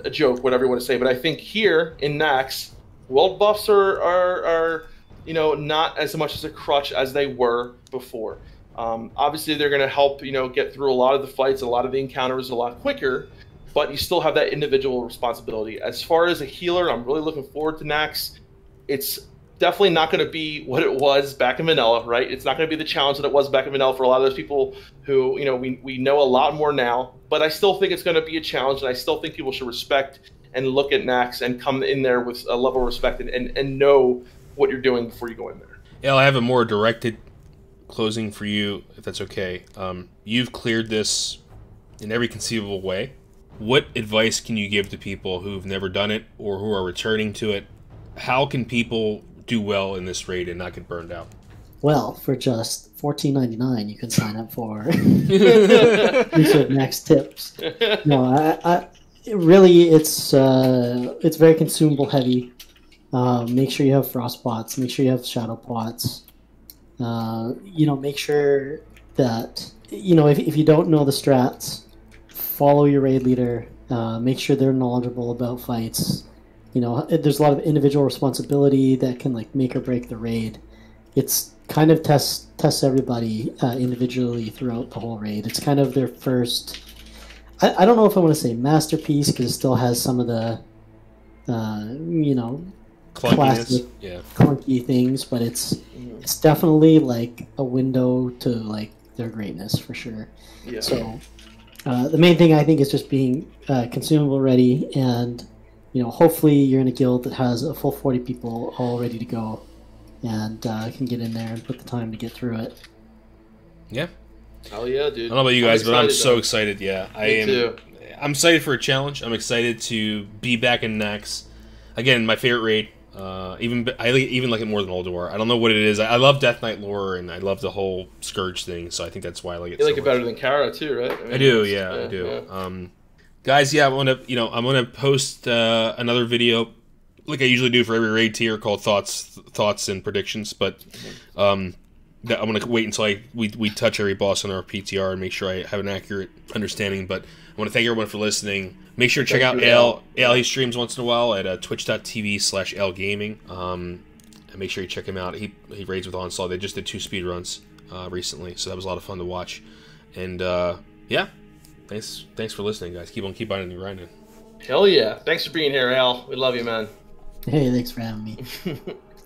joke, whatever you want to say. But I think here in Naxx, world buffs are not as much as a crutch as they were before. Obviously, they're going to help, get through a lot of the fights, a lot of the encounters a lot quicker, but you still have that individual responsibility. As far as a healer, I'm really looking forward to Naxx. It's definitely not going to be what it was back in Vanilla, right? It's not going to be the challenge that it was back in Vanilla for a lot of those people who, we know a lot more now, but I still think it's going to be a challenge, and I still think people should respect and look at Naxx and come in there with a level of respect and know what you're doing before you go in there. Yeah, I have a more directed closing for you, if that's okay. You've cleared this in every conceivable way. What advice can you give to people who've never done it or who are returning to it? How can people do well in this raid and not get burned out? Well, for just $14.99, you can sign up for Naxx tips. No, really, it's very consumable heavy. Make sure you have frost pots. Make sure you have shadow pots. Make sure that if you don't know the strats, follow your raid leader. Make sure they're knowledgeable about fights. There's a lot of individual responsibility that can make or break the raid. It's kind of tests everybody individually throughout the whole raid. It's kind of their first. I don't know if I want to say masterpiece because it still has some of the, classic, clunky things, but it's definitely a window to their greatness for sure. Yeah. So the main thing I think is just being consumable ready, and hopefully you're in a guild that has a full 40 people all ready to go, and can get in there and put the time to get through it. Yeah. Oh yeah, dude. I don't know about you guys, but I'm so excited. Yeah, Me too. I'm excited for a challenge. I'm excited to be back in Naxx. Again, my favorite raid. I even like it more than Old War. I don't know what it is. I love Death Knight lore, and I love the whole Scourge thing. So I think that's why I like it. You like it better than Kara too, right? I do. Yeah, I do. Yeah. Guys, I'm gonna post another video like I usually do for every raid tier called thoughts and predictions. But I'm gonna wait until we touch every boss on our PTR and make sure I have an accurate understanding. But I want to thank everyone for listening. Make sure to check out Ayle. Ayle, he streams once in a while at twitch.tv/AyleGaming. And make sure you check him out. He raids with Onslaught. They just did 2 speedruns recently, so that was a lot of fun to watch. And yeah, thanks for listening, guys. Keep on and grinding. Hell yeah! Thanks for being here, Ayle. We love you, man. Hey, thanks for having me.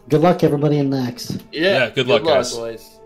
Good luck, everybody in Naxx. Yeah, good luck, guys. Boys.